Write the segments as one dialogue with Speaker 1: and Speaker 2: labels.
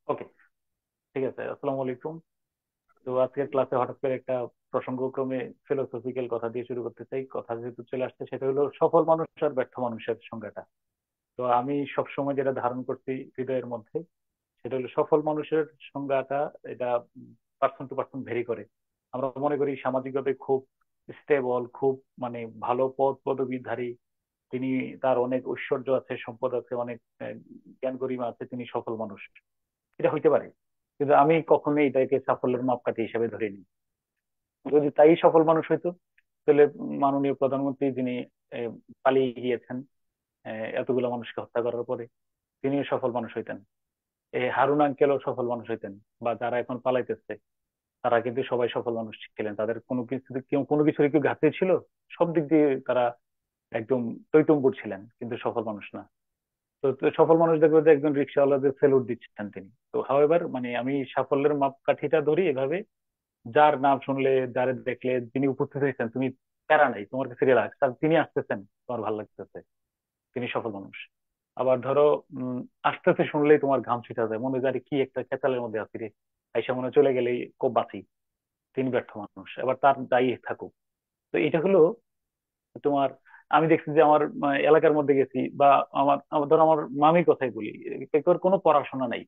Speaker 1: ওকে, ঠিক আছে। আসসালামু আলাইকুম। তো আজকের ক্লাসে হঠাৎ করে একটা প্রসঙ্গক্রমে ফিলোসফিক্যাল কথা দিয়ে শুরু করতে চাই। কথা যেহেতু চলে আসছে, সেটা হলো সফল মানুষ আর ব্যর্থ মানুষের সংজ্ঞাটা। তো আমি সবসময় যেটা ধারণ করছি হৃদয়ের মধ্যে, সেটা হলো সফল মানুষের সংজ্ঞাটা, এটা পার্সন টু পার্সন ভেরি করে। আমরা মনে করি সামাজিকভাবে খুব স্টেবল, খুব মানে ভালো পদ পদবীধারী, তিনি, তার অনেক ঐশ্বর্য আছে, সম্পদ আছে, অনেক জ্ঞান গরিমা আছে, তিনি সফল মানুষ। এটা হইতে পারে, কিন্তু আমি কখনোই এটাকে সাফল্যের মাপকাঠি হিসেবে ধরিনি। যদি তাই সফল মানুষ হইতো, তাহলে মাননীয় প্রধানমন্ত্রী যিনি আহ, পালিয়ে গিয়েছেন এতগুলো মানুষকে হত্যা করার পরে, তিনিও সফল মানুষ হইতেন। হারুন আঙ্কেলও সফল মানুষ হইতেন। বা যারা এখন পালাইতেছে, তারা কিন্তু সবাই সফল মানুষ ছিলেন। তাদের কোনো কিছু, কেউ কোনো কিছুর কি ঘাটতি ছিল? সব দিক দিয়ে তারা একদম টইটম্বুর ছিলেন, কিন্তু সফল মানুষ না। তো সফল মানুষ দেখবে যে একজন রিক্সাওয়ালাদের সেলুট দিচ্ছেন তিনি। তো হাওয়েভার মানে আমি সাফল্যের মাপকাঠিটা ধরি এভাবে: যার নাম শুনলে, যারে দেখলে, যিনি উপস্থিত হয়েছেন, তুমি প্যারা নাই, তোমার কাছে রিল্যাক্স, আর তিনি আসতেছেন, তোমার ভালো লাগতেছে, তিনি সফল মানুষ। আবার ধরো উম আসতেছে শুনলেই তোমার ঘাম ছিটা যায়, মনে হয় যে আরে কি একটা খেতালের মধ্যে আছি রে, আইসা মনে হয় চলে গেলেই খুব বাঁচি, তিনি ব্যর্থ মানুষ। এবার তার যাই থাকুক। তো এটা হলো তোমার, আমি দেখছি যে আমার এলাকার মধ্যে গেছি, বা ধরো আমার মামির কথাই বলি, কেউ কোনো পড়াশোনা নাই,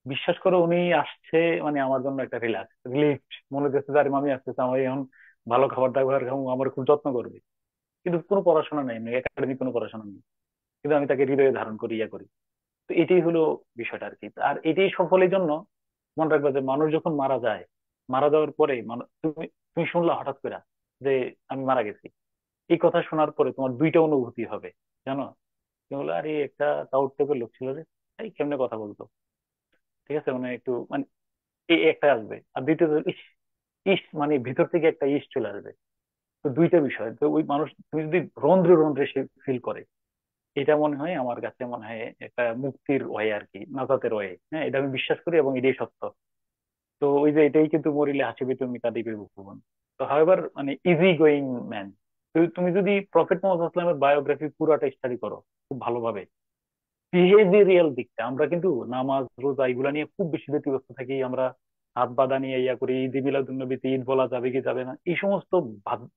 Speaker 1: বিশ্বাস করো উনি আসছে মানে আমার জন্য একটা রিল্যাক্স রিলিফ। মনে হচ্ছে যে আরে মামি আসতেছে, আমার এখন ভালো খাবার দাবার খাবো, আমার খুব যত্ন করবে। কিন্তু কোনো পড়াশোনা নাই, একাডেমিক কোনো পড়াশোনা নেই, কিন্তু আমি তাকে হৃদয়ে ধারণ করি, ইয়া করি। তো এটাই হলো বিষয়টা আর কি। আর এটাই সফলের জন্য মনে রাখবে যে মানুষ যখন মারা যায়, মারা যাওয়ার পরে তুমি তুমি শুনলা হঠাৎ করে যে আমি মারা গেছি, এই কথা শোনার পরে তোমার দুইটা অনুভূতি হবে, জানো? তুমি বলে আরে একটা টাউট টাইপের লোক ছিল রে, এই কেমনে কথা বলতো, ঠিক আছে, মানে একটু মানে এই একটা আসবে। আর দ্বিতীয়ত ইস, ইস মানে ভিতর থেকে একটা ইস চলে আসবে। তো দুইটা বিষয়, তো ওই মানুষ তুমি যদি রন্ধ্রে রন্ধ্রে সে ফিল করে, এটা মনে হয়, আমার কাছে মনে হয় একটা মুক্তির ওয়ে আর কি, নাজাতের ওয়ে। হ্যাঁ, এটা আমি বিশ্বাস করি এবং এটাই সত্য। তো ওই যে এটাই কিন্তু মরিলে হাসিবে তুমি কাঁদিবে ভুবন। তো হাওয়েভার মানে ইজি গোয়িং ম্যান। তুমি যদি প্রফেট মোহাম্মদ ইসলামের বায়োগ্রাফি পুরাটা স্টাডি করো খুব ভালোভাবে, বিহেভিয়ারিয়াল দিকটা, আমরা কিন্তু নামাজ রোজা এগুলা নিয়ে খুব বেশি ব্যতিব্যস্ত থাকি। আমরা হাত বাঁধা নিয়ে ইয়া করি, ঈদ মিলাদুন্নবীতে ঈদ বলা যাবে কি যাবে না, এই সমস্ত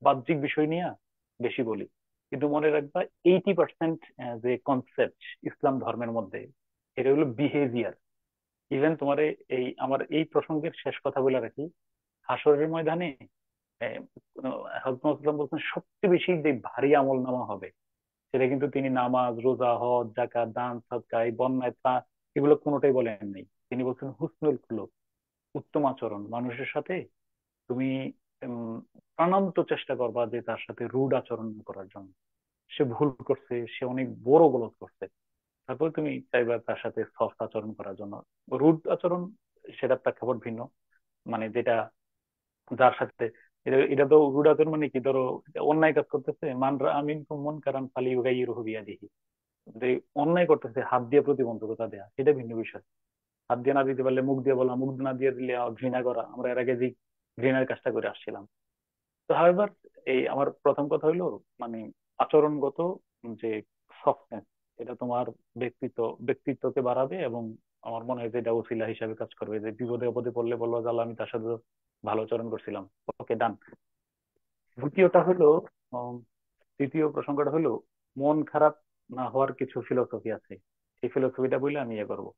Speaker 1: বাহ্যিক বিষয় নিয়ে বেশি বলি। কিন্তু মনে রাখবা 80% যে কনসেপ্ট ইসলাম ধর্মের মধ্যে, এটা হলো বিহেভিয়ার। ইভেন তোমার এই আমার এই প্রসঙ্গের শেষ কথা বলে রাখি, হাসরের ময়দানে হযরত মুহাম্মদ বলছেন সবচেয়ে বেশি যে ভারী আমল নামা হবে, সেটা কিন্তু তিনি নামাজ রোজা হজ জাকাত দান সদকা, এই বন্যায় ত্রাণ, এগুলো কোনোটাই বলেন নাই। তিনি বলছেন হুসনুল খুলুক, উত্তম আচরণ। মানুষের সাথে তুমি উম, প্রাণান্ত চেষ্টা করবা যে তার সাথে রুড আচরণ না করার জন্য। সে ভুল করছে, সে অনেক বড় গলত করছে, তারপরে তুমি চাইবা তার সাথে সফট আচরণ করার জন্য। রুড আচরণ সেটার প্রেক্ষাপট ভিন্ন, মানে যেটা যার সাথে, এটা তো রুড আচরণ মানে কি, ধরো অন্যায় কাজ করতেছে, আমিন মন কারান ফালি ইউগাইয়িরহু বিয়াদিহি, যে অন্যায় করতেছে হাত দিয়ে প্রতিবন্ধকতা দেয়া, সেটা ভিন্ন বিষয়। হাত দিয়ে না দিতে পারলে মুখ দিয়ে বলা, মুখ না দিয়ে দিলে ঘৃণা করা, আমরা এর আগে যে ঘৃণার কাজটা করে আসছিলাম। তো হাউএভার এই আমার প্রথম কথা হইলো মানে আচরণগত যে সফটনেস, এটা তোমার ব্যক্তিত্ব ব্যক্তিত্বকে বাড়াবে, এবং আমার মনে হয় যে এটা ওসিলা হিসাবে কাজ করবে, যে বিপদে আপদে পড়লে বলবো যে আল্লাহ, আমি তার সাথে তো ভালো আচরণ করছিলাম। ওকে, ডান। দ্বিতীয়টা হলো উম, তৃতীয় প্রসঙ্গটা হলো মন খারাপ না হওয়ার কিছু ফিলোসফি আছে। এই ফিলোসফিটা বললে আমি ইয়ে করবো।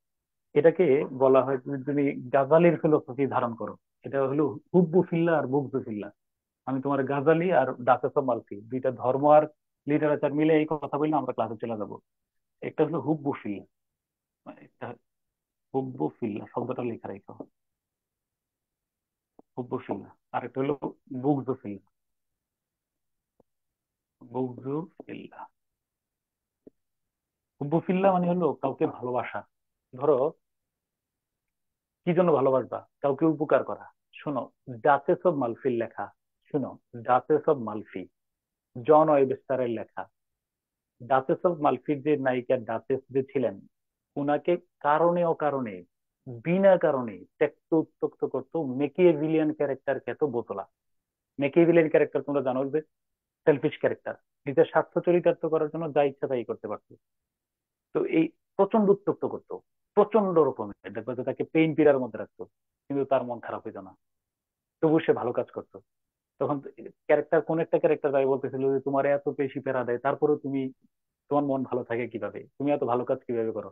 Speaker 1: এটাকে বলা হয়, তুমি তুমি গাজালির ফিলোসফি ধারণ করো। এটা হলো হুব্বু ফিল্লাহ আর বুগদু ফিল্লাহ। আমি তোমার গাজালি আর দাসেস মালকি দুইটা ধর্ম আর লিটারেচার মিলে এই কথা বললে আমরা ক্লাসে চলে যাবো। একটা হলো হুব্বু ফিল্লাহ, একটা হুব্বু ফিল্লাহ শব্দটা লেখা রাখো, হুব্বু ফিল্লাহ। আর একটা হলো বুগদু ফিল্লাহ, বুগদু ফিল্লাহ। হুব্বু ফিল্লাহ মানে হলো কাউকে ভালোবাসা। ধরো কি জন্য ভালোবাসবা? কাউকে উপকার করা। শোনো, ডাচেস অব মালফির লেখা, শুনো, ডাচেস অব মালফি, জন ওয়েবস্টারের লেখা। ডাচেস অফ মালফির যে নায়িকা ডাচেস যে ছিলেন, উনাকে কারণে অকারণে, বিনা কারণে ত্যক্ত উত্তক্ত করতো মেকিয়েভিলিয়ান ক্যারেক্টার খেত বোতলা। মেকিয়েভিলিয়ান ক্যারেক্টার তোমরা জানো, যে সেলফিশ ক্যারেক্টার, নিজের স্বার্থ চরিতার্থ করার জন্য যা ইচ্ছা তাই করতে পারতো। তো এই প্রচন্ড উত্তক্ত করতো, প্রচন্ড রকমের, দেখবে যে তাকে পেইন পিড়ার মধ্যে রাখতো, কিন্তু তার মন খারাপ হইতো না, তবু সে ভালো কাজ করতো। তখন ক্যারেক্টার, কোন একটা ক্যারেক্টার তাই বলতেছিল যে তোমার এত বেশি প্যারা দেয়, তারপরে তুমি, তোমার মন ভালো থাকে কিভাবে, তুমি এত ভালো কাজ কিভাবে করো?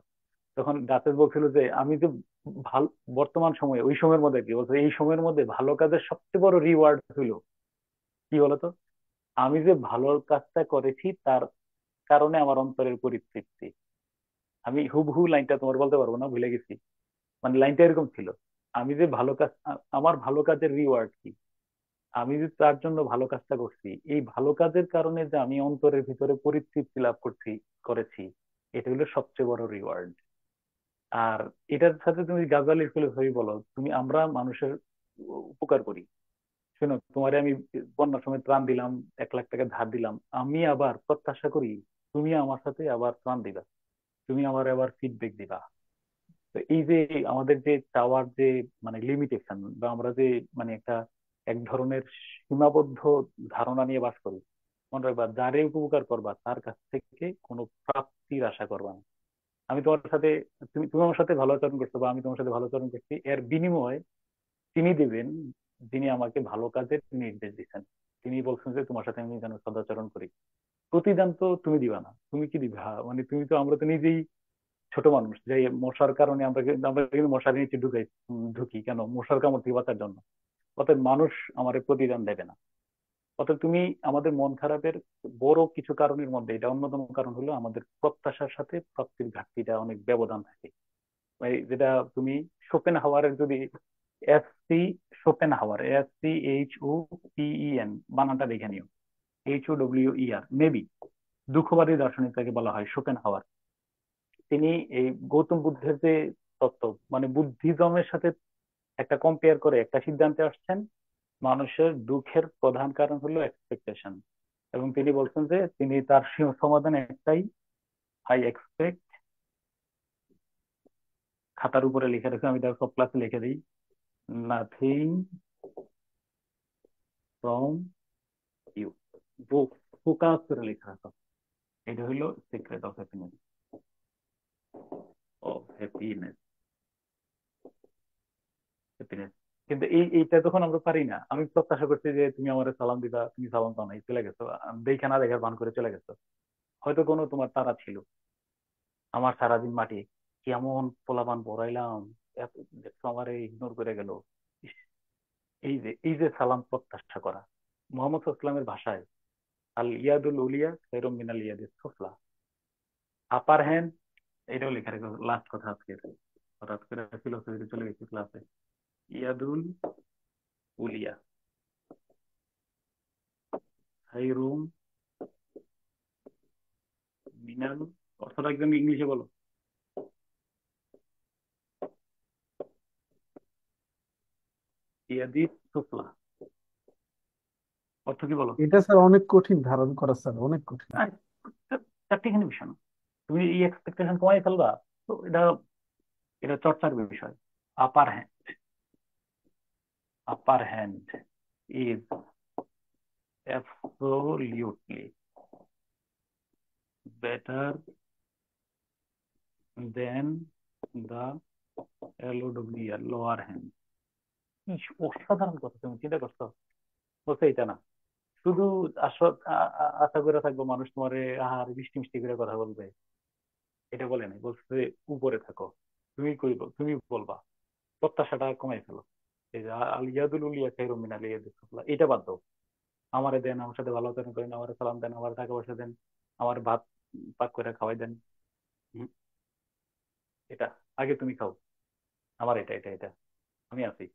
Speaker 1: তখন ডাচেস বলছিল যে আমি যে ভালো, বর্তমান সময়ে, ওই সময়ের মধ্যে কি বলছে, এই সময়ের মধ্যে ভালো কাজের সবচেয়ে বড় রিওয়ার্ড হইলো কি বলতো, আমি যে ভালো কাজটা করেছি তার কারণে আমার অন্তরের পরিতৃপ্তি। আমি হুবহু লাইনটা তোমার বলতে পারবো না, ভুলে গেছি, মানে লাইনটা এরকম ছিল, আমি যে ভালো কাজ, আমার ভালো কাজের রিওয়ার্ড কি, আমি যে তার জন্য ভালো কাজটা করছি, এই ভালো কাজের কারণে যে আমি অন্তরের ভিতরে পরিতৃপ্তি লাভ করেছি, এটা হলো সবচেয়ে বড় রিওয়ার্ড। আর এটার সাথে তুমি গাজালির ফিলোসফি বলো, তুমি, আমরা মানুষের উপকার করি, শোনো, তোমারে আমি বন্যার সময় ত্রাণ দিলাম, 1 লাখ টাকা ধার দিলাম, আমি আবার প্রত্যাশা করি তুমি আমার সাথে আবার ত্রাণ দিবা, তুমি আমার আবার ফিডব্যাক দিবা। তো এই যে আমাদের যে চাওয়ার যে মানে লিমিটেশন, বা আমরা যে মানে একটা এক ধরনের সীমাবদ্ধ ধারণা নিয়ে বাস করি, মনে রাখবা যারে উপকার করবা তার কাছ থেকে কোনো প্রাপ্তির আশা করবা না। আমি তোমার সাথে, তুমি তুমি আমার সাথে ভালো আচরণ করছো, বা আমি তোমার সাথে ভালো আচরণ করছি, এর বিনিময়ে তিনি দিবেন, যিনি আমাকে ভালো কাজের নির্দেশ দিচ্ছেন, তিনি বলছেন যে তোমার সাথে আমি যেন সদাচরণ করি। প্রতিদান তো তুমি দিবা না, তুমি কি দিবা? মানে তুমি তো, আমরা তো নিজেই ছোট মানুষ, যে মশার কারণে আমরা কিন্তু মশার নিচে ঢুকি কেন, মশার কামড় থেকে বাঁচার জন্য। অতএব মানুষ আমার প্রতিদান দেবে না। অতএব তুমি, আমাদের মন খারাপের বড় কিছু কারণের মধ্যে এটা অন্যতম কারণ হলো আমাদের প্রত্যাশার সাথে প্রাপ্তির ঘাটতিটা অনেক ব্যবধান থাকে। যেটা তুমি শোপেন হাওয়ারের যদি এস সি, শোপেন হাওয়ার, SCHOPEN বানানটা দেখে নিও, HOWER মেবি, দুঃখবাদী দার্শনিক তাকে বলা হয় শোপেন হাওয়ার। তিনি এই গৌতম বুদ্ধের যে তত্ত্ব, মানে বুদ্ধিজমের সাথে একটা কম্পেয়ার করে একটা সিদ্ধান্তে আসছেন, মানুষের দুঃখের প্রধান কারণ হলো এক্সপেকটেশন। এবং তিনি বলছেন যে তিনি তার সমাধান একটাই, আই এক্সপেক্ট, খাতার উপরে লিখে রেখে, আমি তার সব ক্লাসে লিখে দিই, নাথিং ফ্রম ইউ, ফোকাস করে লেখা রাখো, এটা হলো secret of happiness, of happiness, happiness. কিন্তু এইটা তখন আমরা পারি না। আমি প্রত্যাশা করছি যে তুমি আমার সালাম দিবা, তুমি সালাম দাও নাই, চলে গেছো, দেখা না দেখার ভান করে চলে গেছো। হয়তো কোনো তোমার তারা ছিল, আমার সারাদিন মাটি, কেমন পোলাপান পড়াইলাম, এত দেখছো আমার ইগনোর করে গেল। ইস, এই যে সালাম প্রত্যাশা করা, মোহাম্মদ ইসলামের ভাষায়, আল ইয়াদুল উলিয়া খৈরুম মিনাল ইয়াদিস সুফলা, আপার হ্যান্ড, এটাও লেখা রেখো, লাস্ট কথা আজকে, হঠাৎ করে ফিলোসফিতে চলে গেছি ক্লাসে। ইয়াদুল উলিয়া খৈরুম মিনাল, অর্থটা একদম ইংলিশে বলো, ইয়াদিস সুফলা, অর্থ কি বলো?
Speaker 2: এটা স্যার অনেক কঠিন ধারণ করা, স্যার অনেক কঠিন।
Speaker 1: আর চারটিখানি বিষয় না, তুমি এই এক্সপেকটেশন কমাই ফেলবা, তো এটা, এটা চর্চার বিষয়। Upper hand, upper hand is absolutely better than the LOWR, lower hand. অসাধারণ কথা, তুমি চিন্তা করছো? বলছে এটা না, শুধু আশা করে থাকবো মানুষ তোমারে আহার মিষ্টি মিষ্টি করে কথা বলবে, এটা বলে নাই, বলছে উপরে থাকো, তুমি কইব, তুমি বলবা, প্রত্যাশাটা কমাই ফেলো। এই যে আল ইয়াদুল উলিয়া খায়রুম মিনাল ইয়াদিস সুফলা, এটা বাদ দাও। আমারে দেন, আমার সাথে ভালো আচরণ করেন, আমার সালাম দেন, আমার টাকা পয়সা দেন, আমার ভাত পাক করে খাওয়াই দেন, হুম, এটা আগে তুমি খাও, আমার এটা আমি আছি।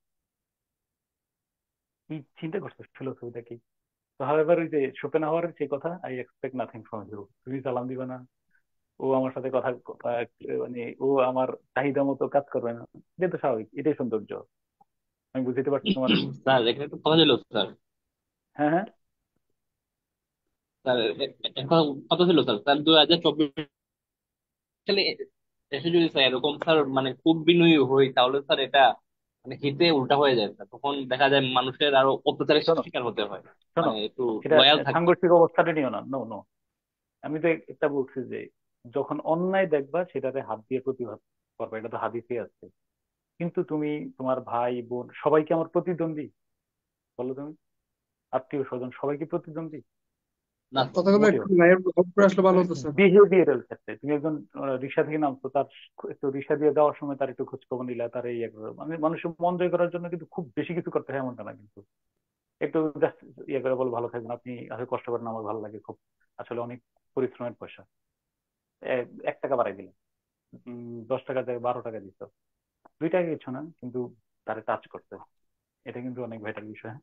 Speaker 1: কি চিন্তা করছো ফিলোসফিটা কি? তো হাওয়েভার, ওই যে শোপেনহাওয়ারের সেই কথা, I expect nothing from you, তুমি সালাম দিবে না, ও আমার সাথে কথা মানে ও আমার চাহিদা মতো কাজ করবে না, এটা তো স্বাভাবিক, এটাই সৌন্দর্য। আমি বুঝতে পারছি তোমার।
Speaker 3: স্যার এখানে একটা কথা ছিল স্যার।
Speaker 1: হ্যাঁ, হ্যাঁ,
Speaker 3: স্যার একটা কথা ছিল স্যার, স্যার 2024 সালে দেশে যদি স্যার এরকম স্যার মানে খুব বিনয়ী হই, তাহলে স্যার এটা মানে হিতে উল্টা হয়ে যায় স্যার, তখন দেখা যায় মানুষের আরো অত্যাচারের
Speaker 1: শোনো,
Speaker 3: শিকার হতে হয়।
Speaker 1: শোনো,
Speaker 3: মানে একটু
Speaker 1: এটা
Speaker 3: লয়াল থাকতে হয়।
Speaker 1: সাংঘর্ষিক অবস্থাটা নিও না, নো নো। আমি তো একটা বলছি যে যখন অন্যায় দেখবা সেটাতে হাত দিয়ে প্রতিবাদ করবা, এটা তো হাদিসে আছে। কিন্তু তুমি তোমার ভাই বোন সবাইকে আমার প্রতিদ্বন্দ্বী বলো তুমি, আত্মীয় স্বজন সবাইকে প্রতিদ্বন্দ্বী?
Speaker 3: না স্যার।
Speaker 2: কথাগুলো
Speaker 1: মোটেও
Speaker 2: একটু
Speaker 1: না।
Speaker 2: লাইভ করে আসলে ভালো হতো স্যার।
Speaker 1: বিহেভিয়ারাল ক্ষেত্রে তুমি একজন রিক্সা থেকে নামছো, তার একটু রিক্সা দিয়ে দেওয়ার সময় তার একটু খোঁজ খবর নিলা, তার এই মানে মানুষের মন জয় করার জন্য কিন্তু খুব বেশি কিছু করতে হয় এমনটা না কিন্তু। একটু just ইয়ে করে বলো ভালো থাকবেন আপনি, আসলে কষ্ট করেন আমার ভালো লাগে খুব, আসলে অনেক পরিশ্রমের পয়সা, 1 টাকা বাড়াই দিলেন, 10 টাকা থেকে 12 টাকা দিত, 2 টাকা কিছু না, কিন্তু তারা টাচ করতে, এটা কিন্তু অনেক বেটার বিষয়।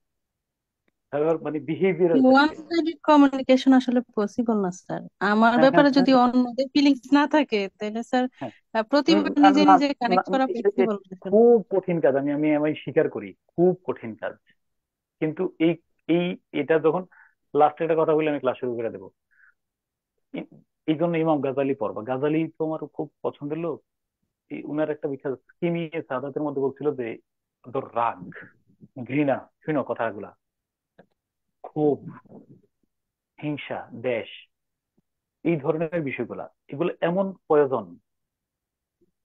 Speaker 1: তারপর মানে বিহেভিয়ারাল
Speaker 4: ওয়ান
Speaker 1: ক্ষেত্রে।
Speaker 4: সাইডেড কমিউনিকেশন আসলে পসিবল না স্যার। আমার
Speaker 1: হ্যাঁ হ্যাঁ
Speaker 4: ব্যাপারে
Speaker 1: হ্যাঁ
Speaker 4: যদি অন্যদের ফিলিংস না থাকে তাহলে স্যার
Speaker 1: হ্যাঁ।
Speaker 4: প্রতিবার নিজে
Speaker 1: না
Speaker 4: নিজে
Speaker 1: না,
Speaker 4: কানেক্ট করা পসিবল না স্যার।
Speaker 1: খুব কঠিন কাজ, আমি আমি স্বীকার করি, খুব কঠিন কাজ। কিন্তু এই এই এটা যখন লাস্টে একটা কথা বলে আমি ক্লাস শুরু করে দেবো। এই এই জন্য ইমাম গাজালি পড়বা, গাজালি তোমার খুব পছন্দের লোক। উনার একটা বিখ্যাত কিমিয়ে সাদাতের মধ্যে বলছিল যে ধর রাগ, ঘৃণা, শুনো কথাগুলা, ক্ষোভ, হিংসা, দেশ, এই ধরনের বিষয়গুলা, এগুলো এমন প্রয়োজন,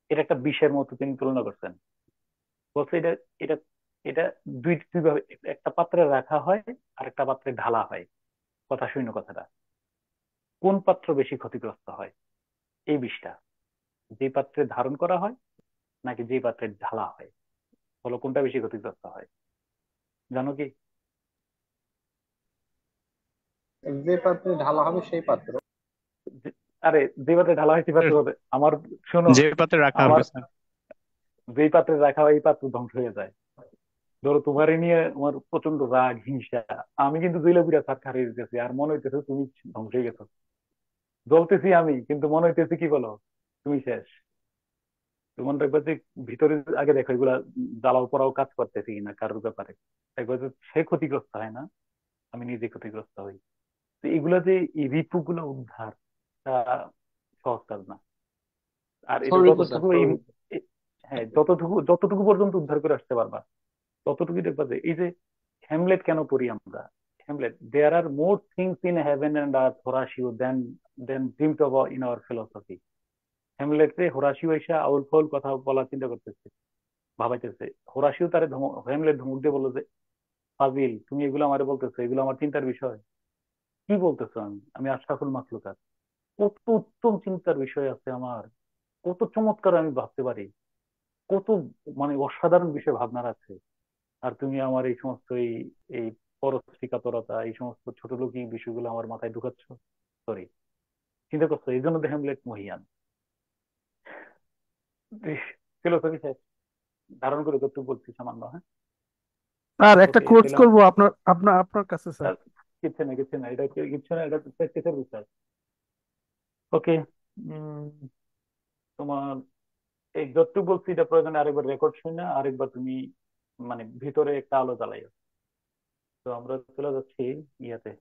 Speaker 1: এটা একটা বিষের মতো তিনি তুলনা করছেন। বলছে এটা এটা এটা দুই দুই ভাবে, একটা পাত্রে রাখা হয় আর একটা পাত্রে ঢালা হয়। কথা শুনো কথাটা, কোন পাত্র বেশি ক্ষতিগ্রস্ত হয়? এই বিষটা যে পাত্রে ধারণ করা হয় নাকি যে পাত্রে ঢালা হয়, বলো কোনটা বেশি ক্ষতিগ্রস্ত হয়? জানো কি?
Speaker 2: যে পাত্রে ঢালা হবে সেই পাত্র।
Speaker 1: আরে যে পাত্রে ঢালা হয় সেই পাত্র হবে আমার, শোনো,
Speaker 5: যে পাত্রে রাখা
Speaker 1: আমার
Speaker 5: হবে স্যার।
Speaker 1: যেই পাত্রে রাখা হয় এই পাত্র ধ্বংস হয়ে যায়। ধরো তোমারে নিয়ে আমার প্রচন্ড রাগ হিংসা, আমি কিন্তু দুইলা বুড়া থাক হারিয়ে দিতেছি আর মনে হইতেছে তুমি ধ্বংস হয়ে গেছো, জ্বলতেছি আমি কিন্তু মনে হইতেছে কি বলো, তুমি শেষ। তোমার দেখবে যে ভিতরে আগে দেখো এগুলা জ্বালাও পড়াও কাজ করতেছি কিনা কারোর ব্যাপারে, দেখবে যে সে ক্ষতিগ্রস্ত হয় না, আমি নিজে ক্ষতিগ্রস্ত হই। তো এগুলা যে এই রিপু গুলো উদ্ধার, তা সহজ কাজ না। আর এটা
Speaker 3: সরি স্যার,
Speaker 1: যতটুকু এই
Speaker 3: সরি।
Speaker 1: হ্যাঁ, যতটুকু যতটুকু পর্যন্ত উদ্ধার করে আসতে পারবা ততটুকু দেখবা যে এই যে হ্যামলেট কেন পড়ি আমরা, Hamlet, there are more things in heaven and earth Horatio than dreamed of in our philosophy. হ্যামলেটে হোরাসিও এসে আউল ফাউল কথা বলা চিন্তা করতেছে, ভাবাইতেছে। হোরাসিও তারে হ্যামলেট ধমক দিয়ে বললো যে ফাজিল, তুমি এগুলো আমারে বলতেছো, এগুলো আমার চিন্তার বিষয়? কি বলতেছো? আমি আমি আশরাফুল মাখলুকাত, কত উত্তম চিন্তার বিষয় আছে আমার, কত চমৎকার আমি ভাবতে পারি, কত মানে অসাধারণ বিষয় ভাবনার আছে। আর তুমি আমার এই সমস্ত এই পরশ্রী কাতরতা, এই সমস্ত ছোট লোকই বিষয়গুলো আমার মাথায় ঢুকাচ্ছ। সরি, চিন্তা করছো এই জন্য হ্যামলেট মহিয়ান। ফিলোসফি ধারণ করে তো বলছি সামান্য, হ্যাঁ।
Speaker 2: আর একটা
Speaker 1: ওকে,
Speaker 2: কোর্স
Speaker 1: তাহলে
Speaker 2: করব আপনার আপনার আপনার কাছে স্যার।
Speaker 1: আর কিচ্ছু না, কিচ্ছু না, এটা কিচ্ছু না, এটা প্র্যাকটিসের বিষয়। ওকে, তোমার এই যতটুকু বলছি এটা প্রয়োজনে আরেকবার রেকর্ড শুনে আরেকবার তুমি মানে ভিতরে একটা আলো জ্বালাইও। তো আমরা চলে যাচ্ছি ইয়াতে,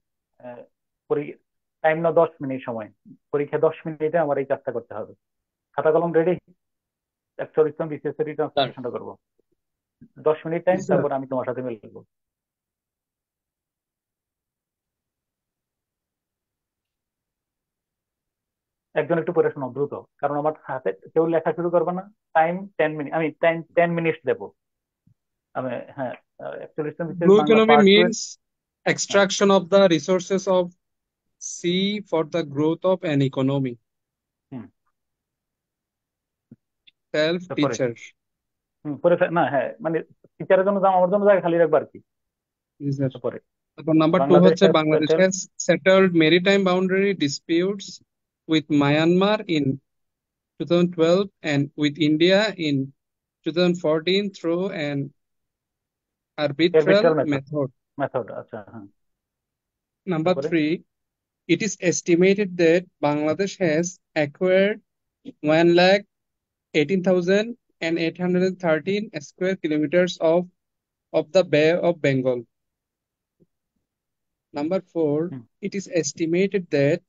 Speaker 1: টাইম না 10 মিনিট সময়, পরীক্ষা 10 মিনিটে আমার এই কাজটা করতে হবে। খাতা কলম রেডি, অ্যাকচুয়ালি বিসিএস এর
Speaker 3: স্যার
Speaker 1: ট্রান্সলেশনটা করবো। 10 মিনিট
Speaker 2: জি
Speaker 1: টাইম,
Speaker 2: স্যার।
Speaker 1: তারপর আমি তোমার সাথে মিলবো। একজন একটু পড়ে শোনো দ্রুত, কারণ আমার হাতে কেউ লেখা শুরু করবে না। টাইম 10 মিনিট, আমি টাইম 10 মিনিট দেবো। আমি, হ্যাঁ, actually BCS
Speaker 6: Blue
Speaker 1: Bangla
Speaker 6: economy
Speaker 1: part 2 এর।
Speaker 6: means
Speaker 1: হ্যাঁ,
Speaker 6: extraction of the resources of sea for the growth of an economy.
Speaker 1: Hmm,
Speaker 6: Self
Speaker 1: তারপরে
Speaker 6: teacher.
Speaker 1: না, হ্যাঁ মানে টিচারের জন্য আমার জন্য জায়গা খালি রাখবো আর কি।
Speaker 6: Is there?
Speaker 1: তারপরে
Speaker 6: তারপর নাম্বার টু
Speaker 1: বাংলাদেশ
Speaker 6: হচ্ছে
Speaker 1: has
Speaker 6: Bangladesh
Speaker 1: settle.
Speaker 6: has settled maritime boundary disputes with Myanmar in 2012 and with India in 2014 through an arbitral
Speaker 1: arbitral method,
Speaker 6: method.
Speaker 1: Method, আচ্ছা হ্যাঁ।
Speaker 6: Number
Speaker 1: তারপরে
Speaker 6: three, it is estimated that Bangladesh has acquired 1,18,813 square kilometers of the Bay of Bengal. Number four,
Speaker 1: hmm,
Speaker 6: it is estimated that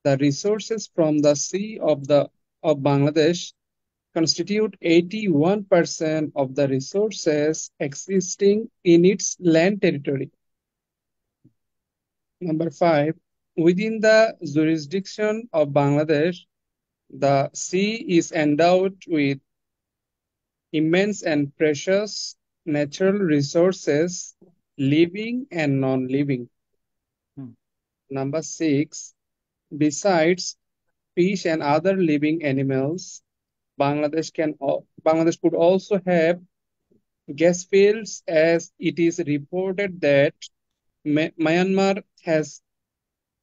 Speaker 6: the resources from the sea of Bangladesh constitute 81% of the resources existing in its land territory. Number five, within the jurisdiction of Bangladesh, The sea is endowed with immense and precious natural resources, living and non-living.
Speaker 1: Hmm,
Speaker 6: Number 6, besides fish and other living animals, Bangladesh could also have gas fields, as it is reported that Myanmar has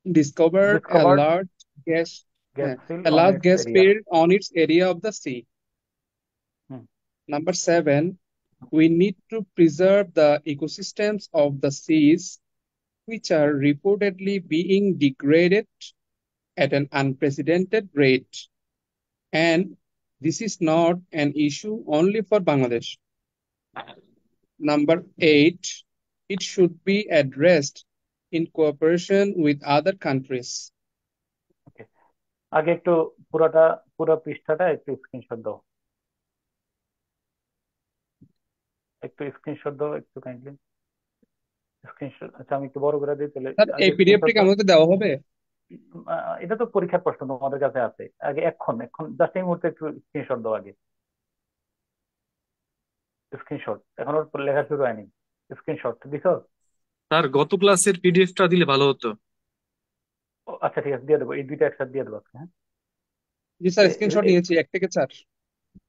Speaker 6: discovered
Speaker 1: discovered
Speaker 6: gas
Speaker 1: gas
Speaker 6: uh,
Speaker 1: field
Speaker 6: a
Speaker 1: on
Speaker 6: large
Speaker 1: it's
Speaker 6: gas
Speaker 1: area.
Speaker 6: field on its area of the sea.
Speaker 1: Hmm,
Speaker 6: Number 7, we need to preserve the ecosystems of the seas, which are reportedly being degraded at an unprecedented rate. And this is not an issue only for Bangladesh. Number 8, it should be addressed in cooperation with other countries.
Speaker 1: ওকে, আগে একটু পুরো পৃষ্ঠাটা একটু screenshot দাও, একটু screenshot দাও একটু kindly screenshot. আচ্ছা আমি একটু বড় করে দিই তাহলে।
Speaker 6: স্যার,
Speaker 1: আগে
Speaker 6: এই পিডিএফটি
Speaker 1: স্ক্রিনশট
Speaker 6: কি
Speaker 1: দাও।
Speaker 6: আমাদের দেওয়া হবে?
Speaker 1: এটা তো পরীক্ষার প্রশ্ন তোমাদের কাছে আছে। আগে এখন এখন জাস্ট এই মুহূর্তে একটু স্ক্রিনশট দাও আগে, স্ক্রিনশট। এখন ওর লেখা শুরু হয়নি, স্ক্রিনশট দিছো?
Speaker 5: স্যার গত ক্লাসের পিডিএফটা দিলে ভালো হতো।
Speaker 1: আচ্ছা ঠিক আছে, দিয়ে দেবো, এই দুইটা একসাথে দিয়ে দেবো আজকে, হ্যাঁ।
Speaker 6: জি স্যার, স্ক্রিনশট নিয়েছি 1 থেকে 4।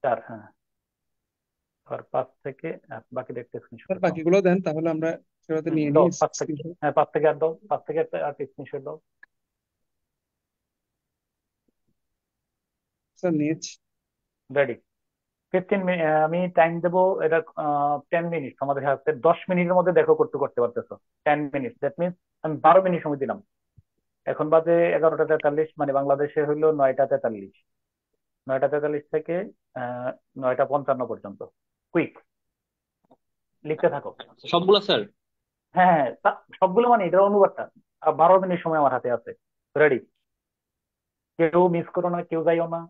Speaker 1: চার, হ্যাঁ। আর 5 থেকে বাকি একটা
Speaker 6: স্যার
Speaker 1: স্ক্রিনশট দাও।
Speaker 6: বাকিগুলো দেন, তাহলে আমরা সেটাতে নিয়ে
Speaker 1: দাও
Speaker 6: নিই
Speaker 1: 5 থেকে,
Speaker 6: স্ক্রিনশট।
Speaker 1: হ্যাঁ 5 থেকে আর দাও, 5 থেকে একটা আর স্ক্রিনশট দাও।
Speaker 6: স্যার নিয়েছি।
Speaker 1: রেডি? 15 মিনিট আমি টাইম দেবো। এটা 10 মিনিট আমাদের হাতে, 10 মিনিটের মধ্যে দেখো করতে করতে পারতেছো। 10 মিনিট, দ্যাট মিনস আমি 12 মিনিট সময় দিলাম। এখন বাজে 11টা 43, মানে বাংলাদেশে হইলো 9টা 43। 9টা 43 থেকে 9টা 55 পর্যন্ত। কুইক, লিখতে থাকো।
Speaker 3: সবগুলা স্যার?
Speaker 1: হ্যাঁ হ্যাঁ, সবগুলো মানে এটার অনুবাদটা। 12 মিনিট সময় আমার হাতে আছে। রেডি? কেউ মিস করো না, কেউ যাইও না।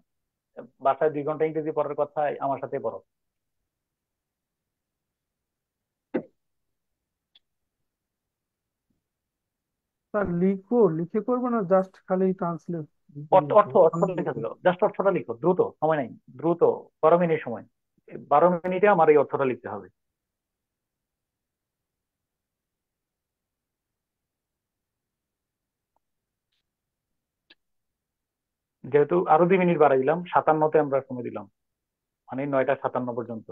Speaker 1: বাসায় 2 ঘন্টা ইংরেজি পড়ার কথা, আমার সাথে পড়ো।
Speaker 2: স্যার লিখে করবো না, জাস্ট খালি ট্রান্সলেট
Speaker 1: অর্থ অর্থ অর্থ লেখা দিল, জাস্ট অর্থটা লিখো দ্রুত, সময় নাই, দ্রুত। 12 মিনিট সময়, 12 মিনিটে আমার এই অর্থটা লিখতে হবে। যেহেতু আরো 2 মিনিট বাড়াই দিলাম, 57তে আমরা সময় দিলাম, মানে 9টা 57 পর্যন্ত।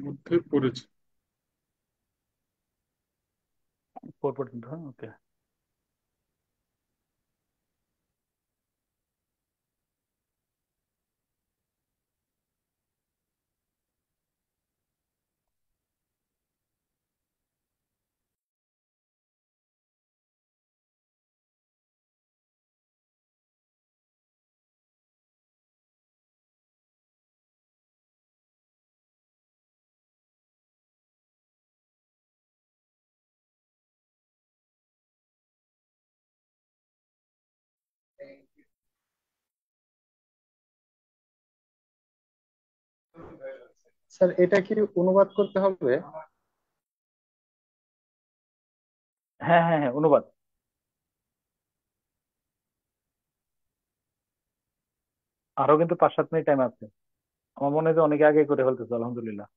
Speaker 5: মধ্যে পড়েছে।
Speaker 1: 4 পর্যন্ত, হ্যাঁ, ওকে।
Speaker 7: স্যার এটা কি অনুবাদ করতে হবে?
Speaker 1: হ্যাঁ, হ্যাঁ, হ্যাঁ, অনুবাদ। আরো কিন্তু 5-7 মিনিট টাইম আছে। আমার মনে হয় যে অনেকে আগে করে ফেলতেছে, আলহামদুলিল্লাহ।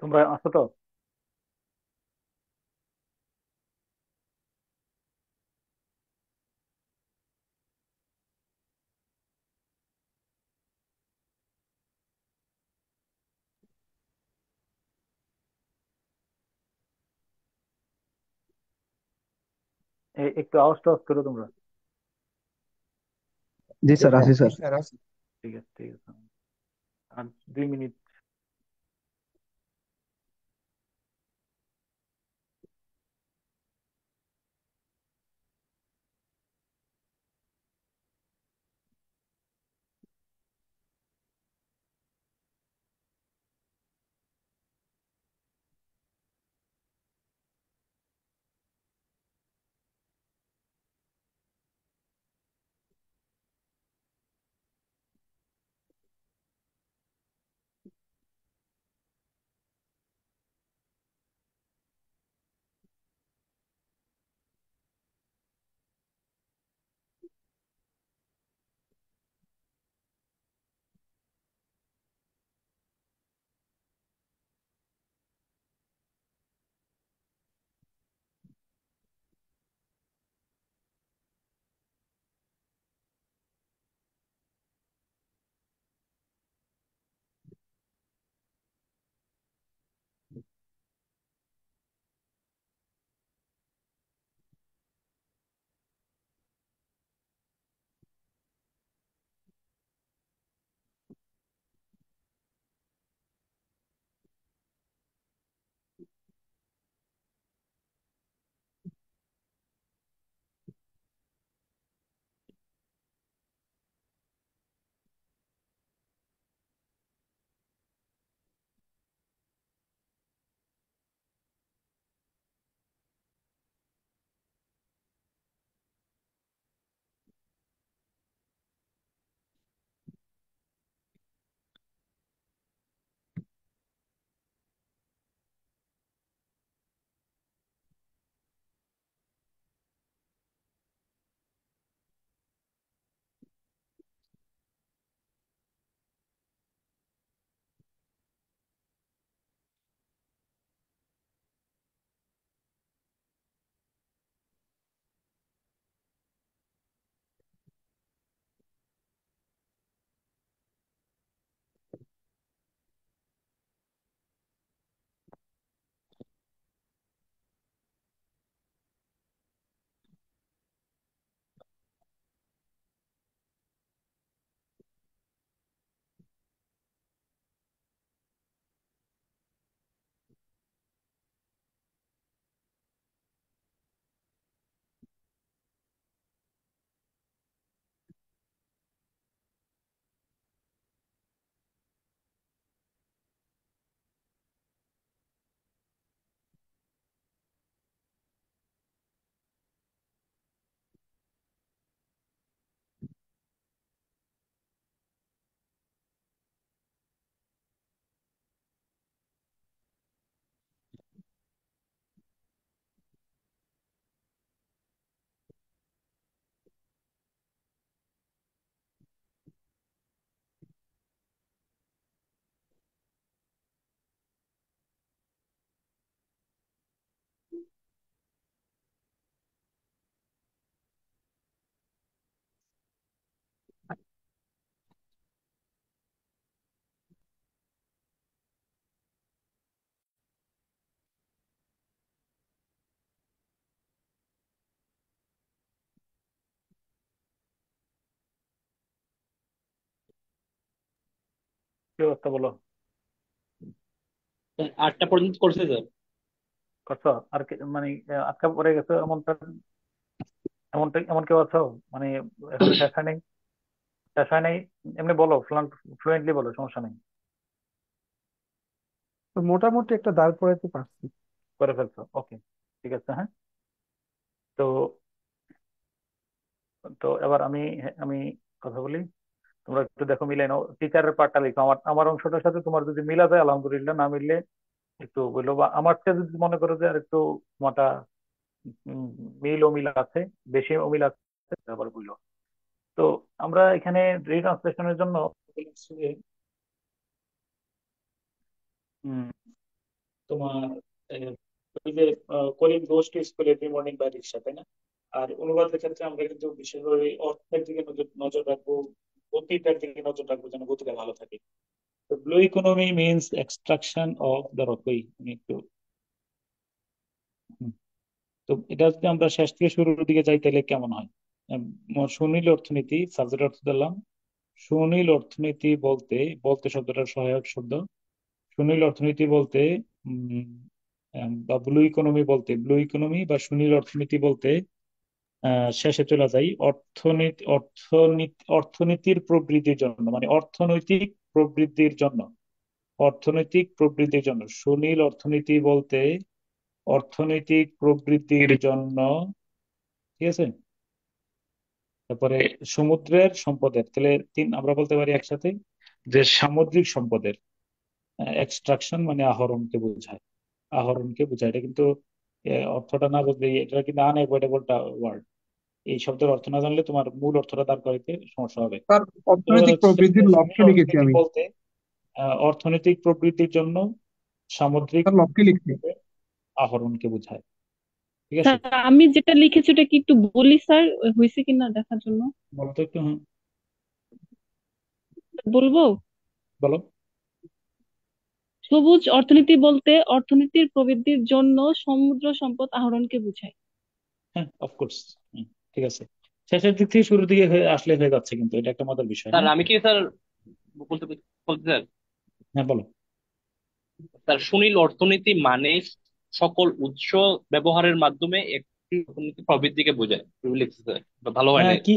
Speaker 1: তোমরা আছো তো? একটু আওয়াজ টাওয়াজ করো তোমরা।
Speaker 8: জি স্যার, আছি স্যার।
Speaker 1: ঠিক আছে, ঠিক আছে। আর 2 মিনিট। কি অবস্থা বলো?
Speaker 3: 8টা পর্যন্ত করছে স্যার।
Speaker 1: করছো? আর মানে আটকা পড়ে গেছো এমনটা, এমনটা এমন কেউ আছো? মানে এখনো শেষ হয় নাই? শেষ হয় নাই? এমনি বলো, ফ্লুয়েন্টলি বলো, সমস্যা নেই।
Speaker 2: তো মোটামুটি একটা দাঁড় করাইতে পারছি।
Speaker 1: করে ফেলছো, ওকে। ঠিক আছে, হ্যাঁ। তো তো এবার আমি কথা বলি। তোমরা একটু দেখো, মিলাই নাও, টিচারের পার্টটা লিখো। আমার আমার অংশটার সাথে তোমার যদি মিলা যায় আলহামদুলিল্লাহ, না মিললে একটু বললো, বা আমার চেয়ে যদি মনে করো যে আর একটু মাটা উম, মিল অমিল আছে, বেশি অমিল আছে, আবার বললো। তো আমরা এখানে রিট্রান্সলেশনের জন্য তোমার আহ, ওই যে calling goes to school every morning by rickshaw, তাই না? আর অনুবাদের ক্ষেত্রে আমরা কিন্তু বিশেষভাবে অর্থের দিকে নজর নজর রাখবো, গতিটার দিকে নজর রাখবো যেন গতিটা ভালো থাকে। তো blue economy means extraction of the rock. আমি একটু হুম। তো এটা যদি আমরা শেষ থেকে শুরুর দিকে যাই তাহলে কেমন হয়? সুনীল অর্থনীতি সাবজেক্ট অর্থ দিলাম। সুনীল অর্থনীতি বলতে, বলতে শব্দটার সহায়ক শব্দ। সুনীল অর্থনীতি বলতে উম, বা ব্লু ইকোনমি বলতে, ব্লু ইকোনমি বা সুনীল অর্থনীতি বলতে শেষে চলে যাই, অর্থনীতির প্রবৃদ্ধির জন্য, মানে অর্থনৈতিক প্রবৃদ্ধির জন্য, অর্থনৈতিক প্রবৃদ্ধির জন্য সুনীল অর্থনীতি বলতে অর্থনৈতিক প্রবৃদ্ধির জন্য। ঠিক আছে। তারপরে সমুদ্রের সম্পদের, তাহলে আমরা বলতে পারি একসাথে যে সামুদ্রিক সম্পদের এক্সট্রাকশন মানে আহরণকে বোঝায়, আহরণকে বোঝায়। এটা কিন্তু অর্থটা না বুঝলে এটা কিন্তু আনএভয়েডেবল ওয়ার্ড। এই শব্দের অর্থ না জানলে তোমার মূল অর্থটা দাঁড় করাইতে সমস্যা হবে।
Speaker 6: তার
Speaker 1: তো এবার
Speaker 6: অর্থনৈতিক
Speaker 1: হচ্ছে যে
Speaker 6: প্রবৃদ্ধির
Speaker 1: সুনীল
Speaker 6: লক্ষ্য লিখেছি
Speaker 1: অর্থনীতি
Speaker 6: আমি।
Speaker 1: বলতে অর্থনৈতিক প্রবৃদ্ধির জন্য সামুদ্রিক
Speaker 6: তার লক্ষ্যে লিখছি।
Speaker 1: সম্পদের আহরণকে বোঝায়। ঠিক আছে।
Speaker 8: স্যার আমি যেটা লিখেছি ওটা কি একটু বলি স্যার, হয়েছে কিনা দেখার জন্য
Speaker 1: বলতো একটু, হ্যাঁ
Speaker 8: বলবো।
Speaker 1: বলো।
Speaker 8: সবুজ অর্থনীতি বলতে অর্থনীতির প্রবৃদ্ধির জন্য সমুদ্র সম্পদ আহরণকে বোঝায়।
Speaker 1: হ্যাঁ, অফকোর্স। ঠিক আছে। শেষের দিক থেকে শুরুর দিকে আসলে হয়ে যাচ্ছে, কিন্তু এটা একটা মজার বিষয়।
Speaker 3: স্যার
Speaker 1: হ্যাঁ,
Speaker 3: আমি কি স্যার বলতে বলতে স্যার,
Speaker 1: হ্যাঁ বলো।
Speaker 3: স্যার সুনীল অর্থনীতি মানে সকল উৎস ব্যবহারের মাধ্যমে একটি অর্থনীতি প্রবৃদ্ধিকে বোঝায়, এগুলো লিখছি স্যার। ভালো হয় নাই,
Speaker 1: কি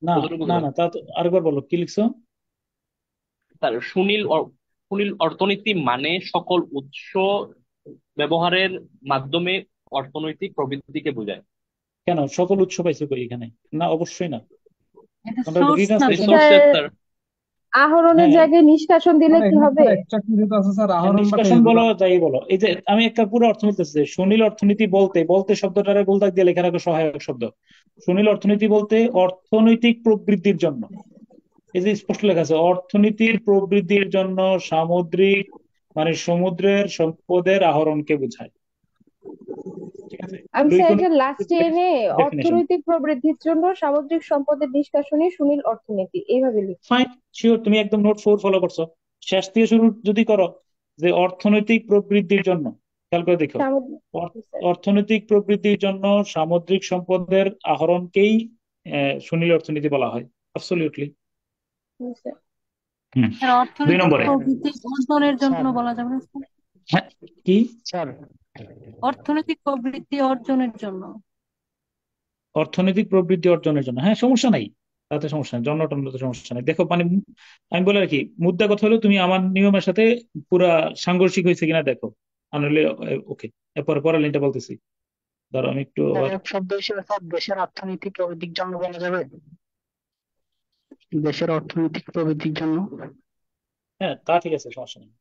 Speaker 1: না,
Speaker 3: কতটুকু
Speaker 1: না,
Speaker 3: স্যার?
Speaker 1: না, তা তো আরেকবার বলো কি লিখছো।
Speaker 3: স্যার সুনীল অর্থনীতি মানে সকল উৎস ব্যবহারের মাধ্যমে অর্থনৈতিক প্রবৃদ্ধিকে বোঝায়।
Speaker 1: কেন সকল উৎস পাইছো কই এখানে? না, অবশ্যই না।
Speaker 4: এটা
Speaker 1: তোমরা
Speaker 4: সোর্স না তো।
Speaker 1: রিট্রান্সলেশন।
Speaker 3: Resources sir.
Speaker 9: আহরণের
Speaker 1: হ্যাঁ,
Speaker 9: জায়গায় নিষ্কাশন দিলে
Speaker 6: স্যার
Speaker 9: কি
Speaker 6: এখানে
Speaker 9: হবে?
Speaker 6: স্যার এক্সট্রাকশন যেহেতু আছে স্যার, আহরণ বাটে
Speaker 1: নিষ্কাশন বলো যাই বলো, এই যে আমি একটা পুরো অর্থ বলতেছি যে সুনীল অর্থনীতি বলতে, বলতে শব্দটারে গোলদাগ দিয়ে লেখা রাখো সহায়ক শব্দ। সুনীল অর্থনীতি বলতে অর্থনৈতিক প্রবৃদ্ধির জন্য, এই যে স্পষ্ট লেখা আছে অর্থনীতির প্রবৃদ্ধির জন্য সামুদ্রিক মানে সমুদ্রের সম্পদের আহরণকে বোঝায়। ঠিক আছে।
Speaker 9: আমি
Speaker 1: ব্লু
Speaker 9: স্যার এটা
Speaker 1: ইকোনমি
Speaker 9: লাস্টে এনে
Speaker 1: ডেফিনেশন।
Speaker 9: অর্থনৈতিক প্রবৃদ্ধির জন্য সামুদ্রিক সম্পদের নিষ্কাশনী সুনীল অর্থনীতি এইভাবে লিখছি।
Speaker 1: ফাইন, শিওর, তুমি একদম নোট 4 ফলো করছো। শেষ থেকে শুরু যদি করো যে অর্থনৈতিক প্রবৃদ্ধির জন্য, খেয়াল করে দেখো,
Speaker 9: সামুদ্রিক,
Speaker 1: অর-
Speaker 9: স্যার।
Speaker 1: অর্থনৈতিক প্রবৃদ্ধির জন্য সামুদ্রিক সম্পদের আহরণকেই সুনীল অর্থনীতি বলা হয়। অ্যাবসলিউটলি।
Speaker 9: জি, স্যার।
Speaker 1: হুম।
Speaker 4: স্যার
Speaker 1: 2
Speaker 4: অর্থনৈতিক
Speaker 1: নম্বরে।
Speaker 4: প্রবৃদ্ধি অর্জনের জন্য
Speaker 7: স্যার
Speaker 4: বলা যাবে না স্যার?
Speaker 1: হ্যাঁ, কি?
Speaker 7: স্যার
Speaker 4: অর্থনৈতিক প্রবৃদ্ধি অর্জনের জন্য।
Speaker 1: অর্থনৈতিক প্রবৃদ্ধি অর্জনের জন্য, হ্যাঁ সমস্যা নাই, তাতে সমস্যা নেই, জন্য টন্য তো সমস্যা নেই। দেখো মানে আমি বলে রাখি, মুদ্রা কথা হলো তুমি আমার নিয়মের সাথে পুরা সাংঘর্ষিক হয়েছে কিনা দেখো, আনলে ওকে। এরপর পরের লাইনটা বলতেছি, ধরো আমি একটু আবার।
Speaker 10: সহায়ক শব্দ হিসেবে স্যার দেশের অর্থনৈতিক প্রবৃদ্ধির জন্য বলা যাবে, দেশের অর্থনৈতিক প্রবৃদ্ধির জন্য।
Speaker 1: হ্যাঁ, তা ঠিক আছে, সমস্যা নেই।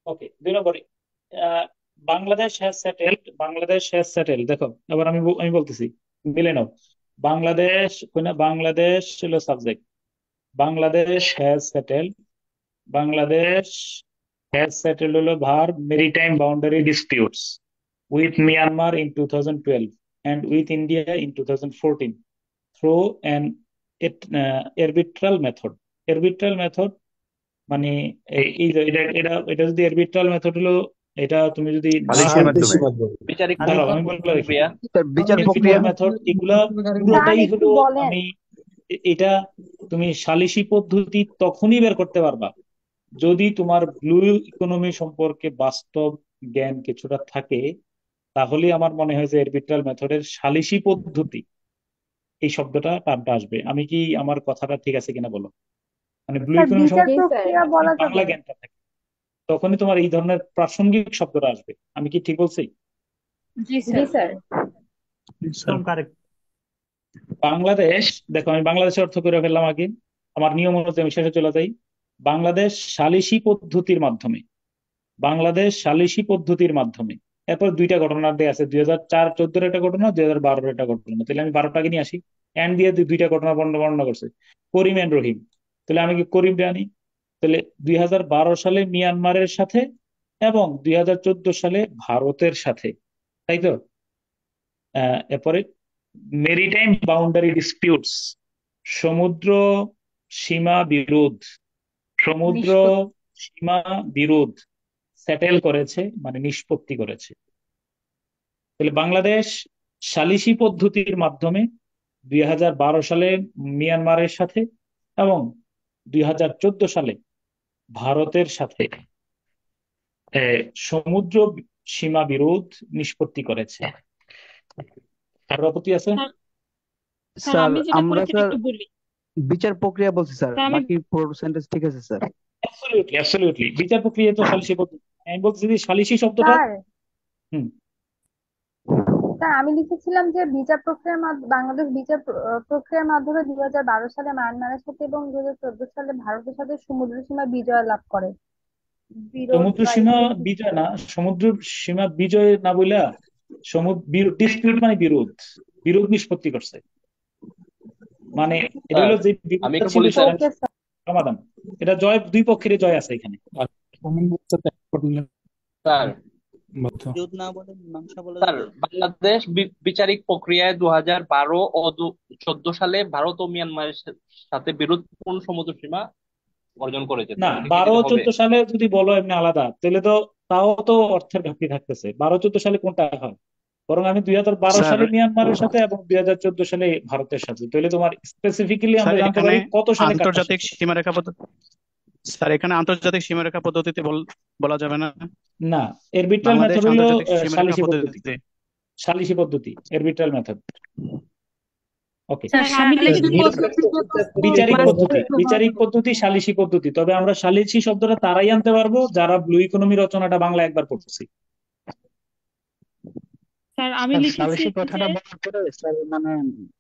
Speaker 1: ওকে, 2 নম্বরে। আহ, বাংলাদেশ হ্যাজ সেটেলড, দেখো এবার আমি বলতেছি, মিলে নাও। বাংলাদেশ না, বাংলাদেশ ছিল subject, Bangladesh has settled, Bangladesh has settled হলো ভার, maritime boundary disputes with Myanmar in 2012 and with India in 2014 through an arbitral method. Arbitral method মানে এটা যদি আরবিট্রাল মেথড হলো, এটা তুমি যদি
Speaker 11: সালিসের মাধ্যমে।
Speaker 3: বিচারিক
Speaker 1: দাঁড়াও আমি বলে রাখি,
Speaker 3: প্রক্রিয়া।
Speaker 10: স্যার বিচার প্রক্রিয়া।
Speaker 1: আরবিট্রাল মেথড এগুলা
Speaker 9: স্যার
Speaker 1: পুরোটাই
Speaker 9: একটু
Speaker 1: হলো,
Speaker 9: বলেন।
Speaker 1: আমি এটা তুমি সালিসি পদ্ধতি তখনই বের করতে পারবা যদি তোমার ব্লু ইকোনমি সম্পর্কে বাস্তব জ্ঞান কিছুটা থাকে। তাহলে আমার মনে হয় যে আরবিট্রাল মেথডের সালিসি পদ্ধতি এই শব্দটা টার্মটা আসবে। আমি কি আমার কথাটা ঠিক আছে কিনা বলো? মানে ব্লু
Speaker 9: স্যার
Speaker 1: ইকোনমি
Speaker 9: বিচার
Speaker 1: সম্পর্কে
Speaker 9: জি স্যার
Speaker 1: তোমার
Speaker 9: বলা
Speaker 1: বাংলা
Speaker 9: যাবে।
Speaker 1: জ্ঞানটা থাকে, তখনই তোমার এই ধরনের প্রাসঙ্গিক শব্দটা আসবে। আমি কি ঠিক বলছি?
Speaker 4: জি
Speaker 9: জি
Speaker 4: স্যার।
Speaker 9: স্যার।
Speaker 1: একদম কারেক্ট। বাংলাদেশ, দেখো আমি বাংলাদেশের অর্থ করে ফেললাম আগে, আমার নিয়ম অনুযায়ী আমি শেষে চলে যাই। বাংলাদেশ সালিসি পদ্ধতির মাধ্যমে, বাংলাদেশ সালিসি পদ্ধতির মাধ্যমে। এরপর 2টা ঘটনা দিয়ে আছে, 2004-14 একটা ঘটনা, 2012 একটা ঘটনা। তাহলে আমি 12টাকে নিয়ে আসি, এন্ড দিয়ে 2টা ঘটনা বর্ণনা করছে, করিম এন্ড রহিম। তাহলে আমি কি করিম আনি? তাহলে 2012 সালে মিয়ানমারের সাথে এবং 2014 সালে ভারতের সাথে, তাই তো? এরপরে মেরিটাইম বাউন্ডারি ডিসপিউটস, সমুদ্র সীমা বিরোধ, সমুদ্র
Speaker 4: নিষ্পত্তি।
Speaker 1: সীমা বিরোধ সেটেল করেছে, মানে নিষ্পত্তি করেছে। তাহলে বাংলাদেশ সালিসি পদ্ধতির মাধ্যমে 2012 সালে মিয়ানমারের সাথে এবং 2014 সালে ভারতের সাথে সমুদ্র সীমা বিরোধ নিষ্পত্তি করেছে। আর আপত্তি আছে?
Speaker 8: স্যার স্যার
Speaker 10: স্যার
Speaker 8: আমি যেটা
Speaker 10: আমরা
Speaker 8: করেছি
Speaker 10: স্যার
Speaker 8: একটু বলি।
Speaker 10: বিচার প্রক্রিয়া বলছি স্যার,
Speaker 8: স্যার আমি
Speaker 10: বাকি সেন্টেন্স ঠিক আছে স্যার।
Speaker 1: অ্যাবসলিউটলি অ্যাবসলিউটলি, বিচার প্রক্রিয়া তো সালিসি পদ্ধতি। আমি বলছি যে সালিসি শব্দটা।
Speaker 9: স্যার
Speaker 1: হুম।
Speaker 9: স্যার আমি লিখেছিলাম যে বিচার প্রক্রিয়ার বাংলাদেশ বিচার প্রক্রিয়ার মাধ্যমে 2012 সালে মায়ানমারের সাথে এবং 2014 সালে ভারতের সাথে সমুদ্র সীমা বিজয় লাভ করে। বিরোধ
Speaker 1: সমুদ্র
Speaker 9: বা
Speaker 1: সীমা
Speaker 9: এখানে কি?
Speaker 1: বিজয় না, সমুদ্র সীমা বিজয় না বইলা সমুদ্র ডিসপিউট মানে বিরোধ, বিরোধ নিষ্পত্তি করছে। মানে এটা
Speaker 3: স্যার
Speaker 1: হলো যে
Speaker 3: আমি
Speaker 1: বিরোধটা
Speaker 3: একটু
Speaker 1: ছিল
Speaker 3: বলি স্যার।
Speaker 1: সেটা
Speaker 9: ওকে স্যার।
Speaker 1: সমাধান। এটা জয়, দুই পক্ষেরই জয় আছে এখানে।
Speaker 3: স্যার
Speaker 11: বিরোধ না বলে মীমাংসা বলা
Speaker 3: স্যার
Speaker 11: যাবে।
Speaker 3: বাংলাদেশ বিচারিক প্রক্রিয়ায় 2012 ও 2014 সালে ভারত ও মিয়ানমারের সাথে বিরোধপূর্ণ সমুদ্র সীমা অর্জন করেছে। তো
Speaker 1: না,
Speaker 3: এটা কি
Speaker 1: 12
Speaker 3: হবে?
Speaker 1: 14 সালে যদি বলো এমনি আলাদা, তাহলে তো তাও তো অর্থের ঘাটতি থাকতেছে। 12 14 সালে কোনটা হয়? বরং আমি 2012 সালে
Speaker 10: স্যার
Speaker 1: মিয়ানমারের সাথে এবং 2014 সালে ভারতের সাথে, তাহলে তোমার স্পেসিফিক্যালি
Speaker 10: স্যার
Speaker 1: আমরা জানতে
Speaker 10: এখানে
Speaker 1: পারি কত সালে কারটার
Speaker 10: আন্তর্জাতিক
Speaker 1: সাথে।
Speaker 10: সীমারেখা পদ্ধতি, স্যার এখানে আন্তর্জাতিক সীমারেখা পদ্ধতিতে বলা যাবে না।
Speaker 1: না, এরবিট্রাল
Speaker 10: বাংলাদেশ
Speaker 1: মেথড হলো
Speaker 10: আন্তর্জাতিক সীমারেখা
Speaker 1: সালিসি পদ্ধতি।
Speaker 10: পদ্ধতিতে।
Speaker 1: সালিসি পদ্ধতি, এরবিট্রাল মেথড। ওকে।
Speaker 4: স্যার
Speaker 8: স্যার আমি
Speaker 4: সালিসি
Speaker 8: লিখেছি
Speaker 4: পদ্ধতিতে তো
Speaker 1: বিচারিক পদ্ধতি,
Speaker 4: মানচিত্র
Speaker 1: বিচারিক পদ্ধতি, সালিসি পদ্ধতি। তবে আমরা সালিসি শব্দটা তারাই আনতে পারবো যারা ব্লু ইকোনমি রচনাটা বাংলা একবার পড়ছি।
Speaker 8: স্যার আমি
Speaker 10: স্যার
Speaker 8: লিখেছি
Speaker 10: সালিসি
Speaker 8: যে
Speaker 10: কথাটা বলার পরে স্যার মানে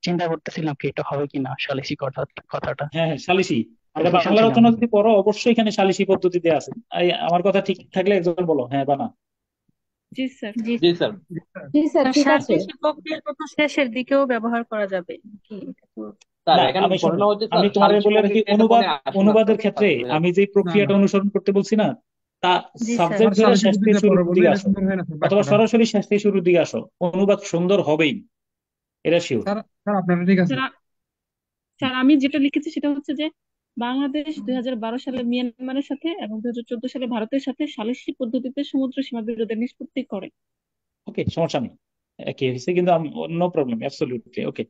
Speaker 10: চিন্তা করতেছিলাম কি এটা হবে কিনা সালিসি কথাটা
Speaker 1: হ্যাঁ হ্যাঁ, সালিসি। এটা
Speaker 10: কনফিউশন
Speaker 1: বাংলা
Speaker 10: ছিলাম।
Speaker 1: রচনা যদি পড়ো অবশ্যই এখানে সালিসি পদ্ধতি দেয়া আছে। আমার কথা ঠিক থাকলে একজন বলো হ্যাঁ বা না।
Speaker 8: জি স্যার।
Speaker 4: জি
Speaker 3: জি স্যার।
Speaker 9: জি স্যার, ঠিক আছে।
Speaker 4: সালিসি প্রক্রিয়ার কথা শেষের দিকেও ব্যবহার করা যাবে কি?
Speaker 3: স্যার
Speaker 1: না,
Speaker 3: এখানে
Speaker 1: আমি শোনো,
Speaker 3: ঘটনা হচ্ছে
Speaker 1: আমি
Speaker 3: স্যার
Speaker 1: তোমার
Speaker 3: সালিসি
Speaker 1: বলে রাখি,
Speaker 3: প্রক্রিয়া এটা
Speaker 1: অনুবাদ,
Speaker 3: ফোনে আসে না
Speaker 1: অনুবাদের
Speaker 3: স্যার।
Speaker 1: ক্ষেত্রে আমি যে
Speaker 2: না
Speaker 1: প্রক্রিয়াটা
Speaker 2: না
Speaker 1: অনুসরণ করতে বলছি না, তা
Speaker 4: জি স্যার।
Speaker 1: সাবজেক্ট ধরে
Speaker 2: সালিসি
Speaker 1: শেষ থেকে
Speaker 2: পদ্ধতিতে
Speaker 1: শুরুর
Speaker 2: পড়ো বললে
Speaker 1: দিকে
Speaker 2: এটা
Speaker 1: আসো,
Speaker 2: সুন্দর হয় না স্যার
Speaker 1: অথবা
Speaker 2: বাক্যটা।
Speaker 1: সরাসরি শেষ থেকে শুরুর দিকে আসো, অনুবাদ সুন্দর হবেই, এটা শিওর।
Speaker 2: স্যার স্যার আপনারা ঠিক আছে।
Speaker 8: স্যার স্যার আমি যেটা লিখেছি সেটা হচ্ছে যে বাংলাদেশ 2012 সালে মিয়ানমারের সাথে এবং 2014 সালে ভারতের সাথে সালিসি পদ্ধতিতে সমুদ্র সীমা বিরোধের নিষ্পত্তি করে।
Speaker 1: ওকে, সমস্যা নেই, কি হয়েছে কিন্তু, নো প্রবলেম, অ্যাবসলিউটলি ওকে।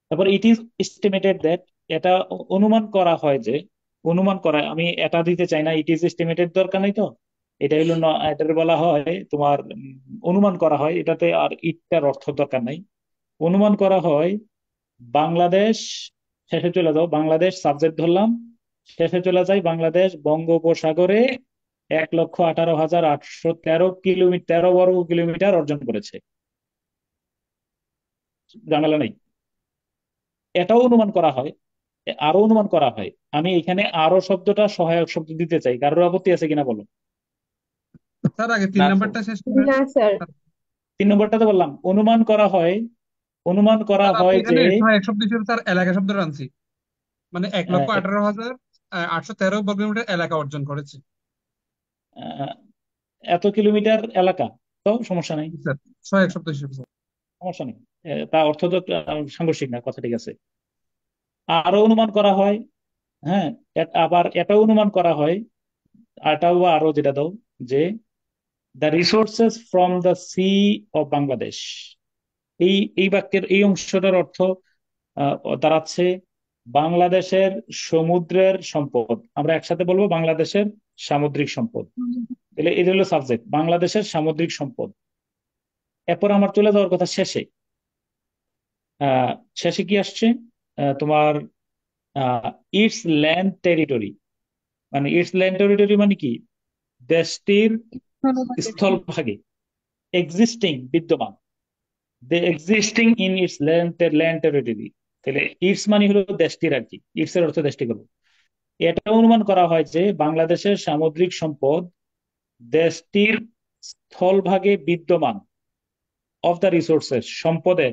Speaker 1: তারপর ইট ইজ এস্টিমেটেড দ্যাট, এটা অনুমান করা হয় যে, অনুমান করা, আমি এটা দিতে চাই না, ইট ইজ এস্টিমেটেড দরকার নেই তো, এটা হলো এটার বলা হয় তোমার অনুমান করা হয়, এটাতে আর ইটটার অর্থ দরকার নাই। অনুমান করা হয় বাংলাদেশ, শেষে চলে যাও, বাংলাদেশ সাবজেক্ট ধরলাম, শেষে চলে যাই, বাংলাদেশ বঙ্গোপসাগরে 1,18,813 কিলোমিটার, 13 বর্গ কিলোমিটার অর্জন করেছে। ঝামেলা নেই। এটাও অনুমান করা হয়, আরো অনুমান করা হয়। আমি এখানে আরো শব্দটা সহায়ক শব্দ দিতে চাই, কারোর আপত্তি আছে কিনা বলো।
Speaker 2: স্যার আগে 3
Speaker 3: না স্যার।
Speaker 2: নাম্বারটা শেষ করেন।
Speaker 9: না স্যার।
Speaker 1: 3 নম্বরটাতে বললাম অনুমান করা হয়, অনুমান করা
Speaker 2: স্যার আপনি
Speaker 1: হয় যে
Speaker 2: এখানে সহায়ক শব্দ হিসেবে স্যার এলাকা শব্দটা আনছি, মানে 1,18,813 বর্গ কিলোমিটার এলাকা অর্জন করেছে।
Speaker 1: আহ, এত কিলোমিটার এলাকা, তো সমস্যা নেই,
Speaker 2: স্যার সহায়ক শব্দ হিসেবে স্যার।
Speaker 1: সমস্যা নেই। তা অর্থ তো সাংঘর্ষিক না, কথা ঠিক আছে। আরো অনুমান করা হয়, হ্যাঁ, আবার এটাও অনুমান করা হয়, এটাও আরো যেটা দাও, যে the resources from the sea of Bangladesh, এই বাক্যের এই অংশটার অর্থ আহ, দাঁড়াচ্ছে বাংলাদেশের সমুদ্রের সম্পদ। আমরা একসাথে বলবো বাংলাদেশের সামুদ্রিক সম্পদ। তাহলে এটা হলো সাবজেক্ট, বাংলাদেশের সামুদ্রিক সম্পদ। এরপর আমার চলে যাওয়ার কথা শেষে, আহ শেষে কি আসছে, তোমার ইটস ল্যান্ড টেরিটরি, মানে ইটস ল্যান্ড টেরিটরি মানে কি, দেশটির স্থলভাগে, এক্সিস্টিং বিদ্যমান, they existing in its land territory. তাহলে ইটস মানে হলো দেশটির আর কি, ইটস এর অর্থ দেশটি করবো। এটা অনুমান করা হয় যে বাংলাদেশের সামুদ্রিক সম্পদ দেশটির স্থলভাগে বিদ্যমান, অফ দ্য রিসোর্সেস, সম্পদের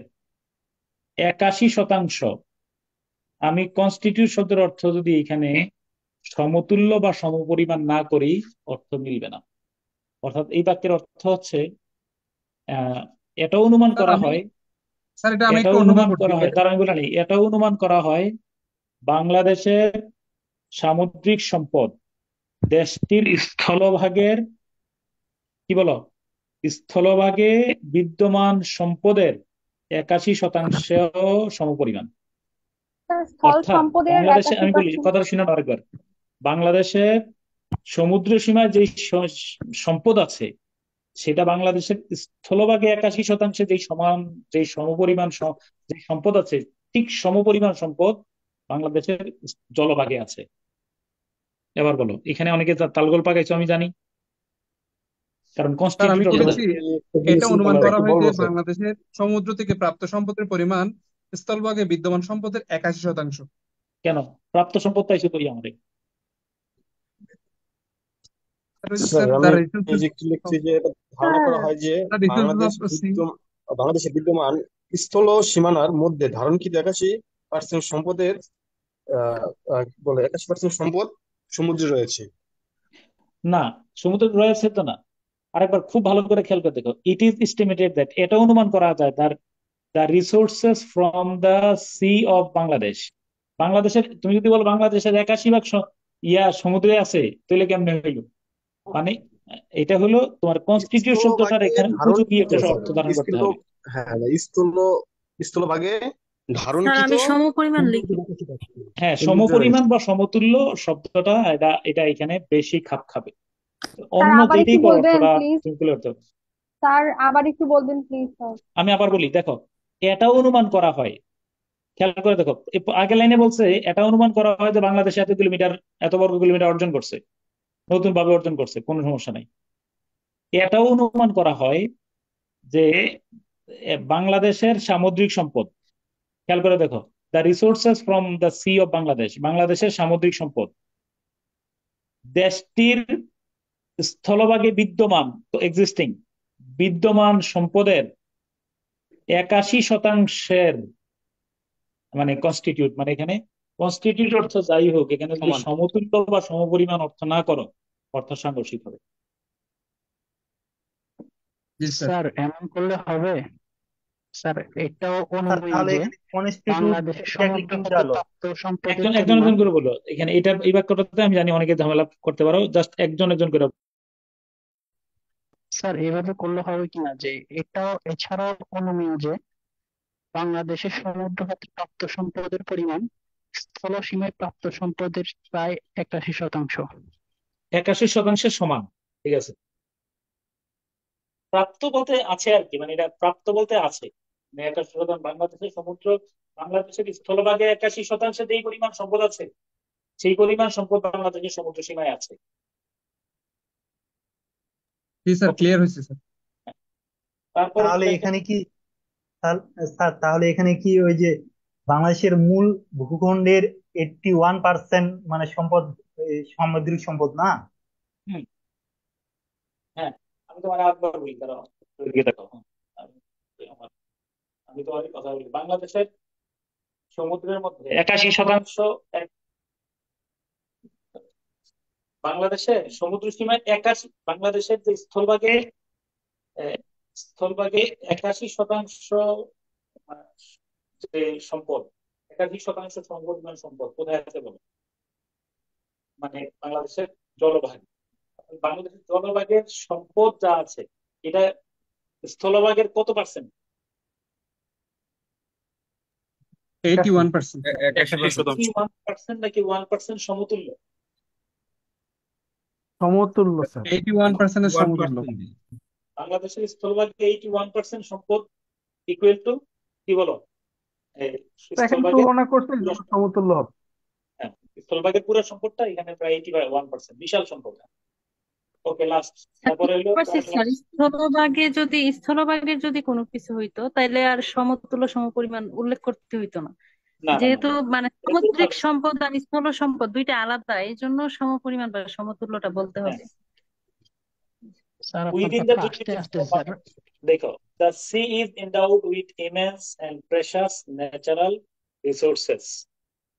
Speaker 1: 81%। আমি কনস্টিটিউট শব্দের অর্থ যদি এখানে সমতুল্য বা সমপরিমাণ না করি, অর্থ মিলবে না। অর্থাৎ এই বাক্যের অর্থ হচ্ছে আহ এটাও অনুমান
Speaker 6: স্যার
Speaker 1: করা
Speaker 6: আমি
Speaker 1: হয়,
Speaker 6: স্যার এটা আমি একটু
Speaker 1: এটাও
Speaker 6: অনুমান
Speaker 1: অনুমান
Speaker 6: করছি
Speaker 1: করা হয়, তার আমি বলি এটাও অনুমান করা হয় বাংলাদেশের সামুদ্রিক সম্পদ দেশটির স্থলভাগের, কি বলো, স্থলভাগে বিদ্যমান সম্পদের 81% সমপরিমাণ।
Speaker 9: স্যার স্থল
Speaker 1: অর্থাৎ
Speaker 9: সম্পদের
Speaker 1: বাংলাদেশে, আমি বলি
Speaker 9: 81%।
Speaker 1: কথাটা শুনে নাও আরেকবার, বাংলাদেশের সমুদ্র সীমায় যে সম্পদ আছে সেটা বাংলাদেশের স্থলভাগে 81% যে সমান, যে সমপরিমাণ যে সম্পদ আছে, ঠিক সমপরিমাণ সম্পদ বাংলাদেশের জলভাগে আছে। এবার বলো, এখানে অনেকে তালগোল পাকাইছো আমি জানি, কারণ
Speaker 6: স্যার আমি
Speaker 1: কনস্টিটিউট
Speaker 6: করেছি এটা অনুমান
Speaker 7: স্যার
Speaker 6: করা
Speaker 7: একটু
Speaker 6: হয় যে
Speaker 7: বলবো স্যার।
Speaker 6: বাংলাদেশের সমুদ্র থেকে প্রাপ্ত সম্পদের পরিমাণ স্থলভাগে বিদ্যমান সম্পদের 81%।
Speaker 1: কেন প্রাপ্ত সম্পদ পাইছো কই আমাদের?
Speaker 7: স্যার
Speaker 6: স্যার
Speaker 7: আমি এই যে একটু লিখছি যে এটা ধারণা
Speaker 9: স্যার
Speaker 7: করা হয় যে
Speaker 6: রিসোর্সেস অফ সি।
Speaker 7: বাংলাদেশে বিদ্যমান স্থল সীমানার মধ্যে ধারণকৃত 81% সম্পদের কি বলে 81% সম্পদ সমুদ্রে রয়েছে।
Speaker 1: না, সমুদ্র রয়েছে তো না। আরেকবার খুব ভালো করে খেয়াল করে দেখো, ইট ইজ এস্টিমেটেড দ্যাট, এটা অনুমান করা যায় তার the resources from the sea of Bangladesh. বাংলাদেশের, তুমি যদি বলো বাংলাদেশের 81% ইয়া সমুদ্রে আছে, তাহলে কেমনে হইল? মানে এটা হলো তোমার কনস্টিটিউট শব্দটার
Speaker 7: স্থলভাগে
Speaker 1: এখানে উপযোগী
Speaker 7: ধারণকৃত
Speaker 1: একটা
Speaker 7: স্যার,
Speaker 1: অর্থ ধারণ করতে
Speaker 7: স্থল,
Speaker 1: হবে।
Speaker 7: হ্যাঁ স্থলভাগে
Speaker 4: স্যার
Speaker 7: ধারণকৃত।
Speaker 4: আমি সমপরিমাণ লিখি।
Speaker 1: হ্যাঁ,
Speaker 7: সমুদ্রে
Speaker 1: সমপরিমাণ
Speaker 7: রয়েছে।
Speaker 1: বা সমতুল্য শব্দটা এটা এটা এখানে বেশি খাপ খাবে।
Speaker 9: স্যার
Speaker 1: অন্য
Speaker 9: আবার একটু
Speaker 1: যেটাই করো
Speaker 9: বলবেন
Speaker 1: অর্থটা
Speaker 9: প্লিজ।
Speaker 1: সিম্পল অর্থ।
Speaker 9: স্যার আবার একটু বলবেন প্লিজ স্যার।
Speaker 1: আমি আবার বলি, দেখো, এটাও অনুমান করা হয়, খেয়াল করে দেখো, আগের লাইনে বলছে এটা অনুমান করা হয় যে বাংলাদেশ এত কিলোমিটার, এত বর্গ কিলোমিটার অর্জন করছে, নতুন ভাবে অর্জন করছে, কোনো সমস্যা নাই। এটাও অনুমান করা হয় যে বাংলাদেশের সামুদ্রিক সম্পদ, খেয়াল করে দেখো, the resources from the sea of Bangladesh, বাংলাদেশের সামুদ্রিক সম্পদ দেশটির স্থলভাগে বিদ্যমান, তো এক্সিস্টিং বিদ্যমান সম্পদের 81%, মানে কনস্টিটিউট, মানে এখানে কনস্টিটিউট অর্থ যাই হোক, এখানে যদি
Speaker 3: সমান।
Speaker 1: সমতুল্য বা সমপরিমাণ অর্থ না করো, অর্থ সাংঘর্ষিক হবে।
Speaker 6: জি স্যার।
Speaker 10: স্যার এমন করলে হবে? স্যার এটাও
Speaker 11: স্যার
Speaker 10: অনুমেয়
Speaker 11: তাহলে
Speaker 10: যে
Speaker 11: এখানে কনস্টিটিউট
Speaker 10: বাংলাদেশের
Speaker 11: এক্স্যাক্টলি
Speaker 10: সমুদ্র
Speaker 11: কোনটা
Speaker 10: হতে
Speaker 11: হলো?
Speaker 10: প্রাপ্ত সম্পদের
Speaker 1: একজন একজন
Speaker 10: পরিমাণ।
Speaker 1: একজন করে বলো, এখানে এটা এই বাক্যটাতে আমি জানি অনেকে ঝামেলা করতে পারো, জাস্ট একজন একজন করে।
Speaker 10: স্যার এভাবে করলে হবে কিনা যে এটাও এছাড়াও অনুমেয় যে বাংলাদেশের সমুদ্র হতে প্রাপ্ত সম্পদের পরিমাণ স্থল সীমায় প্রাপ্ত সম্পদের প্রায় 81%।
Speaker 1: 81% সমান, ঠিক আছে। প্রাপ্ত বলতে আছে আর কি, মানে এটা প্রাপ্ত বলতে আছে, মানে 81%, বাংলাদেশের সমুদ্র, বাংলাদেশের স্থলভাগে 81% যেই পরিমাণ সম্পদ আছে, সেই পরিমাণ সম্পদ বাংলাদেশের সমুদ্র সীমায় আছে।
Speaker 6: জি স্যার,
Speaker 1: ওকে,
Speaker 6: ক্লিয়ার হয়েছে স্যার।
Speaker 1: তারপরে
Speaker 11: তাহলে এখানে কি স্যার তাহলে এখানে কি ওই যে বাংলাদেশের মূল ভূখণ্ডের 81% মানে সম্পদ এই সামুদ্রিক সম্পদ না?
Speaker 1: হুম, হ্যাঁ, আমি তোমার আরেকবার বলি, কারণ এদিকে দেখো, আমি আমার- আমি তোমার কথা বলি, বাংলাদেশের সমুদ্রের মধ্যে 81%, বাংলাদেশের সমুদ্র সীমায় 81, বাংলাদেশের যে স্থলভাগে, আহ, স্থলভাগে 81% আহ, যে সম্পদ, 81% সমপরিমাণ সম্পদ কোথায় আছে বলো? মানে বাংলাদেশের জলভাগে, বাংলাদেশের জলভাগের সম্পদ যা আছে, এটা স্থলভাগের কত পার্সেন্ট?
Speaker 6: 81%।
Speaker 5: 81%।
Speaker 1: 81% নাকি 1% সমতুল্য?
Speaker 2: সমতুল্য স্যার।
Speaker 6: 81% এর সমতুল্য।
Speaker 5: 1%।
Speaker 1: বাংলাদেশের স্থলভাগে 81% সম্পদ ইকুয়াল টু, কি বলো, এই
Speaker 2: তো এখানে
Speaker 1: স্থলভাগের
Speaker 2: তুলনা করছে
Speaker 1: পুরো,
Speaker 2: সমতুল্য হবে।
Speaker 1: হ্যাঁ, স্থলভাগের পুরো সম্পদটা এখানে প্রায় 81%, বিশাল সম্পদ। ওকে, লাস্ট,
Speaker 4: স্যার
Speaker 1: তারপরে
Speaker 4: বুঝতে
Speaker 1: হলো
Speaker 4: পারছি স্যার, স্থলভাগে যদি কোনো কিছু হইতো তাইলে আর সমতুল্য সমপরিমাণ উল্লেখ করতে হইতো না।
Speaker 1: না না না
Speaker 4: যেহেতু
Speaker 1: না,
Speaker 4: মানে
Speaker 1: এটা তো
Speaker 4: সামুদ্রিক সম্পদ আর স্থল সম্পদ দুইটা আলাদা, এই জন্য সমপরিমাণ বা সমতুল্যটা বলতে
Speaker 1: হ্যাঁ,
Speaker 4: হবে।
Speaker 10: স্যার আপনার
Speaker 1: উইদিন দ্য
Speaker 10: কথা আস্তে আস্তে স্যার।
Speaker 1: দেখো, the sea is endowed with immense and precious natural resources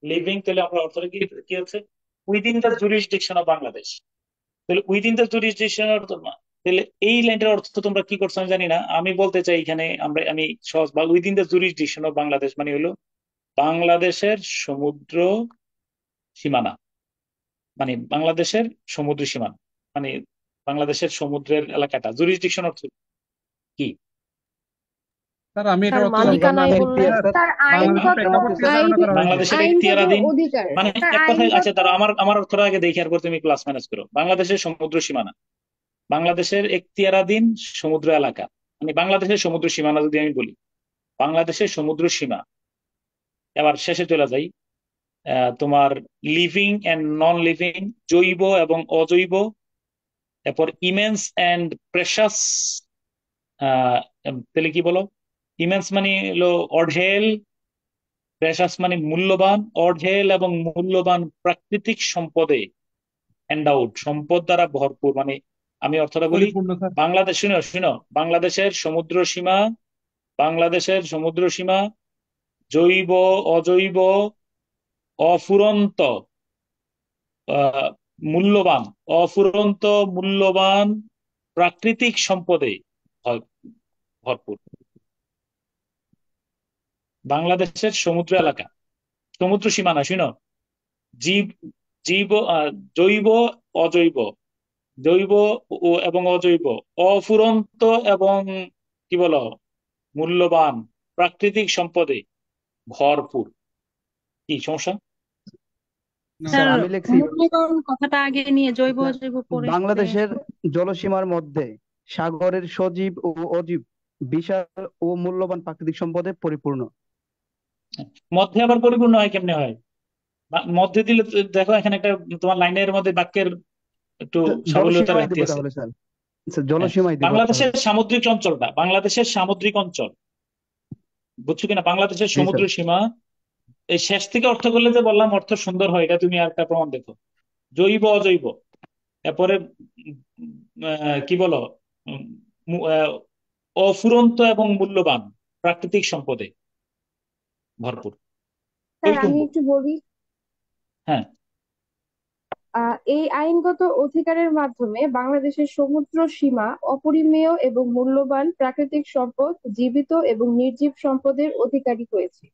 Speaker 1: living, তাহলে আমরা অর্থটা কি কি হচ্ছে? Within the jurisdiction of Bangladesh, তাহলে উইদিন দ্য জুরিসডিকশন তাহলে এই লাইনটার অর্থ তোমরা কি করছো আমি জানি না, আমি বলতে চাই এখানে আমি সহজ বা within the jurisdiction of Bangladesh মানে হলো বাংলাদেশের সমুদ্র সীমানা, মানে বাংলাদেশের সমুদ্র সীমানা, মানে বাংলাদেশের সমুদ্রের এলাকাটা। জুরিসডিকশন অর্থ কি?
Speaker 6: স্যার আমি
Speaker 12: স্যার
Speaker 6: এটার অর্থ জানি
Speaker 12: মালিকানায়
Speaker 6: বাংলাদেশের
Speaker 12: বললে
Speaker 6: এখতিয়ার,
Speaker 9: তার
Speaker 6: বাংলাদেশের
Speaker 9: আইনগত
Speaker 6: প্রেক্ষাপট থেকে ধারণা করা হয়েছে।
Speaker 1: বাংলাদেশের
Speaker 9: আইনগত
Speaker 1: এখতিয়ারাধীন,
Speaker 9: অধিকার,
Speaker 1: মানে
Speaker 9: তার
Speaker 1: এক কথায়, আচ্ছা
Speaker 9: আইনগত
Speaker 1: তারা আমার অর্থটা আগে দেখি, এরপর তুমি প্লাস মাইনাস করো। বাংলাদেশের সমুদ্র সীমানা, বাংলাদেশের এখতিয়ারাধীন সমুদ্র এলাকা, মানে বাংলাদেশের সমুদ্র সীমানা যদি আমি বলি, বাংলাদেশের সমুদ্র সীমা। এবার শেষে চলে যাই, তোমার লিভিং এন্ড নন লিভিং, জৈব এবং অজৈব, এরপর ইমেন্স এন্ড প্রেশাস, তাহলে কি বলো? ইমেন্স মানে হলো অঢেল, প্রেশাস মানে মূল্যবান, অঢেল এবং মূল্যবান প্রাকৃতিক সম্পদে এন্ডাউড, সম্পদ দ্বারা ভরপুর, মানে আমি অর্থটা বলি,
Speaker 6: পরিপূর্ণ স্যার।
Speaker 1: বাংলাদেশ, শুনো শুনো, বাংলাদেশের সমুদ্র সীমা, বাংলাদেশের সমুদ্র সীমা জৈব, অজৈব, অফুরন্ত, আহ, মূল্যবান, অফুরন্ত মূল্যবান প্রাকৃতিক সম্পদে ভর- ভরপুর। বাংলাদেশের সমুদ্র এলাকা, সমুদ্র সীমানা, শুনো, জীব, জীব, জৈব, অজৈব, জৈব এবং অজৈব, অফুরন্ত এবং কি বলো, মূল্যবান প্রাকৃতিক সম্পদে ভরপুর। কি সমস্যা?
Speaker 6: না
Speaker 4: স্যার
Speaker 6: স্যার
Speaker 10: আমি লিখছি
Speaker 4: মূল্যবান কথাটা আগে নিয়ে জৈব
Speaker 10: স্যার,
Speaker 4: অজৈব পরে
Speaker 10: বাংলাদেশের জলসীমার মধ্যে সাগরের সজীব ও অজীব বিশাল ও মূল্যবান প্রাকৃতিক সম্পদে পরিপূর্ণ।
Speaker 1: মধ্যে আবার পরিপূর্ণ হয় কেমনে হয়? মধ্যে দিলে তো দেখো এখানে একটা তোমার লাইনের মধ্যে বাক্যের একটু সাবলীলতা
Speaker 10: জলসীমায়
Speaker 1: ঘাটতি
Speaker 10: দিব
Speaker 1: আছে।
Speaker 10: তাহলে স্যার, স্যার
Speaker 1: হ্যাঁ,
Speaker 10: জলসীমায় দিব
Speaker 1: বাংলাদেশের
Speaker 10: তাহলে।
Speaker 1: সামুদ্রিক অঞ্চলটা, বাংলাদেশের সামুদ্রিক অঞ্চল, বুঝছো কিনা? বাংলাদেশের
Speaker 10: জি
Speaker 1: সমুদ্র
Speaker 10: স্যার।
Speaker 1: সীমা, এই শেষ থেকে অর্থ করলে যে বললাম অর্থ সুন্দর হয়, এটা তুমি আরেকটা প্রমাণ দেখো। জৈব, অজৈব, এরপরে কি বলো, উম, মু- আহ, অফুরন্ত এবং মূল্যবান প্রাকৃতিক সম্পদে ভরপুর,
Speaker 9: স্যার আমি
Speaker 1: টইটুম্বুর।
Speaker 9: একটু বলি,
Speaker 1: হ্যাঁ,
Speaker 9: এই আইনগত অধিকারের মাধ্যমে বাংলাদেশের সমুদ্র সীমা অপরিমেয় এবং মূল্যবান প্রাকৃতিক সম্পদ, জীবিত এবং নির্জীব সম্পদের অধিকারী হয়েছে।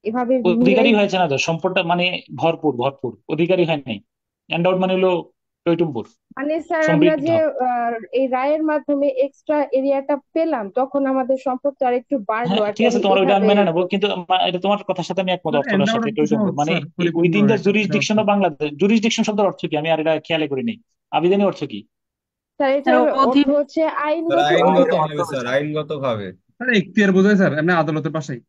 Speaker 9: এভাবে
Speaker 1: অধিকারী
Speaker 9: মিলাই,
Speaker 1: হয়েছে না তো, সম্পদটা মানে ভরপুর, ভরপুর, অধিকারী হয় নাই। এন্ডাউড মানে হলো টইটুম্বুর,
Speaker 9: মানে স্যার আমরা
Speaker 1: সমৃদ্ধ।
Speaker 9: যে এই রায়ের মাধ্যমে এক্সট্রা এরিয়াটা পেলাম, তখন আমাদের সম্পদটা আর একটু বাড়লো
Speaker 1: হ্যাঁ
Speaker 9: আর কি,
Speaker 1: ঠিক আছে,
Speaker 9: আমি
Speaker 1: তোমার ওইটা আমি
Speaker 9: এভাবে
Speaker 1: মেনে নেবো, কিন্তু এটা তোমার কথার সাথে আমি একমত,
Speaker 6: স্যার
Speaker 1: অর্থটার
Speaker 6: এন্ডাউড
Speaker 1: সাথে
Speaker 6: অর্থ
Speaker 1: টইটুম্বুর
Speaker 6: সহজ
Speaker 1: মানে
Speaker 6: স্যার, পরিপূর্ণ
Speaker 1: উইদিন দ্য
Speaker 6: এটা অর্থ।
Speaker 1: Jurisdiction of Bangladesh. জুরিসডিকশন শব্দের অর্থ কি? আমি আর এটা খেয়ালে করি নাই। আবিধানি অর্থ কি?
Speaker 9: স্যার
Speaker 4: স্যার
Speaker 9: এটার অর্থ
Speaker 4: অধীন।
Speaker 9: হচ্ছে
Speaker 13: স্যার
Speaker 9: আইনগত
Speaker 13: আইনগত
Speaker 9: অধিকার।
Speaker 13: ভাবে, স্যার আইনগত ভাবে।
Speaker 6: স্যার এখতিয়ার বোঝায় স্যার, এমনি আদালতের পাশেই।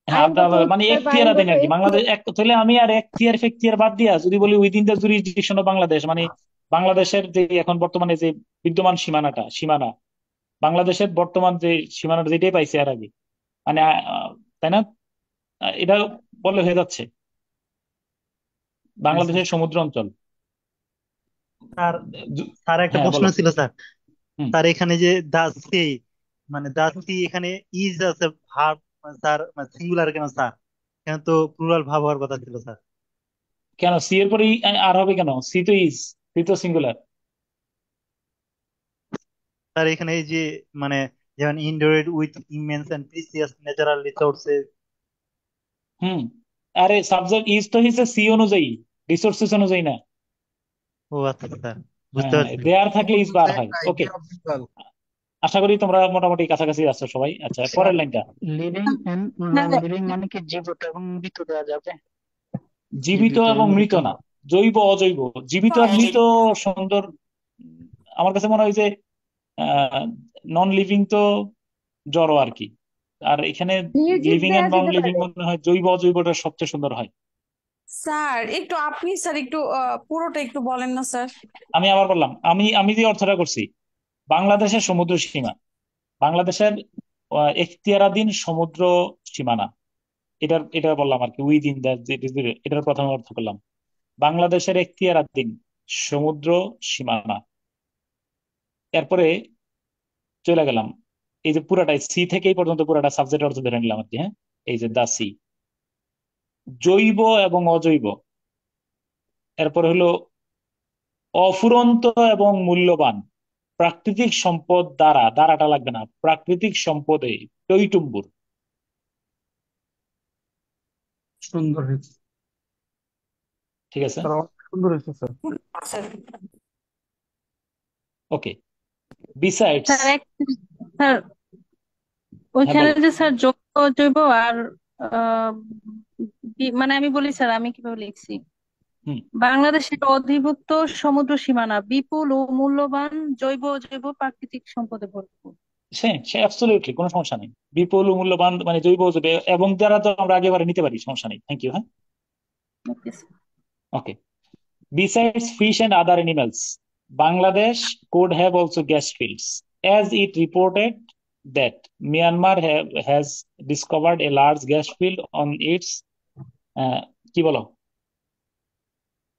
Speaker 1: হ্যাঁ,
Speaker 9: আইনগত
Speaker 1: মানে
Speaker 9: অধিকার বা
Speaker 1: এখতিয়ারাধীন
Speaker 9: আইনগত
Speaker 1: আর কি বাংলাদেশ
Speaker 9: এখতিয়ার।
Speaker 1: এক, তাহলে আমি আর এখতিয়ার ফেখতিয়ার বাদ দিয়া যদি বলি within the jurisdiction of Bangladesh, মানে বাংলাদেশের যে এখন বর্তমানে যে বিদ্যমান সীমানা, বাংলাদেশের বর্তমান যে সীমানাটা যেটাই পাইছে আর আগে, মানে তাই না? এটা বললে হয়ে যাচ্ছে
Speaker 6: জি স্যার।
Speaker 1: বাংলাদেশের সমুদ্র অঞ্চল।
Speaker 11: স্যার,
Speaker 1: জু-
Speaker 11: স্যার একটা
Speaker 1: হ্যাঁ
Speaker 11: প্রশ্ন
Speaker 1: বলো।
Speaker 11: ছিল স্যার।
Speaker 1: হুম।
Speaker 11: স্যার এখানে যে দা সি, মানে দা সি, এখানে ইজ আছে ভার্ব, স্যার সিঙ্গুলার কেন স্যার? এখানে তো প্লুরাল ভাব হওয়ার কথা ছিল স্যার।
Speaker 1: কেন সি এর পরে আর হবে কেন? সি তো ইজ, সি তো সিঙ্গুলার।
Speaker 11: স্যার এখানে এই যে মানে যেমন endowed with immense and precious natural resources.
Speaker 1: হুম, আরে সাবজেক্ট ইজ তো হিসেবে সি অনুযায়ী, রিসোর্সেস অনুযায়ী না।
Speaker 11: ও আচ্ছা স্যার, বুঝতে
Speaker 1: হ্যাঁ,
Speaker 11: পারছি।
Speaker 1: দেয়ার থাকলে ইজ বার হয়। ওকে, আশা করি তোমরা মোটামুটি কাছাকাছি আছো সবাই। আচ্ছা,
Speaker 10: স্যার
Speaker 1: পরের লাইনটা।
Speaker 10: লিভিং এন্ড নন
Speaker 4: হ্যাঁ,
Speaker 10: লিভিং মানে কি জীবিত এবং মৃত দেওয়া যাবে?
Speaker 1: জীবিত
Speaker 6: জীবিত
Speaker 1: এবং
Speaker 6: এবং মৃত।
Speaker 1: মৃত না, জৈব, অজৈব। জীবিত আর মৃত সুন্দর, আমার কাছে মনে হয় যে নন লিভিং তো জড় আর কি, আর এখানে
Speaker 9: নির্জীব
Speaker 1: লিভিং
Speaker 9: দেয়া
Speaker 1: এন্ড নন
Speaker 9: যেতে
Speaker 1: লিভিং
Speaker 9: পারে।
Speaker 1: মনে হয় জৈব অজৈবটা সবচেয়ে সুন্দর হয়।
Speaker 12: স্যার একটু আপনি স্যার একটু পুরোটা একটু বলেন না স্যার।
Speaker 1: আমি আবার বললাম, আমি যে অর্থটা করছি, বাংলাদেশের সমুদ্র সীমা, বাংলাদেশের এখতিয়ারাধীন সমুদ্র সীমানা, এটা বললাম আর কি, উইদিন দ্য, এটার প্রথমে অর্থ করলাম বাংলাদেশের এখতিয়ারাধীন সমুদ্র সীমানা। এরপরে চলে গেলাম, এই যে পুরাটাই সি থেকে এই পর্যন্ত পুরাটা সাবজেক্ট অর্থ ধরে নিলাম আর কি। হ্যাঁ, এই যে দা সি, জৈব এবং অজৈব, এরপরে হলো অফুরন্ত এবং মূল্যবান প্রাকৃতিক সম্পদ দ্বারা, দ্বারাটা লাগবে না, প্রাকৃতিক সম্পদে টইটুম্বুর।
Speaker 2: সুন্দর হয়েছে
Speaker 1: ঠিক আছে,
Speaker 2: স্যার, অনেক সুন্দর হয়েছে স্যার।
Speaker 1: ওকে। বিসাইডস,
Speaker 4: স্যার স্যার
Speaker 1: হ্যাঁ
Speaker 4: ওইখানে
Speaker 1: বলো।
Speaker 4: যে স্যার জৈব জৈব আর আহ, মানে আমি বলি স্যার আমি কিভাবে লিখছি।
Speaker 1: হুম,
Speaker 4: বাংলাদেশের অধিভুক্ত সমুদ্র সীমানা বিপুল ও মূল্যবান জৈব জৈব প্রাকৃতিক সম্পদে ভরপুর।
Speaker 1: সে সে অ্যাবসলিউটলি কোনো সমস্যা নেই। বিপুল ও মূল্যবান মানে জৈব জৈব এবং যারা, তো আমরা আগেবারে নিতে পারি, সমস্যা নেই। Thank you. হ্যাঁ,
Speaker 4: okay sir.
Speaker 1: Okay. Besides fish and other animals, Bangladesh could have also gas fields, as it reported that Myanmar has discovered a large gas field on its কি বলো,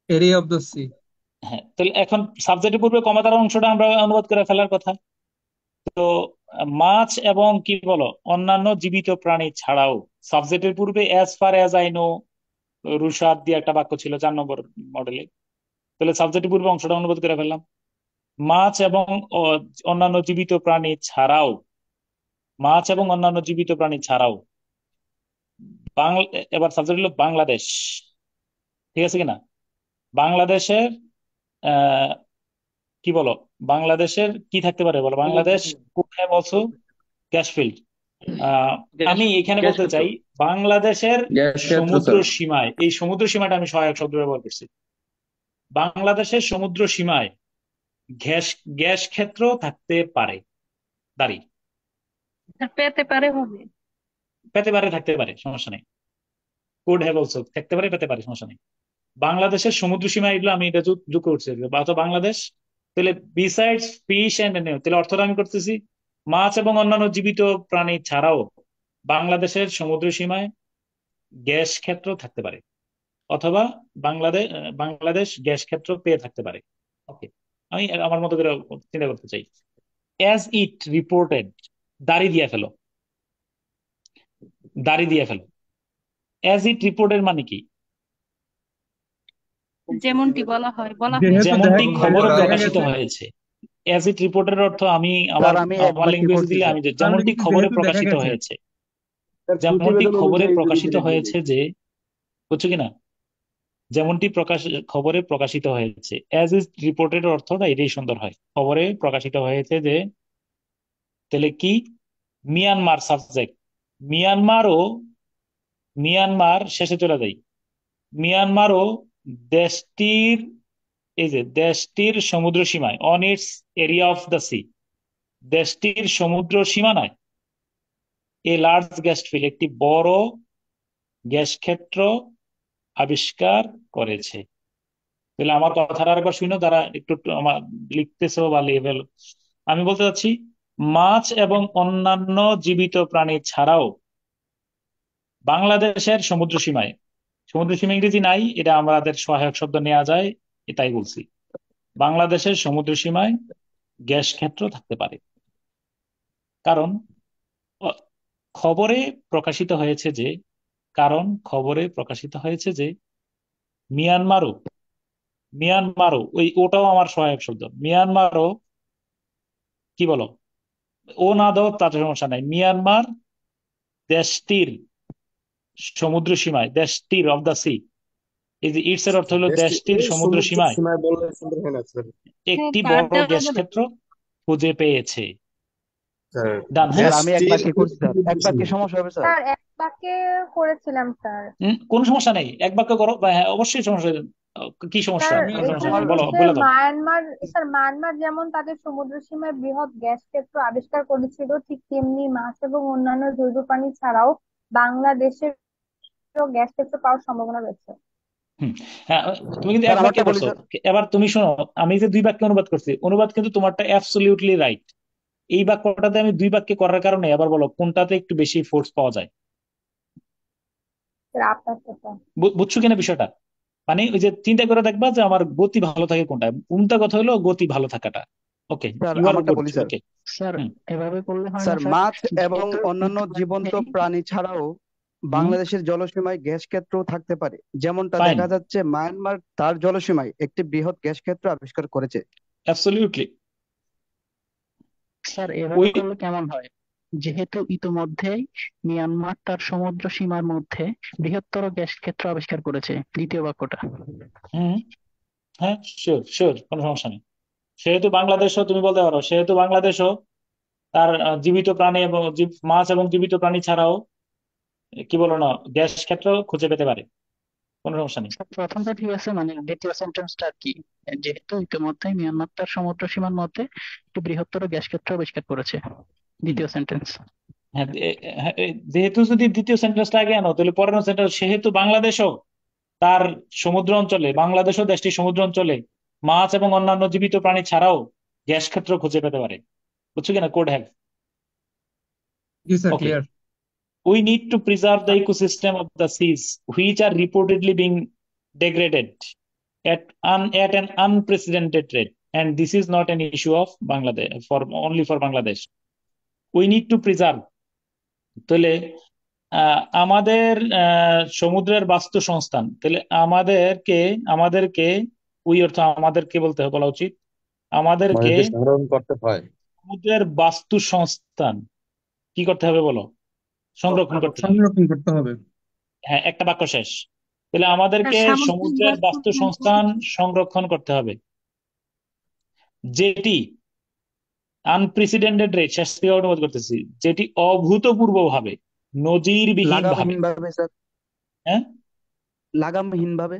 Speaker 2: এরিয়া অফ দ্য সি।
Speaker 1: হ্যাঁ। তাহলে এখন সাবজেক্টের পূর্বে কমা দ্বারা অংশটা আমরা অনুবাদ করে ফেলার কথা। তো মাছ এবং কি বলো অন্যান্য জীবিত প্রাণী ছাড়াও, সাবজেক্টের পূর্বে as far as I know Rushad দিয়ে একটা বাক্য ছিল 4 নম্বর মডেলে। তাহলে সাবজেক্টের পূর্বে অংশটা অনুবাদ করে ফেললাম। মাছ এবং অন্যান্য জীবিত প্রাণী ছাড়াও, মাছ এবং অন্যান্য জীবিত প্রাণী ছাড়াও বাংলা, এবার সাবজেক্ট হলো বাংলাদেশ। ঠিক আছে কিনা? বাংলাদেশের আহ কি বলো, বাংলাদেশের কি থাকতে পারে বলো, Bangladesh could have also gas field।
Speaker 3: Gas
Speaker 1: আমি এখানে
Speaker 3: গ্যাস
Speaker 1: বলতে
Speaker 3: ক্ষেত্র
Speaker 1: চাই বাংলাদেশের
Speaker 13: গ্যাস ক্ষেত্র
Speaker 1: সমুদ্র
Speaker 13: স্যার।
Speaker 1: সীমায়, এই সমুদ্র সীমাটা আমি সহায়ক শব্দ ব্যবহার করছি, বাংলাদেশের সমুদ্র সীমায় গ্যাস গ্যাস ক্ষেত্র থাকতে পারে। দাঁড়ি,
Speaker 4: স্যার পেতে পারে হবে।
Speaker 1: পেতে পারে, থাকতে পারে, সমস্যা নেই। কুড হ্যাভ অলসো থাকতে পারে, পেতে পারে, সমস্যা নেই। বাংলাদেশের সমুদ্র সীমা, এগুলো আমি এটা যোগ করছি, অথবা বাংলাদেশ। তাহলে বিসাইডস ফিশ এন্ড, তাহলে অর্থটা আমি করতেছি মাছ এবং অন্যান্য জীবিত প্রাণী ছাড়াও বাংলাদেশের সমুদ্র সীমায় গ্যাস ক্ষেত্র থাকতে পারে, অথবা বাংলাদেশ গ্যাস ক্ষেত্র পেয়ে থাকতে পারে। ওকে, আমি আমার মতো করে চিন্তা করতে চাই। অ্যাজ ইট রিপোর্টেড, দাড়ি দিয়ে ফেলো, দাড়ি দিয়ে ফেলো। অ্যাজ ইট রিপোর্টেড মানে কি?
Speaker 4: যেমনটি বলা হয়
Speaker 2: যেহেতু
Speaker 1: যেমনটি খবরে
Speaker 2: দেখা
Speaker 1: প্রকাশিত
Speaker 2: গেছে
Speaker 1: হয়েছে। অ্যাজ ইট রিপোর্টের অর্থ আমি
Speaker 10: স্যার
Speaker 1: আমার
Speaker 10: আমি এক
Speaker 1: আমার
Speaker 10: বাক্যে
Speaker 1: ল্যাঙ্গুয়েজ
Speaker 10: করছি
Speaker 1: দিলে
Speaker 10: স্যার।
Speaker 1: আমি
Speaker 2: স্যার
Speaker 1: যেমনটি
Speaker 2: লিখেছি
Speaker 1: খবরে
Speaker 2: যেহেতু দেখা
Speaker 1: প্রকাশিত
Speaker 2: গেছে।
Speaker 1: হয়েছে,
Speaker 7: তার
Speaker 1: যেমনটি
Speaker 7: প্রতিবেদন
Speaker 1: খবরে
Speaker 7: অনুযায়ী যদি
Speaker 1: প্রকাশিত
Speaker 7: ডিরেক্ট
Speaker 1: হয়েছে যে, বুঝছো কিনা, যেমনটি খবরে প্রকাশিত হয়েছে। অ্যাজ ইজ রিপোর্টেড অর্থটা এটাই সুন্দর হয়, খবরে প্রকাশিত হয়েছে যে। তাহলে কি, মিয়ানমার সাবজেক্ট, মিয়ানমারও, মিয়ানমার শেষে চলে যাই, মিয়ানমারও দেশটির, এই যে দেশটির সমুদ্র সীমায়, on it's area of the sea, দেশটির সমুদ্র সীমানায় এ লার্জ গ্যাস ফিল্ড, একটি বড় গ্যাস ক্ষেত্র আবিষ্কার করেছে। তাহলে আমার কথাটা আরেকবার শুনো, যারা একটু আমার লিখতেছো বা লেভেল, আমি বলতে চাচ্ছি মাছ এবং অন্যান্য জীবিত প্রাণী ছাড়াও বাংলাদেশের সমুদ্র সীমায়, সমুদ্র সীমা ইংরেজি নাই, এটা আমাদের সহায়ক শব্দ নেওয়া যায়, এটাই বলছি। বাংলাদেশের সমুদ্র সীমায় গ্যাস ক্ষেত্র থাকতে পারে, কারণ অ- খবরে প্রকাশিত হয়েছে যে, কারণ খবরে প্রকাশিত হয়েছে যে মিয়ানমারও, মিয়ানমারও ওই ওটাও আমার সহায়ক শব্দ, মিয়ানমারও কি বলো, ও না দাও তাতে সমস্যা নাই, মিয়ানমার দেশটির সমুদ্র সীমায়, দেশটির অফ দা সি, এই যে ইটস এর অর্থ হলো
Speaker 7: দেশটি
Speaker 1: দেশটির সমুদ্র
Speaker 7: সমুদ্র
Speaker 1: সীমায়
Speaker 7: সীমায় বললে সুন্দর হয় না স্যার।
Speaker 1: একটি
Speaker 4: তার
Speaker 1: বড়
Speaker 4: দেওয়া
Speaker 1: গ্যাস
Speaker 4: যাবে।
Speaker 1: ক্ষেত্র খুঁজে পেয়েছে।
Speaker 7: স্যার
Speaker 1: ডান, হ্যাঁ।
Speaker 10: স্যার আমি এক
Speaker 7: দেশটির
Speaker 10: বাক্যে করছি স্যার। এক
Speaker 7: সমুদ্র
Speaker 10: বাক্যে
Speaker 7: সীমায়।
Speaker 10: সমস্যা হবে স্যার?
Speaker 9: স্যার এক বাক্যে করেছিলাম স্যার।
Speaker 1: কোনো সমস্যা নেই, এক বাক্য করো বা হ্যাঁ অবশ্যই সমস্যা। কি সমস্যা?
Speaker 9: স্যার
Speaker 10: আমি
Speaker 1: কোনো সমস্যা
Speaker 9: এখানে
Speaker 1: নেই,
Speaker 10: আমার
Speaker 1: বলো,
Speaker 9: হচ্ছে
Speaker 1: বলে দাও।
Speaker 9: মায়ানমার, স্যার মায়ানমার যেমন তাদের সমুদ্র সীমায় বৃহৎ গ্যাস ক্ষেত্র আবিষ্কার করেছিল, ঠিক তেমনি মাছ এবং অন্যান্য জৈব প্রাণী ছাড়াও বাংলাদেশের গ্যাস ক্ষেত্র পাওয়ার সম্ভাবনা রয়েছে।
Speaker 1: হুম, হ্যাঁ, তুমি কিন্তু
Speaker 10: স্যার
Speaker 1: এক
Speaker 10: আমারটা
Speaker 1: বাক্যে
Speaker 10: বলি
Speaker 1: করছো।
Speaker 10: স্যার।
Speaker 1: এবার তুমি শোনো, আমি যে 2 বাক্যে অনুবাদ করছি, অনুবাদ কিন্তু তোমারটা অ্যাবসলিউটলি রাইট। এই বাক্যটাতে আমি 2 বাক্যে করার কারণে এবার বলো কোনটাতে একটু বেশি ফোর্স পাওয়া যায়।
Speaker 9: স্যার আপনার কথা।
Speaker 1: বুঝছো কিনা বিষয়টা? মানে ওই যে চিন্তা করে দেখবা যে আমার গতি ভালো থাকে কোনটা, কোনটা কথা হলো গতি ভালো থাকাটা। ওকে,
Speaker 10: স্যার
Speaker 1: ইউ আর
Speaker 10: আমারটা
Speaker 1: গুড।
Speaker 10: বলি স্যার।
Speaker 1: ওকে,
Speaker 8: স্যার
Speaker 1: হুম,
Speaker 8: এভাবে করলে হয় না
Speaker 10: স্যার
Speaker 8: স্যার,
Speaker 10: মাছ এবং
Speaker 8: যেহেতু
Speaker 10: অন্যান্য জীবন্ত
Speaker 8: ইতিমধ্যে
Speaker 10: প্রাণী ছাড়াও
Speaker 1: হুম,
Speaker 10: বাংলাদেশের জলসীমায় গ্যাস ক্ষেত্র থাকতে পারে, যেমনটা
Speaker 1: ফাইন,
Speaker 10: দেখা যাচ্ছে মায়ানমার তার জলসীমায় একটি বৃহৎ গ্যাস ক্ষেত্র আবিষ্কার করেছে।
Speaker 1: অ্যাবসলিউটলি।
Speaker 10: স্যার এভাবে
Speaker 1: ওই
Speaker 10: করলে কেমন হয়? যেহেতু ইতোমধ্যেই মিয়ানমার তার সমুদ্র সীমার মধ্যে বৃহত্তর গ্যাস ক্ষেত্র আবিষ্কার করেছে, দ্বিতীয় বাক্যটা।
Speaker 1: হুম, হ্যাঁ, শিওর শিওর, কোনো সমস্যা নেই। সেহেতু বাংলাদেশও তুমি বলতে পারো, সেহেতু বাংলাদেশও তার জীবিত প্রাণী এবং মাছ এবং জীবিত প্রাণী ছাড়াও কি বলো না, গ্যাস ক্ষেত্র খুঁজে পেতে পারে, কোনো সমস্যা নেই।
Speaker 10: স্যার প্রথমটা ঠিক আছে, মানে দ্বিতীয় সেন্টেন্সটা আর কি? যেহেতু ইতিমধ্যেই মিয়ানমার তার সমুদ্র সীমার মধ্যে একটি বৃহত্তর গ্যাস ক্ষেত্র আবিষ্কার করেছে,
Speaker 1: হুম,
Speaker 10: দ্বিতীয় সেন্টেন্স।
Speaker 1: হ্যাঁ, হ্যাঁ, যেহেতু যদি দ্বিতীয় সেন্টেন্সটা আগে আনো তাহলে পরের সেন্টেন্স সেহেতু বাংলাদেশও তার সমুদ্র অঞ্চলে, বাংলাদেশও দেশটির সমুদ্র অঞ্চলে মাছ এবং অন্যান্য জীবিত প্রাণী ছাড়াও গ্যাস ক্ষেত্র খুঁজে পেতে পারে। বুঝছো কিনা? Code have.
Speaker 6: G sir,
Speaker 1: okay,
Speaker 6: clear.
Speaker 1: we need to preserve the ecosystem of the seas which are reportedly being degraded at an unprecedented rate, and this is not an issue of Bangladesh, for only for Bangladesh. We need to preserve, তাহলে আমাদের সমুদ্রের বাস্তু সংস্থান, তাহলে আমাদেরকে ওই অর্থ আমাদেরকে বলতে বলা উচিত, আমাদেরকে
Speaker 13: আমাদেরকে সংরক্ষণ করতে হয়।
Speaker 1: সমুদ্রের বাস্তু সংস্থান কি করতে হবে বলো? সংরক্ষণ করতে হবে।
Speaker 6: সংরক্ষণ করতে হবে।
Speaker 1: হ্যাঁ, একটা বাক্য শেষ। তাহলে আমাদেরকে
Speaker 4: সামুদ্রিক
Speaker 1: সমুদ্রের
Speaker 4: বাস্তু
Speaker 1: বাস্তু সংস্থান সংরক্ষণ করতে হবে, যেটি আনপ্রেসিডেন্টেড রেট, শেষ থেকে অনুবাদ করতেছি, যেটি অভূতপূর্ব ভাবে, নজিরবিহীন ভাবে,
Speaker 13: লাগামহীন ভাবে স্যার,
Speaker 1: হ্যাঁ,
Speaker 13: লাগামহীন ভাবে।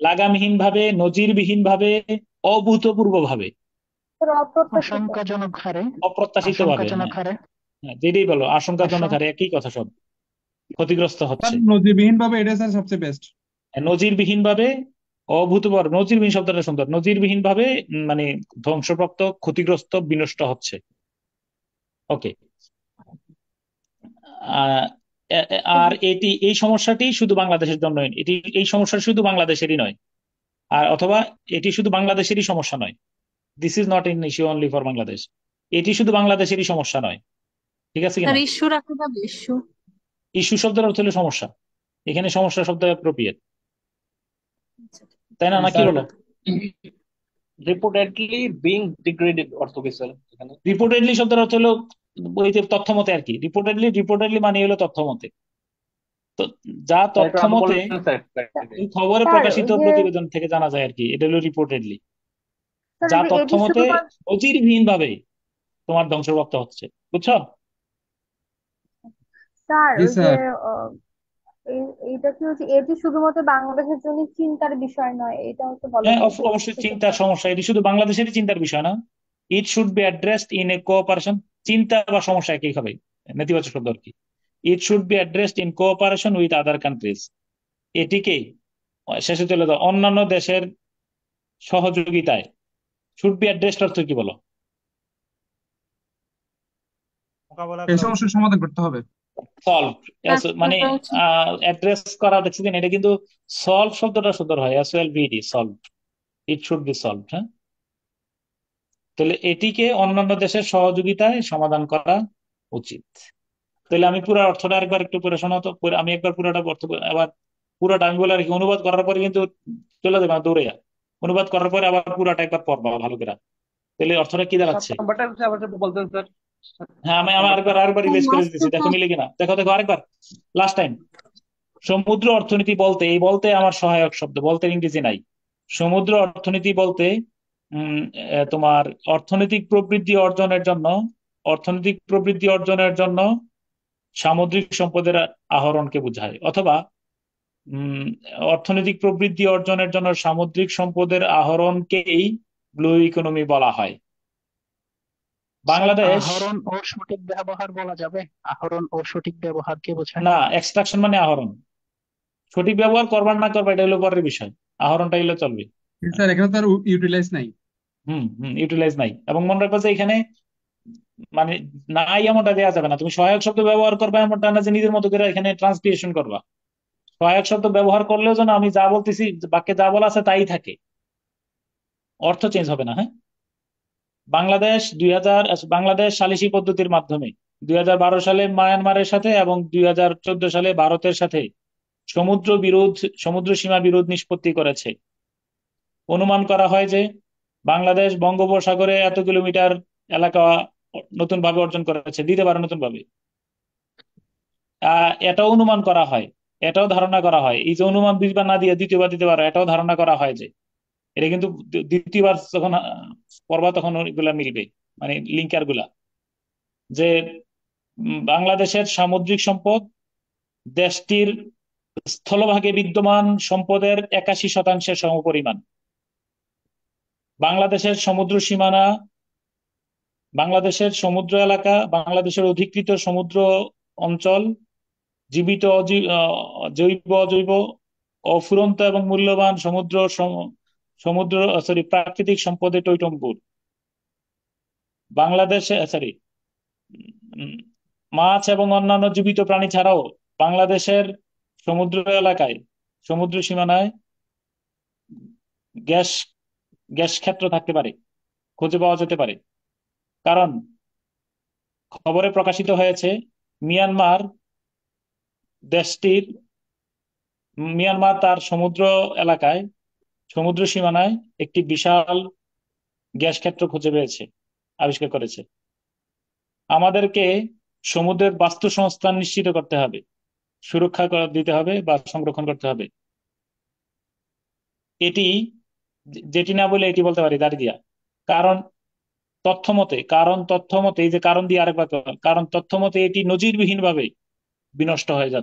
Speaker 1: লাগামহীন ভাবে, নজিরবিহীন ভাবে, অভূতপূর্ব ভাবে,
Speaker 9: অপ্রত্যাশিত।
Speaker 10: আশঙ্কাজনক হারে,
Speaker 1: অপ্রত্যাশিত ভাবে,
Speaker 10: আশঙ্কাজনক
Speaker 1: হ্যাঁ,
Speaker 10: হারে,
Speaker 1: হ্যাঁ, যেটাই বলো, আশঙ্কাজনক হারে, একই কথা সব, ক্ষতিগ্রস্ত
Speaker 6: স্যার
Speaker 1: হচ্ছে।
Speaker 6: নজিরবিহীন ভাবে, এটা স্যার সবচেয়ে বেস্ট।
Speaker 1: নজিরবিহীন ভাবে, অভূতপূর্ব, নজিরবিহীন শব্দটা সুন্দর, নজিরবিহীন ভাবে মানে ধ্বংসপ্রাপ্ত, ক্ষতিগ্রস্ত, বিনষ্ট হচ্ছে। ওকে, আর এই সমস্যাটি শুধু বাংলাদেশের জন্য, এই সমস্যা শুধু বাংলাদেশেরই নয়, আর অথবা এটি শুধু বাংলাদেশেরই সমস্যা নয়। This is not in issue only for Bangladesh. এটি শুধু বাংলাদেশেরই সমস্যা নয়, ঠিক আছে
Speaker 4: স্যার
Speaker 1: কিনা?
Speaker 4: ইস্যু রাখা যাবে, ইস্যু।
Speaker 1: ইস্যু শব্দের অর্থ হলো সমস্যা, এখানে সমস্যা শব্দ অ্যাপ্রোপ্রিয়েট, তাই না? নাকি
Speaker 6: স্যার
Speaker 1: বলো?
Speaker 3: রিপোর্টেডলি বিং ডিগ্রেডেড অর্থ কি স্যার এখানে?
Speaker 1: রিপোর্টেডলি শব্দের অর্থ হলো ওই যে তথ্য মতে আর কি, রিপোর্টেডলি মানে হলো তথ্য মতে। তো যা
Speaker 3: স্যার একটু
Speaker 1: তথ্য
Speaker 3: আগে
Speaker 1: মতে
Speaker 3: বললেন স্যার একটু আগে।
Speaker 1: এই খবরে
Speaker 9: স্যার
Speaker 1: প্রকাশিত
Speaker 9: ওই যে
Speaker 1: প্রতিবেদন থেকে জানা যায় আর কি, এটা হলো রিপোর্টেডলি,
Speaker 9: স্যার
Speaker 1: যা
Speaker 9: ওই যে
Speaker 1: তথ্য
Speaker 9: এটি
Speaker 1: মতে
Speaker 9: শুধুমাত্র
Speaker 1: নজিরবিহীন ভাবে তোমার ধ্বংসপ্রাপ্ত হচ্ছে। বুঝছো?
Speaker 9: স্যার
Speaker 6: জি
Speaker 9: ওই যে
Speaker 6: স্যার।
Speaker 9: আহ, এইটা কি হচ্ছে, এটি শুধুমাত্র বাংলাদেশের জন্য চিন্তার বিষয় নয়, এটা হচ্ছে বলা
Speaker 1: হ্যাঁ,
Speaker 9: যায় যে
Speaker 1: অবশ্যই চিন্তার
Speaker 9: সেক্ষেত্রে
Speaker 1: সমস্যা, এটি শুধু বাংলাদেশেরই চিন্তার বিষয় না। ইট should B addressed in a cooperation, চিন্তা বা সমস্যা একই হবে, নেতিবাচক শব্দ আর কি। ইট should B addressed in cooperation with other countries, এটিকে শেষে চলে যাও, অন্যান্য দেশের সহযোগিতায়। শুড বি অ্যাড্রেসড অর্থ কি বলো?
Speaker 11: মোকাবেলা
Speaker 6: এই
Speaker 11: করা উচিত।
Speaker 6: সমস্যার সমাধান করতে হবে।
Speaker 1: সলভ,
Speaker 4: কাজ
Speaker 1: মানে
Speaker 4: করা উচিত।
Speaker 1: অ্যাড্রেস করা, দেখছেন এটা কিন্তু সলভ শব্দটা সুন্দর হয়, S L V D, solve, it should be solve. হ্যাঁ, তাহলে এটিকে অন্যান্য দেশের সহযোগিতায় সমাধান করা উচিত। তাহলে আমি পুরো অর্থটা একবার একটু পড়ে শোনাও তো, আমি একবার পুরোটা অর্থ আবার পুরোটা আমি বলে রাখি, অনুবাদ করার পরে কিন্তু চলে যাবে না দৌড়ে, অনুবাদ করার পরে আবার পুরোটা একবার পড়বা ভালো করে। তাহলে অর্থটা কি
Speaker 3: সাত
Speaker 1: দাঁড়াচ্ছে?
Speaker 3: নাম্বারটা হচ্ছে আবার একটু বলতেন স্যার,
Speaker 1: হ্যাঁ, আমি
Speaker 3: সাত
Speaker 1: আমার
Speaker 3: নাম্বারটা।
Speaker 1: আরেকবার রিভাইজ করে দিতেছি, দেখো
Speaker 4: লাস্টটা
Speaker 1: মিলে কিনা, দেখো দেখো আরেকবার, লাস্ট টাইম। সমুদ্র অর্থনীতি বলতে, এই বলতে আমার সহায়ক শব্দ, বলতে ইংরেজি নাই। সমুদ্র অর্থনীতি বলতে উম তোমার অর্থনৈতিক প্রবৃদ্ধি অর্জনের জন্য সামুদ্রিক সম্পদের আহরণকে বোঝায়, অথবা উম অর্থনৈতিক প্রবৃদ্ধি অর্জনের জন্য সামুদ্রিক সম্পদের আহরণকেই ব্লু ইকোনমি বলা হয়।
Speaker 10: স্যার
Speaker 1: বাংলাদেশ,
Speaker 10: আহরণ ও সঠিক ব্যবহার বলা যাবে? আহরণ ও সঠিক ব্যবহার কে বোঝায়?
Speaker 1: না, এক্সট্রাকশন মানে আহরণ, সঠিক ব্যবহার করবার না করবা এটা হলো পরের বিষয়, আহরণটা হলো চলবে।
Speaker 6: স্যার এখানে তো আর ইউটিলাইজ নাই।
Speaker 1: ইউটিলাইজ নাই, এবং মনে রাখবা যে এখানে মানে নাই এমনটা দেওয়া যাবে না, তুমি সহায়ক শব্দ ব্যবহার করবা এমনটা না যে নিজের মতো করে এখানে ট্রান্সক্রিয়েশন করবা। সহায়ক শব্দ ব্যবহার করলেও যেন আমি যা বলতেছি বাক্যে যা বলা আছে তাই থাকে, অর্থ চেঞ্জ হবে না। হ্যাঁ, বাংলাদেশ সালিসি পদ্ধতির মাধ্যমে 2012 সালে মায়ানমারের সাথে এবং 2014 সালে ভারতের সাথে সমুদ্র সীমা বিরোধ নিষ্পত্তি করেছে। অনুমান করা হয় যে বাংলাদেশ বঙ্গোপসাগরে এত কিলোমিটার এলাকা
Speaker 14: নতুন ভাবে অর্জন করেছে, দিতে পারে নতুন ভাবে। এটাও অনুমান করা হয়, এটাও ধারণা করা হয়, এই যে অনুমান দুইবার না দিয়ে দ্বিতীয়বার দিতে পারো, এটাও ধারণা করা হয় যে এটা কিন্তু দ্বিতীয়বার যখন পড়বা তখন এগুলা মিলবে, মানে লিঙ্কার গুলা, যে বাংলাদেশের সামুদ্রিক সম্পদ দেশটির স্থলভাগে বিদ্যমান সম্পদের 81% সমপরিমাণ। বাংলাদেশের সমুদ্র সীমানা, বাংলাদেশের সমুদ্র এলাকা, বাংলাদেশের অধিকৃত সমুদ্র অঞ্চল, জীবিত জৈব অজৈব, অফুরন্ত এবং মূল্যবান সমুদ্র প্রাকৃতিক সম্পদে টইটম্বুর। বাংলাদেশে মাছ এবং অন্যান্য জীবিত প্রাণী ছাড়াও বাংলাদেশের সমুদ্র এলাকায়, সমুদ্র সীমানায় গ্যাস গ্যাস ক্ষেত্র থাকতে পারে, খুঁজে পাওয়া যেতে পারে। কারণ খবরে প্রকাশিত হয়েছে মিয়ানমার দেশটির মিয়ানমার তার সমুদ্র এলাকায়, সমুদ্র সীমানায় একটি বিশাল গ্যাস ক্ষেত্র খুঁজে পেয়েছে, আবিষ্কার করেছে। আমাদেরকে সমুদ্রের বাস্তুসংস্থান নিশ্চিত করতে হবে, সুরক্ষা দিতে হবে বা সংরক্ষণ করতে হবে। এটি যেটি না বলে এটি বলতে পারি দাঁড়িয়ে দিয়া। কারণ তথ্য মতে এই যে কারণ দিয়ে আরেকবার, কারণ তথ্য মতে এটি নজিরবিহীন ভাবে বিনষ্ট হয়ে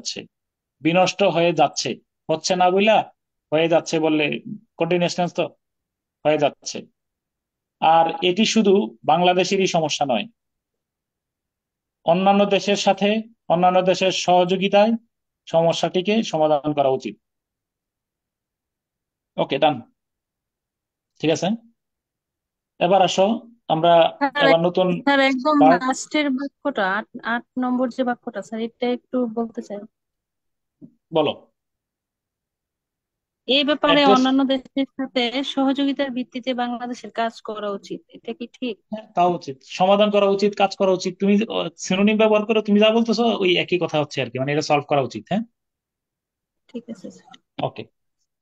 Speaker 14: যাচ্ছে, হচ্ছে না বইলা হয়ে যাচ্ছে বললে কন্টিনিউয়াস টেন্স তো, হয়ে যাচ্ছে। আর এটি শুধু বাংলাদেশেরই সমস্যা নয়, অন্যান্য দেশের সহযোগিতায় সমস্যাটিকে সমাধান করা উচিত। ওকে, ডান, ঠিক আছে। এবার আসো আমরা
Speaker 4: স্যার
Speaker 14: এবার নতুন
Speaker 4: স্যার একদম
Speaker 14: পার্ট।
Speaker 4: লাস্টের বাক্যটা, 8 নম্বর যে বাক্যটা স্যার, এটা একটু বলতে চাই।
Speaker 14: বলো।
Speaker 4: এই ব্যাপারে
Speaker 14: অ্যাড্রেস,
Speaker 4: অন্যান্য দেশের সাথে সহযোগিতার ভিত্তিতে বাংলাদেশের কাজ করা উচিত, এটা কি ঠিক?
Speaker 14: হ্যাঁ তা উচিত, সমাধান করা উচিত, কাজ করা উচিত। তুমি সিনোনিম ব্যবহার করো, তুমি যা বলতেছো ওই একই কথা হচ্ছে আর কি, মানে এটা সলভ করা উচিত। হ্যাঁ,
Speaker 4: ঠিক আছে স্যার।
Speaker 14: ওকে।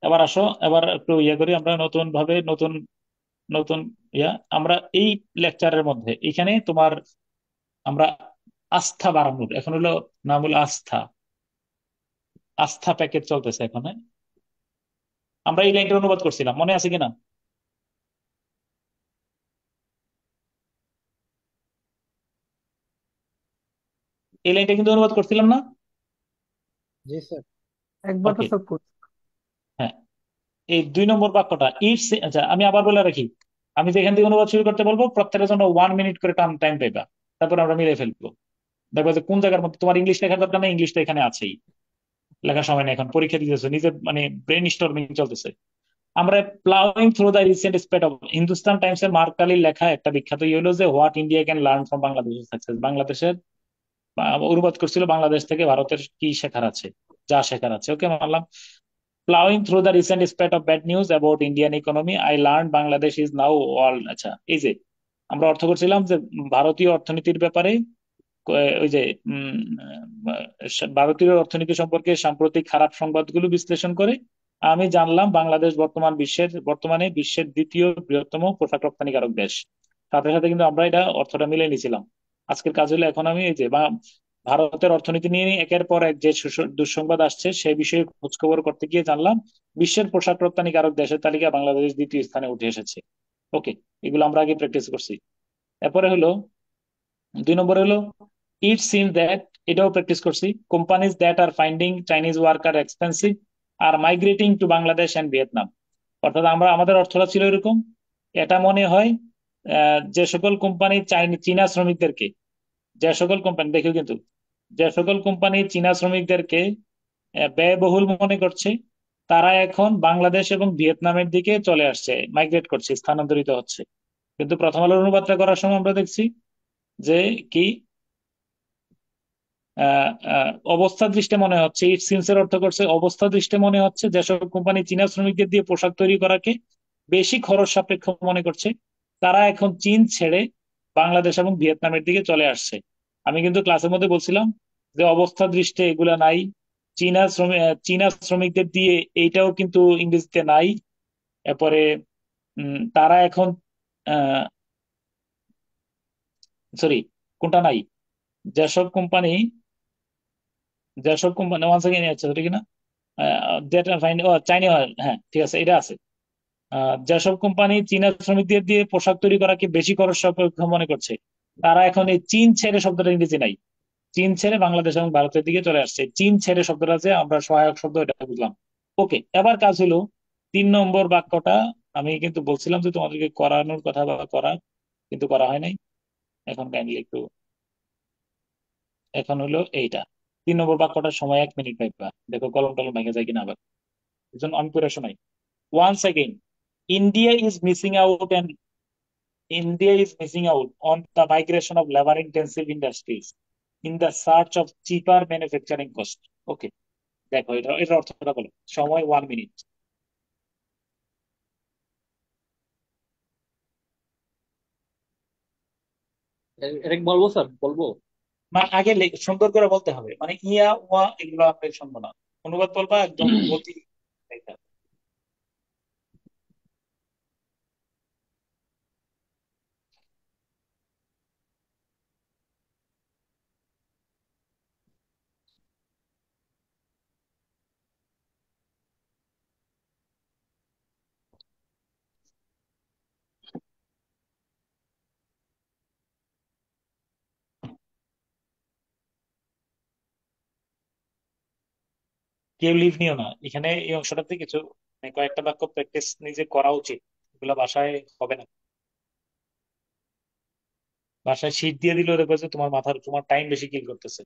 Speaker 14: এবার আসো, এবার একটু করি আমরা নতুন ভাবে, নতুন নতুন আমরা এই লেকচারের মধ্যে এখানে তোমার আমরা আস্থা বাড়ানোর, এখন হলো নাম হলো আস্থা, আস্থা প্যাকেজ চলতেছে এখন। হ্যাঁ, আমরা এই লাইনটা অনুবাদ করছিলাম, মনে আছে কিনা? এই লাইনটা কিন্তু অনুবাদ করছিলাম না?
Speaker 7: জি স্যার।
Speaker 2: একবার তো
Speaker 14: ওকে,
Speaker 2: সব করছি।
Speaker 14: হ্যাঁ। এই 2 নম্বর বাক্যটা ইটস, আচ্ছা আমি আবার বলে রাখি, আমি যেখান থেকে অনুবাদ শুরু করতে বলবো প্রত্যেকের জন্য 1 মিনিট করে টাইম পাইবা, তারপর আমরা মিলে ফেলবো। দেখবো যে কোন জায়গার মধ্যে তোমার ইংলিশ লেখার দরকার নেই, ইংলিশটা এখানে আছেই, লেখার সময় নেই, এখন পরীক্ষা দিতেছো, নিজের মানে ব্রেন স্টর্মিং চলতেছে। আমরা ploughing through the recent spate of, Hindustan Times এর মার্ক আলীর লেখা একটা বিখ্যাত হলো যে what India can learn from বাংলাদেশের সাকসেস। বাংলাদেশের অনুবাদ করছিল বাংলাদেশ থেকে ভারতের কি শেখার আছে, যা শেখার আছে। ওকে, মানলাম। Plowing through the recent spate of bad news about Indian economy, I learned Bangladesh is now all, আচ্ছা এই যে আমরা অর্থ করছিলাম যে ভারতীয় অর্থনীতির ব্যাপারে, ওই যে ভারতীয় অর্থনীতি সম্পর্কে সাম্প্রতিক খারাপ সংবাদগুলো বিশ্লেষণ করে আমি জানলাম বাংলাদেশ বর্তমানে বিশ্বের দ্বিতীয় বৃহত্তম পোশাক রপ্তানিকারক দেশ। সাথে সাথে কিন্তু আমরা এটা অর্থটা মিলে নিয়েছিলাম। আজকের কাজ হলো এখন আমি এই যে ভারতের অর্থনীতি নিয়ে একের পর এক যে দুঃসংবাদ আসছে সে বিষয়ে খোঁজখবর করতে গিয়ে জানলাম বিশ্বের পোশাক রপ্তানিকারক দেশের তালিকায় বাংলাদেশ দ্বিতীয় স্থানে উঠে এসেছে। ওকে, এগুলো আমরা আগে প্র্যাকটিস করছি। এরপরে হলো 2 নম্বরে হলো ইট সিম দ্যাট, এটাও প্র্যাকটিস করছি, companies that are finding Chinese worker expensive are migrating to Bangladesh and Vietnam. অর্থাৎ আমাদের অর্থটা ছিল এরকম, এটা মনে হয় যে সকল কোম্পানি চীনা শ্রমিকদেরকে, যে সকল কোম্পানি দেখো কিন্তু, যে সকল কোম্পানি চীনা শ্রমিকদেরকে ব্যয়বহুল মনে করছে তারা এখন বাংলাদেশ এবং ভিয়েতনামের দিকে চলে আসছে, মাইগ্রেট করছে, স্থানান্তরিত হচ্ছে। কিন্তু প্রথম আলোর অনুবাদটা করার সময় আমরা দেখছি যে কি অবস্থা দৃষ্টে মনে হচ্ছে, ইট সিমস এর অর্থ করছে অবস্থা দৃষ্টে মনে হচ্ছে যেসব কোম্পানি চীনা শ্রমিকদের দিয়ে পোশাক তৈরি করাকে বেশি খরচ সাপেক্ষ মনে করছে তারা এখন চীন ছেড়ে বাংলাদেশ এবং ভিয়েতনামের দিকে চলে আসছে। আমি কিন্তু ক্লাসের মধ্যে বলছিলাম যে অবস্থা দৃষ্টে এগুলা নাই, চীনা শ্রমিকদের দিয়ে এইটাও কিন্তু ইংরেজিতে নাই। এরপরে তারা এখন সরি, কোনটা নাই? যেসব কোম্পানি ওয়ান সেকেন্ড আছে ওটা কিনা, ডেটা ফাইন, ও চাইনা, হ্যাঁ ঠিক আছে, এটা আছে। যেসব কোম্পানি চীনা শ্রমিকদের দিয়ে পোশাক তৈরি করাকে বেশি খরচ সাপেক্ষ মনে করছে, তারা এখন এই চীন ছেড়ে শব্দটা ইংরেজি নাই, চীন ছেড়ে বাংলাদেশ এবং ভারতের দিকে চলে আসছে। চীন ছেড়ে শব্দটা আছে, আমরা সহায়ক শব্দ এটা বুঝলাম। ওকে, এবার কাজ হলো 3 নম্বর বাক্যটা। আমি কিন্তু বলছিলাম যে তোমাদেরকে করানোর কথা বা করা, কিন্তু করা হয় নাই। এখন কাইন্ডলি একটু, এখন হলো এইটা 3 নম্বর বাক্যটার সময় 1 মিনিট পাইবা, দেখো কলম টলম ভেঙে যায় কিনা আবার, এই জন্য আমি পড়ে শোনাই। Once again, India is missing out and India is missing out on the migration of labor-intensive industries in the search of cheaper manufacturing cost. Okay, দেখো এটা এটার অর্থটা বলো, সময় 1 মিনিট।
Speaker 3: এটা কি বলবো স্যার, বলবো?
Speaker 14: মানে আগে সুন্দর করে বলতে হবে, মানে ইয়া ওয়া এগুলো আমরা শুনবো না, অনুবাদ বলবা একদম গতি। কেউ লিভ নিও না এখানে, এই অংশটাতে কিছু মানে কয়েকটা বাক্য প্র্যাকটিস নিজে করা উচিত, এগুলো বাসায় হবে না। বাসায় শীট দিয়ে দিলেও দেখবে যে তোমার টাইম বেশি কিল করতেছে।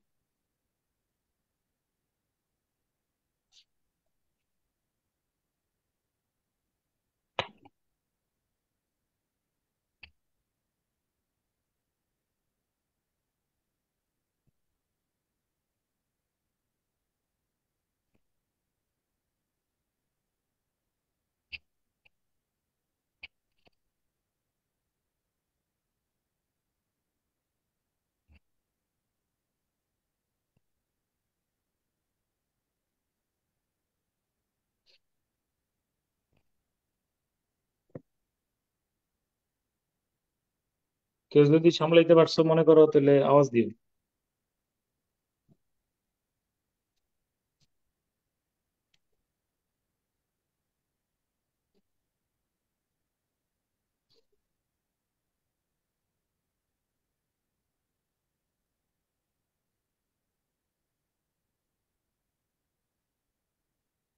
Speaker 14: কেউ যদি সামলাইতে পারছো মনে করো, তাহলে আওয়াজ দিও।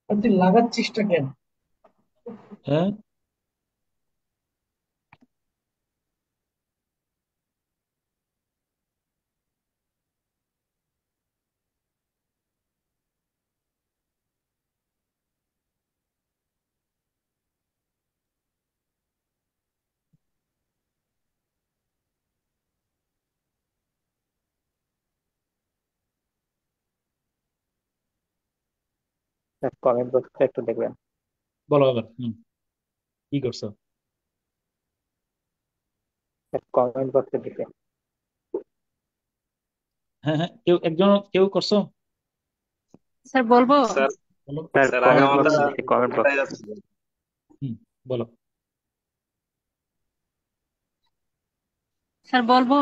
Speaker 15: তুই লাগাচ্ছিসটা কেন?
Speaker 14: হ্যাঁ,
Speaker 1: কমেন্ট বক্সটা একটু দেখবেন।
Speaker 14: বলো আবার। কি করছো?
Speaker 1: কমেন্ট বক্সে দেখে
Speaker 14: হ্যাঁ হ্যাঁ, কেউ করছো?
Speaker 4: স্যার বলবো?
Speaker 16: স্যার
Speaker 14: বলো।
Speaker 1: স্যার
Speaker 16: স্যার
Speaker 1: কমেন্ট
Speaker 16: আগামাতা
Speaker 1: বক্সে দেখে, কমেন্ট বক্স।
Speaker 16: কোথায় যাচ্ছে?
Speaker 14: বলো।
Speaker 4: স্যার বলবো?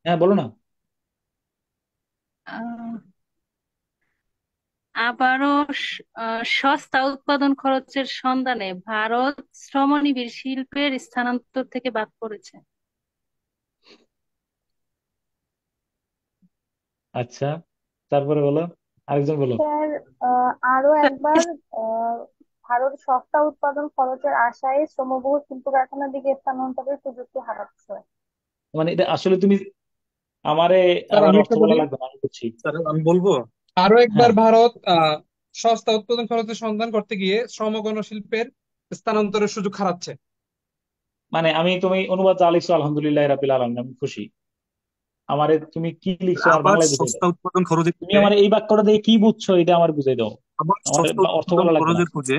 Speaker 14: হ্যাঁ বলো না।
Speaker 4: আহ, আবারও সস্তা উৎপাদন খরচের সন্ধানে ভারত শ্রমনিবিড় শিল্পের স্থানান্তর থেকে বাদ পড়েছে।
Speaker 14: আচ্ছা, তারপরে বলো, আরেকজন বলো।
Speaker 9: স্যার আরো একবার, আহ, ভারত সস্তা উৎপাদন খরচের আশায় শ্রমবহুল শিল্প কারখানার দিকে স্থানান্তরের সুযোগটি হারাচ্ছে।
Speaker 14: মানে এটা আসলে তুমি আমারে
Speaker 6: স্যার
Speaker 14: আবার
Speaker 6: আমি
Speaker 14: অর্থ
Speaker 6: একটা
Speaker 14: বলা
Speaker 6: বলি।
Speaker 14: লাগবে না, আমি বুঝছি।
Speaker 16: স্যার আমি বলবো।
Speaker 6: আরো একবার
Speaker 14: হ্যাঁ,
Speaker 6: ভারত সস্তা উৎপাদন খরচের সন্ধান করতে গিয়ে শ্রমগণ শিল্পের স্থানান্তরের সুযোগ হারাচ্ছে।
Speaker 14: মানে তুমি অনুবাদ যা লিখছো আলহামদুলিল্লাহ রাব্বিল আলামিন, আমি খুশি। আমারে তুমি কি লিখছো আমার
Speaker 16: আবার
Speaker 14: বাংলায় বুঝাই দাও।
Speaker 16: সস্তা উৎপাদন খরচের
Speaker 14: তুমি
Speaker 16: খোঁজে,
Speaker 14: আমার এই বাক্যটা দিয়ে কি বুঝছো এটা আমার বুঝাই দাও,
Speaker 16: আবার
Speaker 14: আমার
Speaker 16: সস্তা
Speaker 14: অর্থ
Speaker 16: উৎপাদন
Speaker 14: বলা লাগবে না।
Speaker 16: খরচের খোঁজে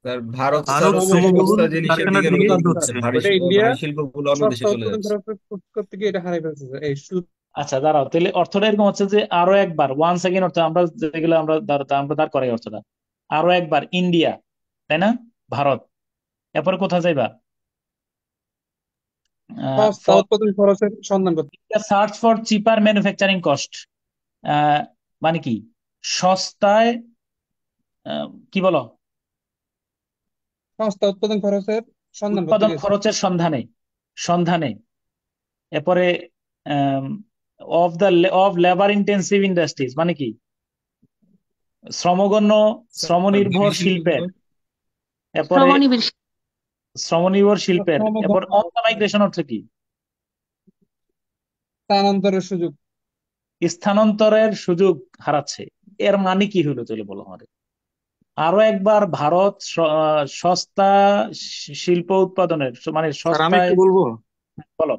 Speaker 17: স্যার ভারত
Speaker 16: ভারত
Speaker 17: সর্বশেষ
Speaker 16: শ্রমবহুল
Speaker 17: সস্তা জিনিসের
Speaker 16: কারখানার
Speaker 17: দিকে
Speaker 16: দিকে
Speaker 17: নজর
Speaker 16: এগিয়ে
Speaker 17: দিচ্ছে,
Speaker 16: হচ্ছে।
Speaker 6: ওটা ইন্ডিয়া
Speaker 17: ভারী শিল্পগুলো অন্য দেশে
Speaker 6: সস্তা
Speaker 17: চলে
Speaker 6: উৎপাদন
Speaker 17: যাচ্ছে।
Speaker 6: করতে গিয়ে এটা হারিয়ে ফেলছে স্যার, এই সুযোগ।
Speaker 14: আচ্ছা দাঁড়াও, তাহলে অর্থটা এরকম হচ্ছে যে আরো একবার, ওয়ান সেকেন্ড অর্থ আমরা যেগুলো আমরা দাঁড় করাই অর্থটা, আরো একবার ইন্ডিয়া, তাই না, ভারত, এরপরে কোথায় যাইবা?
Speaker 6: সস্তা উৎপাদন খরচের সন্ধান করতে।
Speaker 14: Search for cheaper manufacturing cost, মানে কি সস্তায়, কি বলো,
Speaker 6: সস্তা উৎপাদন খরচের সন্ধান করতে
Speaker 14: উৎপাদন
Speaker 6: গেছে।
Speaker 14: খরচের সন্ধানে, সন্ধানে এরপরে অফ লেবার ইন্টেন্সিভ ইন্ডাস্ট্রিজ, মানে কি শ্রমগণ্য শ্রমনির্ভর শিল্পের, এরপরে
Speaker 4: শ্রমনিবিড়
Speaker 14: শ্রমনির্ভর শিল্পের, এরপর অন দ্য মাইগ্রেশন অর্থ কি
Speaker 6: স্থানান্তরের সুযোগ।
Speaker 14: স্থানান্তরের সুযোগ হারাচ্ছে, এর মানে কি হলো তাহলে বলো আমাদের। আরো একবার ভারত সস্তা শিল্প উৎপাদনের, মানে
Speaker 5: স্যার আমি
Speaker 14: সস্তায়,
Speaker 5: একটু বলবো,
Speaker 14: বলো।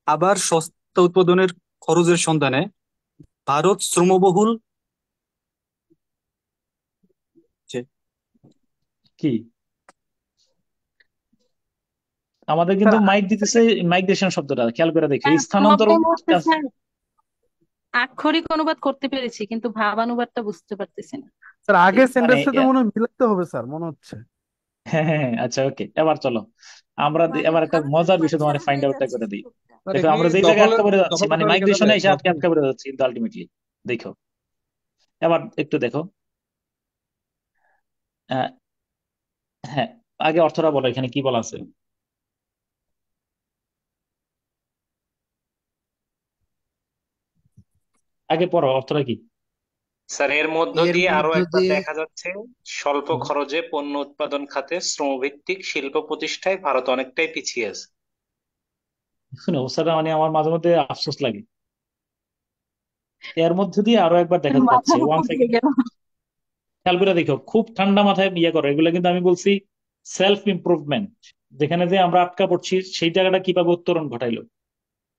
Speaker 5: আবার সস্তা উৎপাদনের খরচের সন্ধানে ভারত শ্রমবহুল
Speaker 14: কি, আমাদের কিন্তু মাইক দিতেছে মাইগ্রেশন শব্দটা, খেয়াল করে দেখে স্থানান্তর
Speaker 4: আক্ষরিক অনুবাদ করতে পেরেছি কিন্তু ভাবানুবাদটা বুঝতে পারতেছি না।
Speaker 2: স্যার আগের
Speaker 14: মানে
Speaker 2: সেন্টেন্সের সাথে মনে হয় মিলাতে হবে স্যার, মনে হচ্ছে।
Speaker 14: হ্যাঁ হ্যাঁ হ্যাঁ, আচ্ছা ওকে, এবার চলো আমরা এবার একটা মজার বিষয় তোমার ফাইন্ড আউটটা করে দিই। দেখো আমরা যে জায়গায় আটকা পড়ে যাচ্ছি, মানে মাইগ্রেশনে এসে আটকা পড়ে যাচ্ছি কিন্তু আলটিমেটলি দেখো, এবার একটু দেখো। হ্যাঁ, আগে অর্থটা বলো, এখানে কি বলা আছে। আগে পড়ো অর্থটা কি।
Speaker 16: স্যার এর মধ্য দিয়ে আরো একবার দেখা যাচ্ছে স্বল্প খরচে পণ্য উৎপাদন খাতে শ্রমভিত্তিক শিল্প প্রতিষ্ঠায় ভারত অনেকটাই পিছিয়ে আছে।
Speaker 14: শুনে অবস্থাটা মানে আমার মাঝে মধ্যে আফসোস লাগে। এর মধ্য দিয়ে আরো একবার দেখা যাচ্ছে, ওয়ান সেকেন্ড খেয়াল করে দেখো, খুব ঠান্ডা মাথায় ইয়ে করো, এগুলো কিন্তু আমি বলছি সেলফ ইমপ্রুভমেন্ট, যেখানে যে আমরা আটকা পড়ছি সেই জায়গাটা কিভাবে উত্তরণ ঘটাইলো।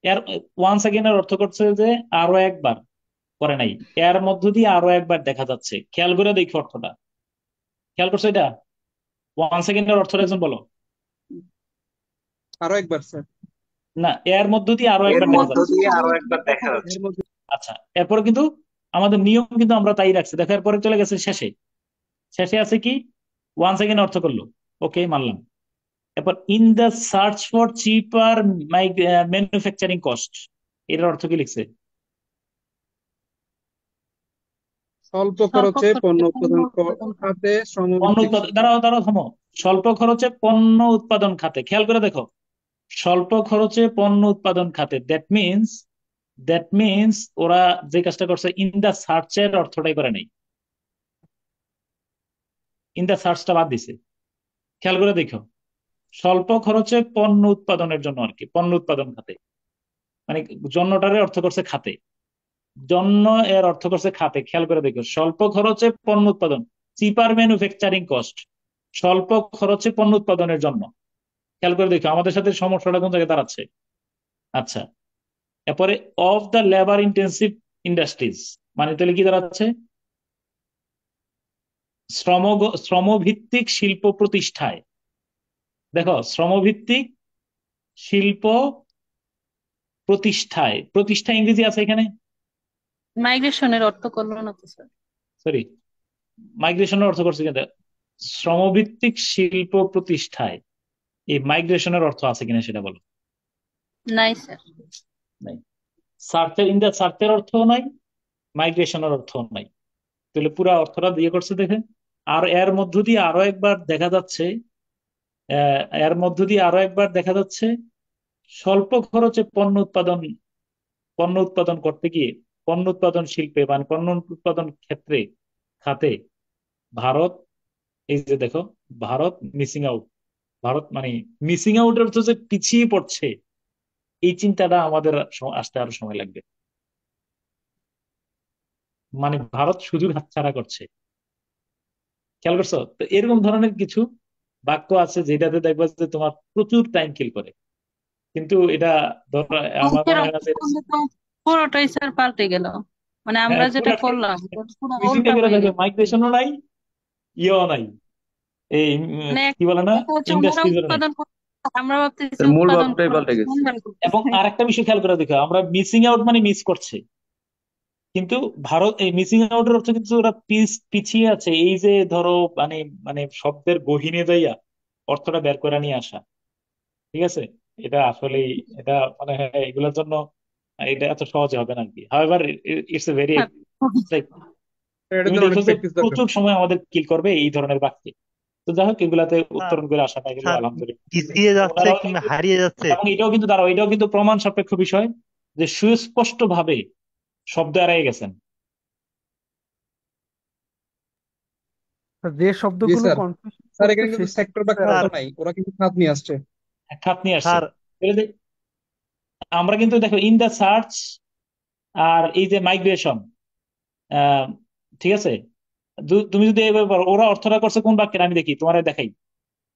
Speaker 14: এর ওয়ান সেকেন্ডের অর্থ করছে যে আরো একবার করে নাই, এর মধ্য দিয়ে আরো একবার দেখা যাচ্ছে, খেয়াল করে দেখো অর্থটা, খেয়াল করছো এটা। ওয়ান সেকেন্ডের অর্থটা একজন বলো।
Speaker 6: আরো একবার স্যার।
Speaker 14: না, এর মধ্য দিয়ে আরো
Speaker 16: এর
Speaker 14: একবার দেখা
Speaker 16: মধ্য
Speaker 14: যাচ্ছে।
Speaker 16: দিয়ে আরো একবার দেখা যাচ্ছে।
Speaker 14: আচ্ছা, এরপরে কিন্তু আমাদের নিয়ম কিন্তু আমরা তাই রাখছি, দেখো এরপরে চলে গেছে শেষে, শেষে আছে কি ওয়ান সেকেন্ড অর্থ করলো, ওকে মানলাম। এরপর in the search for cheaper manufacturing cost, এটার অর্থ কি লিখছে।
Speaker 6: স্বল্প খরচে পণ্য উৎপাদন খাতে
Speaker 14: পণ্য উৎপাদন, দাঁড়াও থামো, স্বল্প খরচে পণ্য উৎপাদন খাতে, খেয়াল করে দেখো, স্বল্প খরচে পণ্য উৎপাদন খাতে, দ্যাট মিনস ওরা যে কাজটা করছে ইন দা সার্চের অর্থটাই করে নাই, ইন দা সার্চটা বাদ দিছে। খেয়াল করে দেখো, স্বল্প খরচে পণ্য উৎপাদনের জন্য আর কি, পণ্য উৎপাদন খাতে, মানে জন্যটারে অর্থ করছে খাতে, জন্য এর অর্থ করছে খাতে। খেয়াল করে দেখো, স্বল্প খরচে পণ্য উৎপাদন, চিপার ম্যানুফ্যাকচারিং কস্ট, স্বল্প খরচে পণ্য উৎপাদনের জন্য। খেয়াল করে দেখো আমাদের সাথে সমস্যাটা কোন জায়গায় দাঁড়াচ্ছে। আচ্ছা, এরপরে of the labour intensive industries, মানে তাহলে কি দাঁড়াচ্ছে, শ্রমভিত্তিক শিল্প প্রতিষ্ঠায়। দেখো শ্রমভিত্তিক শিল্প প্রতিষ্ঠায়, প্রতিষ্ঠা ইংরেজি আছে এখানে,
Speaker 4: মাইগ্রেশনের অর্থ করলো না তো স্যার।
Speaker 14: সরি, মাইগ্রেশনের অর্থ করছে কিন্তু, শ্রমভিত্তিক শিল্প প্রতিষ্ঠায় এই মাইগ্রেশনের অর্থ আছে কিনা সেটা বলো।
Speaker 4: নাই স্যার।
Speaker 14: নাই, সার্চের ইন দা সার্চের অর্থও নাই, মাইগ্রেশনের অর্থও নাই, তাহলে পুরা অর্থটা দিয়ে করছে দেখে। আর এর মধ্য দিয়ে আরো একবার দেখা যাচ্ছে, এর মধ্য দিয়ে আরো একবার দেখা যাচ্ছে স্বল্প খরচে পণ্য উৎপাদন করতে গিয়ে, পণ্য উৎপাদন শিল্পে মানে পণ্য উৎপাদন ক্ষেত্রে খাতে ভারত, এই যে দেখো ভারত মিসিং আউট, ভারত মানে মিসিং আউটের অর্থ যে পিছিয়ে পড়ছে, এই চিন্তাটা আমাদের আসতে আরো সময় লাগবে। মানে ভারত সুযোগ হাতছাড়া করছে, খেয়াল করছো তো। এরকম ধরনের কিছু বাক্য আছে যেটাতে দেখবা যে তোমার প্রচুর টাইম কিল করে, কিন্তু এটা ধরো আমার মনে হয় না যে
Speaker 4: পুরোটাই স্যার পাল্টে গেল, মানে আমরা যেটা করলাম পুরো উল্টা হয়ে গেল।
Speaker 14: মাইগ্রেশনও নাই, ইয়েও নাই, এই
Speaker 4: মানে
Speaker 14: কি বলে না,
Speaker 4: এটা হচ্ছে ওরা
Speaker 14: ইন্ডাস্ট্রিজও নাই।
Speaker 4: উৎপাদন করছে, আমরা ভাবতেছি
Speaker 17: মূল
Speaker 4: উৎপাদন
Speaker 17: ভাবটাই পাল্টে গেছে।
Speaker 14: এবং আরেকটা বিষয় খেয়াল করে দেখো, আমরা মিসিং আউট মানে মিস করছে, কিন্তু ভারত এই মিসিং আউটের অর্থ কিন্তু ওরা পিছিয়ে আছে, এই যে ধরো মানে মানে শব্দের গহীনে যাইয়া অর্থটা বের করে নিয়ে আসা, ঠিক আছে। এটা আসলেই, এটা মানে হ্যাঁ, এগুলোর জন্য এটা এত সহজে হবে না আর কি। However it's a very like,
Speaker 6: এটার
Speaker 14: তুমি
Speaker 6: জন্য অনেক
Speaker 14: দেখো যে
Speaker 6: প্র্যাকটিস দরকার।
Speaker 14: প্রচুর সময় আমাদের কিল করবে এই ধরনের বাক্যে। তো যাই হোক, এগুলাতে
Speaker 11: স্যার
Speaker 14: উত্তরণ করে আসাটা এগুলো
Speaker 11: স্যার
Speaker 14: আলহামদুলিল্লাহ।
Speaker 11: পিছিয়ে
Speaker 14: এবং
Speaker 11: যাচ্ছে কিংবা হারিয়ে যাচ্ছে।
Speaker 14: এবং এটাও কিন্তু দাঁড়াও, এটাও কিন্তু প্রমাণ সাপেক্ষ বিষয় যে সুস্পষ্ট ভাবে শব্দ এড়িয়ে গেছেন।
Speaker 2: যে
Speaker 6: জি
Speaker 2: শব্দগুলো
Speaker 6: স্যার।
Speaker 2: কনফিউশন
Speaker 6: স্যার
Speaker 2: করছে
Speaker 6: এখানে কিন্তু
Speaker 2: সেই
Speaker 6: সেক্টর বা খাত
Speaker 11: স্যার
Speaker 6: নাই, ওরা কিন্তু খাত নিয়ে আসছে।
Speaker 14: খাত নিয়ে আসছে।
Speaker 11: স্যার
Speaker 14: তাহলে আমরা কিন্তু দেখো ইন দা সার্চ আর এই যে মাইগ্রেশন, ঠিক আছে, তুমি যদি এবার বলো, ওরা অর্থটা করছে কোন বাক্যের, আমি দেখি তোমার দেখাই,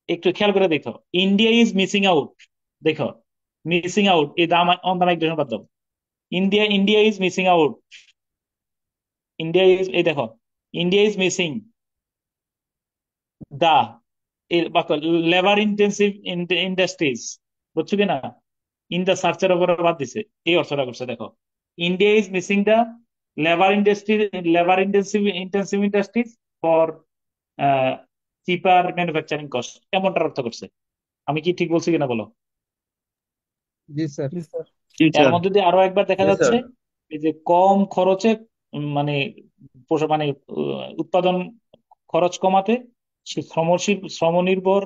Speaker 14: একটু খেয়াল করে দেখো। ইন্ডিয়া ইজ মিসিং আউট, দেখো মিসিং আউট এই দাম অন দা মাইগ্রেশন বাদ দাও। India is missing out, India is, এই দেখো, ইন্ডিয়া ইজ মিসিং দা, এই বাক্য লেবার ইন্টেন্সিভ ইন্ডাস্ট্রিজ, বুঝছো কিনা, ইন দা সার্চের উপর বাদ দিছে, এই অর্থটা করছে। দেখো, India is missing the labour industry, labour intensive industries for cheaper manufacturing cost, এমনটার অর্থ করছে। আমি কি ঠিক বলছি কিনা বলো?
Speaker 6: জি স্যার।
Speaker 2: জি স্যার।
Speaker 14: এর মধ্যে দিয়ে আরো একবার দেখা যাচ্ছে এই যে কম খরচে মানে মানে উৎপাদন খরচ কমাতে শ্রমনির্ভর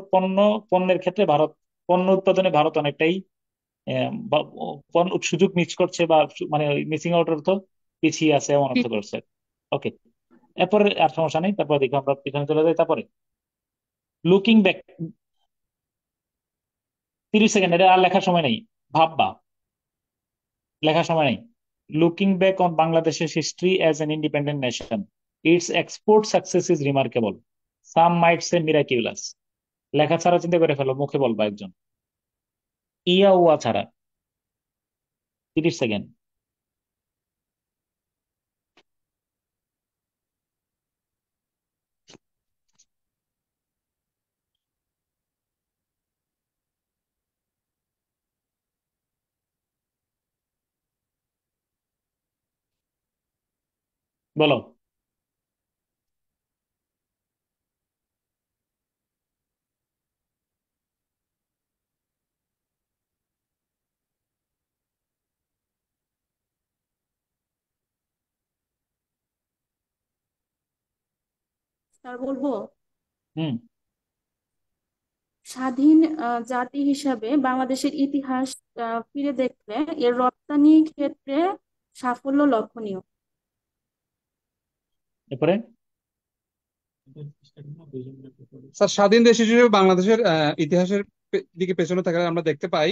Speaker 14: পণ্যের ক্ষেত্রে ভারত, পণ্য উৎপাদনে ভারত অনেকটাই সুযোগ মিস করছে, বা মানে মিসিং আউট অর্থ পিছিয়ে আছে এমন অর্থ করছে। ওকে, এরপরে আর সমস্যা নেই, তারপর দেখো আমরা পিছনে চলে যাই। তারপরে লুকিং ব্যাক, 30 সেকেন্ড, এটা আর লেখার সময় নেই, ভাববা, লেখার সময় নেই। লুকিং ব্যাক অন বাংলাদেশের history as an independent nation, its export success is remarkable, some might say miraculous. লেখা ছাড়া চিন্তা করে ফেলো, মুখে বলবা একজন, ইয়া উয়া ছাড়া। 30 সেকেন্ড। বলো।
Speaker 4: স্যার বলবো,
Speaker 14: হুম।
Speaker 4: স্বাধীন জাতি হিসাবে বাংলাদেশের ইতিহাস ফিরে দেখলে এর রপ্তানি ক্ষেত্রে সাফল্য লক্ষণীয়।
Speaker 14: এরপরে
Speaker 6: স্যার স্বাধীন দেশ হিসেবে বাংলাদেশের ইতিহাসের দিকে পেছনে থাকলে আমরা দেখতে পাই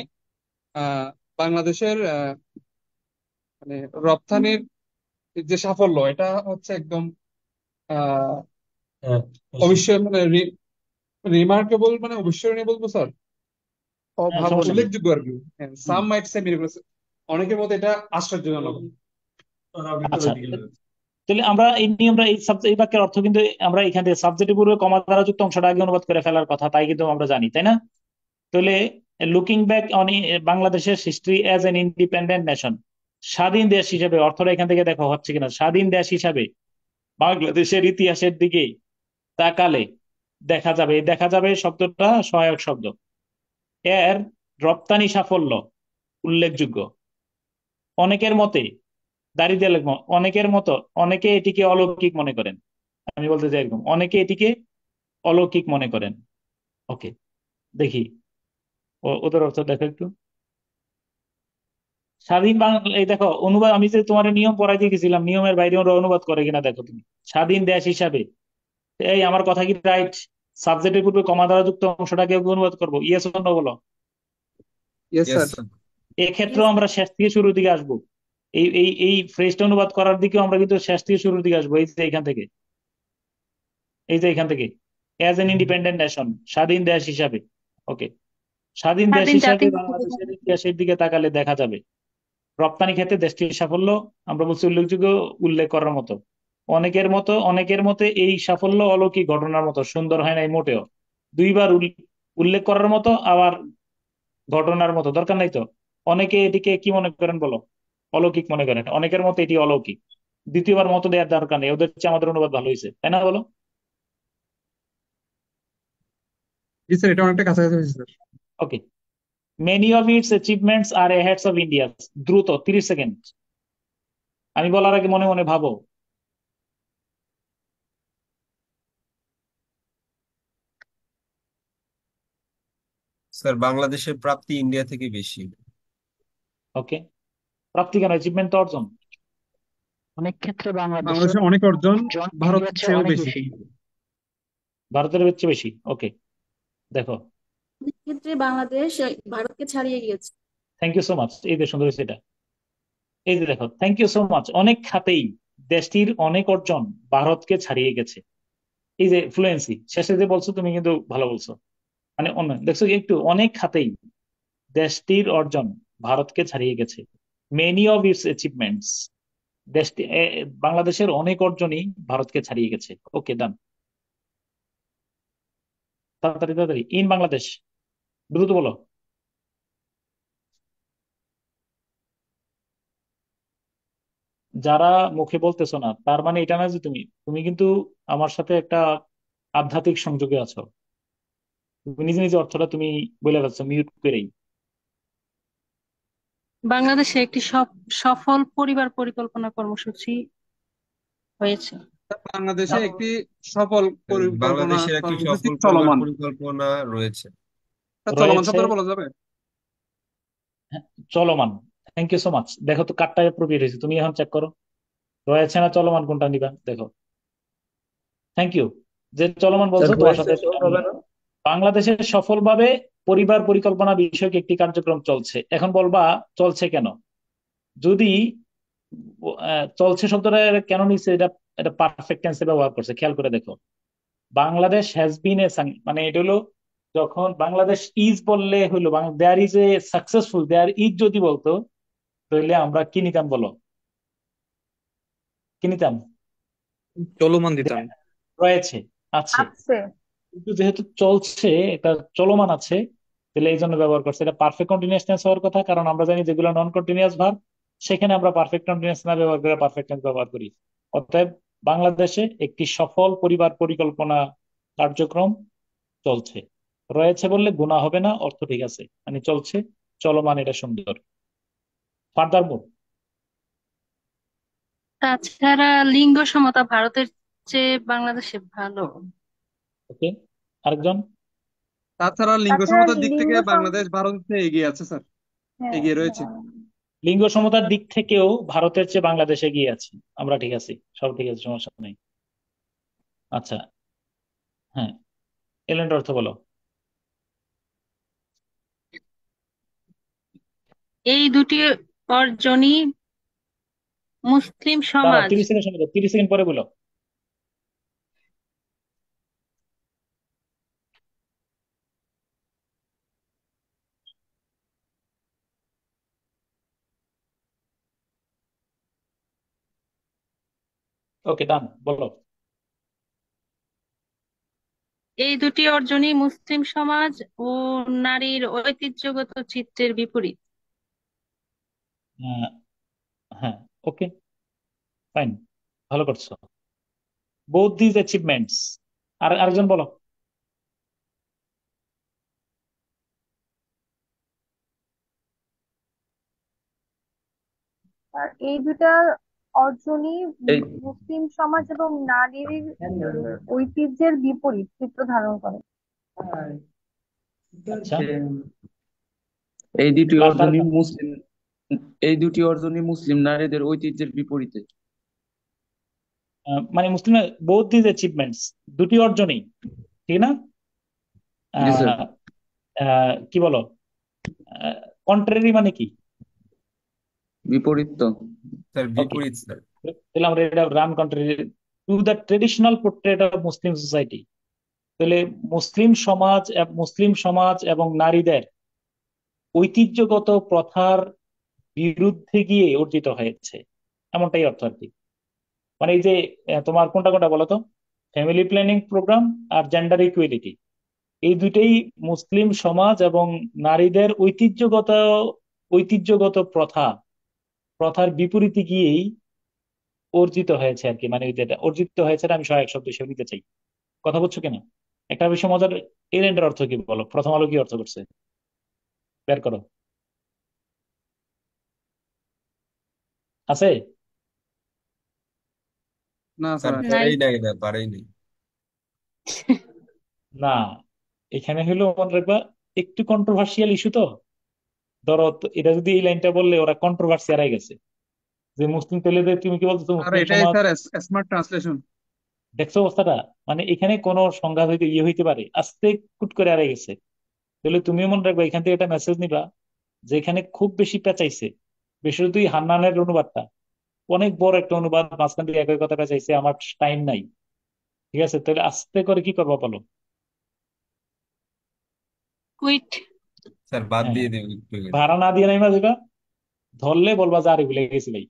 Speaker 6: বাংলাদেশের মানে রপ্তানির যে সাফল্য, এটা হচ্ছে একদম আহ অবিশ্বাস মানে রিমার্কেবল, মানে অবিস্মরণীয় বলবো স্যার,
Speaker 14: সমস্যা নেই।
Speaker 6: উল্লেখযোগ্য আর কি। সাম মাইট সে মিরাকুলাস, অনেকের মতে এটা আশ্চর্যজনক।
Speaker 14: আচ্ছা, তাহলে আমরা এই নিয়মটা, এই বাক্যের অর্থ কিন্তু আমরা এখান থেকে সাবজেক্টের পূর্বে কমা দ্বারা যুক্ত অংশটা আগে অনুবাদ করে ফেলার কথা, তাই কিন্তু আমরা জানি, তাই না? তাহলে লুকিং ব্যাক অন বাংলাদেশের history as an independent nation, স্বাধীন দেশ হিসেবে, অর্থটা এখান থেকে দেখো হচ্ছে কিনা, স্বাধীন দেশ হিসাবে বাংলাদেশের ইতিহাসের দিকে তাকালে দেখা যাবে, দেখা যাবে শব্দটা সহায়ক শব্দ, এর রপ্তানি সাফল্য উল্লেখযোগ্য। অনেকের মতে, দাঁড়িয়ে দিয়ে লিখবো, অনেকের মতো, অনেকে এটিকে অলৌকিক মনে করেন। আমি বলতে চাই এরকম, অনেকে এটিকে অলৌকিক মনে করেন। ওকে, দেখি ওদের অর্থ দেখো একটু। স্বাধীন বাংলা, এই দেখো অনুবাদ, আমি যে তোমার নিয়ম পড়াইতে গেছিলাম, নিয়মের বাইরে ওরা অনুবাদ করে কিনা দেখো তুমি। স্বাধীন দেশ হিসাবে, এই আমার কথা কি রাইট? সাবজেক্টের পূর্বে কমা দ্বারা যুক্ত অংশটাকে অনুবাদ করবো, ইয়েস অর নো বলো।
Speaker 6: Yes
Speaker 17: yes
Speaker 6: sir.
Speaker 14: এক্ষেত্রেও আমরা শেষ থেকে শুরুর দিকে আসবো। এই ফ্রেজটা অনুবাদ করার দিকেও আমরা কিন্তু শেষ থেকে শুরুর দিকে আসবো, এই যে এখান থেকে, এই যে এখান থেকে, অ্যাজ এন ইন্ডিপেন্ডেন্ট নেশন, স্বাধীন দেশ হিসাবে। ওকে, স্বাধীন দেশ
Speaker 4: স্বাধীন
Speaker 14: হিসাবে
Speaker 4: জাতি
Speaker 14: বাংলাদেশের ইতিহাসের দিকে তাকালে দেখা যাবে রপ্তানি ক্ষেত্রে দেশটির সাফল্য, আমরা বলছি উল্লেখযোগ্য, উল্লেখ করার মতো। অনেকের মতে এই সাফল্য অলৌকিক ঘটনার মতো, সুন্দর হয় নাই মোটেও। দুইবার উল্লেখ করার মতো, আবার ঘটনার মতো, দরকার নাই তো। অনেকে এটিকে কি মনে করেন বলো? অলৌকিক মনে করেন। অনেকের মতে এটি অলৌকিক, দ্বিতীয়বার মতো দেওয়ার দরকার নেই, ওদের চেয়ে আমাদের অনুবাদ ভালো হয়েছে, তাই না বলো?
Speaker 6: জি স্যার, এটা অনেকটা কাছাকাছি হয়েছে sir.
Speaker 14: Okay, many of its achievements are aheads of India. দ্রুত 30 সেকেন্ড, আমি বলার আগে মনে মনে ভাবো।
Speaker 17: স্যার বাংলাদেশের প্রাপ্তি ইন্ডিয়া থেকে বেশি।
Speaker 14: ওকে, প্রাপ্তি কেন? অ্যাচিভমেন্ট তো অর্জন।
Speaker 10: অনেক ক্ষেত্রে বাংলাদেশের
Speaker 6: বাংলাদেশের অনেক অর্জন
Speaker 10: অর্জন
Speaker 6: ভারতের
Speaker 10: ইন্ডিয়ার চেয়ে
Speaker 6: চেয়েও
Speaker 10: অনেক
Speaker 6: বেশি।
Speaker 10: বেশি।
Speaker 14: ভারতের চেয়ে বেশি। ওকে, দেখো,
Speaker 18: অনেক ক্ষেত্রে বাংলাদেশ ভারতকে ছাড়িয়ে গিয়েছে।
Speaker 14: Thank you so much. এই যে সুন্দর হয়েছে এটা। এই যে দেখো, থ্যাংক ইউ সো মাচ। অনেক খাতেই দেশটির অনেক অর্জন ভারতকে ছাড়িয়ে গেছে। এই যে ফ্লুয়েন্সি শেষে যে বলছো, তুমি কিন্তু ভালো বলছো। মানে অন্য দেখছো কি, একটু অনেক খাতেই দেশটির অর্জন ভারতকে ছাড়িয়ে গেছে। মেনি অফ ইটস অ্যাচিভমেন্টস, দেশটি বাংলাদেশের অনেক অর্জনই ভারতকে ছাড়িয়ে গেছে। ওকে, ডান। তাড়াতাড়ি তাড়াতাড়ি, ইন বাংলাদেশ, দ্রুত বলো। যারা মুখে বলতেছো না, তার মানে এটা না যে তুমি তুমি কিন্তু আমার সাথে একটা আধ্যাত্মিক সংযোগে আছো। তুমি নিজে নিজে অর্থটা তুমি বলে যাচ্ছ মিউট করেই।
Speaker 4: বাংলাদেশে একটি সফল পরিবার পরিকল্পনা কর্মসূচি হয়েছে।
Speaker 6: বাংলাদেশে একটি সফল পরিকল্পনা
Speaker 17: বাংলাদেশের একটি
Speaker 6: কর্মসূচি
Speaker 17: সফল পরিবার
Speaker 6: চলমান।
Speaker 17: পরিকল্পনা রয়েছে।
Speaker 6: চলমান
Speaker 14: রয়েছে,
Speaker 6: শব্দটা বলা যাবে?
Speaker 14: হ্যাঁ, চলমান। Thank you so much. দেখো তো কারটা অ্যাপ্রোপ্রিয়েট হয়েছে, তুমি এখন চেক করো রয়েছে না চলমান, কোনটা নিবা দেখো। Thank you. যে চলমান বলছো তোমার
Speaker 17: রয়েছে
Speaker 14: সাথে আমি। বাংলাদেশের সফলভাবে পরিবার পরিকল্পনা বিষয়ক একটি কার্যক্রম চলছে। এখন বলবা চলছে কেন? যদি চলছে শব্দটা কেন নিচ্ছে, এটা এটা পারফেক্ট টেন্সে ব্যবহার করছে, খেয়াল করে দেখো। বাংলাদেশ হ্যাজ বিন এ, মানে এটা হলো যখন বাংলাদেশ ইজ বললে হইলো, there is a successful, there is যদি বলতো তাহলে আমরা কি নিতাম বলো? কি নিতাম?
Speaker 5: চলমান দিতাম।
Speaker 14: রয়েছে, আছে।
Speaker 9: আছে।
Speaker 14: কিন্তু যেহেতু চলছে, এটা চলমান আছে, তাহলে এই জন্য ব্যবহার করছে। এটা পারফেক্ট কন্টিনিউয়াস টেন্স হওয়ার কথা, কারণ আমরা জানি যেগুলো নন কন্টিনিউয়াস ভার্ব সেখানে আমরা পারফেক্ট কন্টিনিউয়াস না ব্যবহার করে পারফেক্ট টেন্স ব্যবহার করি। অতএব বাংলাদেশে একটি সফল পরিবার পরিকল্পনা কার্যক্রম চলছে। রয়েছে বললে গুণা হবে না, অর্থ ঠিক আছে, মানে চলছে, চলমান, এটা সুন্দর। Further move.
Speaker 4: তাছাড়া লিঙ্গ সমতা ভারতের চেয়ে বাংলাদেশে ভালো।
Speaker 14: ওকে, আরেকজন।
Speaker 6: তাছাড়া লিঙ্গ
Speaker 9: তাছাড়া
Speaker 6: সমতার দিক
Speaker 9: লিঙ্গ
Speaker 6: থেকে বাংলাদেশ ভারতের চেয়ে এগিয়ে আছে স্যার,
Speaker 9: হ্যাঁ
Speaker 6: এগিয়ে রয়েছে।
Speaker 14: লিঙ্গ সমতার দিক থেকেও ভারতের চেয়ে বাংলাদেশ এগিয়ে আছি, আমরা ঠিক আছি, সব ঠিক আছে, সমস্যা নেই। আচ্ছা, হ্যাঁ, এলেন্ড অর্থ বলো।
Speaker 4: এই দুটি অর্জনই মুসলিম
Speaker 14: দাঁড়াও,
Speaker 4: সমাজ
Speaker 14: 30 সেকেন্ড সময় দাও, 30 সেকেন্ড পরে বলো। ওকে, ডান, বলো।
Speaker 4: এই দুটি অর্জনই মুসলিম সমাজ ও নারীর ঐতিহ্যগত চিত্রের বিপরীত।
Speaker 14: আহ, হ্যাঁ, ওকে, ফাইন, ভালো করছো। বোথ দিজ অ্যাচিভমেন্টস, আর আরেকজন বলো।
Speaker 9: আর এই দুটা অর্জনই
Speaker 17: এই
Speaker 9: মুসলিম সমাজ এবং নারীর ঐতিহ্যের বিপরীত চিত্র ধারণ করে।
Speaker 14: আচ্ছা,
Speaker 13: এই দুটি
Speaker 14: লাস্ট
Speaker 13: অর্জনই
Speaker 14: আরেকজন।
Speaker 13: মুসলিম এই দুটি অর্জনই মুসলিম নারীদের ঐতিহ্যের বিপরীতে।
Speaker 14: মানে মুসলিম, বোথ দিজ অ্যাচিভমেন্টস, দুটি অর্জনই, ঠিক না?
Speaker 13: জি স্যার।
Speaker 14: আহ, কি বলো, কন্ট্রারি মানে কি?
Speaker 13: বিপরীত তো।
Speaker 17: স্যার
Speaker 14: ওকে,
Speaker 17: বিপরীত স্যার।
Speaker 14: তাহলে আমরা এটা run contrary to the traditional portrait of Muslim society. তাহলে মুসলিম সমাজ এবং নারীদের ঐতিহ্যগত প্রথার বিরুদ্ধে গিয়ে অর্জিত হয়েছে, এমনটাই অর্থ আর কি। মানে এই যে তোমার কোনটা কোনটা বলো তো, ফ্যামিলি প্ল্যানিং প্রোগ্রাম আর জেন্ডার ইকুয়ালিটি, এই দুইটাই মুসলিম সমাজ এবং নারীদের ঐতিহ্যগত প্রথার বিপরীতে গিয়েই অর্জিত হয়েছে আর কি। মানে ওই যেটা অর্জিত হয়েছে, আমি সহায়ক শব্দ হিসেবে নিতে চাই। কথা বলছো কিনা? একটা বিষয় মজার, এর অর্থ কি বলো? প্রথম আলো কি অর্থ করছে? বের করো, আছে?
Speaker 6: না
Speaker 17: স্যার
Speaker 6: স্যার।
Speaker 4: নাই।
Speaker 17: পড়েই নাই, না পারেই নাই।
Speaker 14: না, এখানে হলো মনে রাখবা একটু কন্ট্রোভার্সিয়াল ইস্যু তো। ধরো এটা যদি এই লাইনটা বললে ওরা কন্ট্রোভার্সি হারাই গেছে, যে মুসলিম ছেলেদের, তুমি কি বলছো
Speaker 6: আর
Speaker 14: মুসলিম
Speaker 6: এটাই
Speaker 14: সমাজ,
Speaker 6: স্যার স্মার্ট ট্রান্সলেশন।
Speaker 14: দেখছো অবস্থাটা? মানে এখানে কোনো সংঘাত হইতে হইতে পারে, আস্তে কুট করে হারাই গেছে। তাহলে তুমিও মনে রাখবে এখান থেকে একটা মেসেজ নিবা, যে এখানে খুব বেশি পেঁচাইছে, বিশেষত এই হান্নানের অনুবাদটা অনেক বড় একটা অনুবাদ, মাঝখান থেকে একই কথা পেঁচাইছে, আমার টাইম নাই। ঠিক আছে, তাহলে আস্তে করে কি করবা বলো?
Speaker 4: কুইট।
Speaker 17: স্যার বাদ
Speaker 14: হ্যাঁ,
Speaker 17: দিয়ে দেব একটু গেলে।
Speaker 14: ভাড়া না দিয়ে নাইমা যাবা, ধরলে বলবা যে আরে ভুলে গেছি ভাই।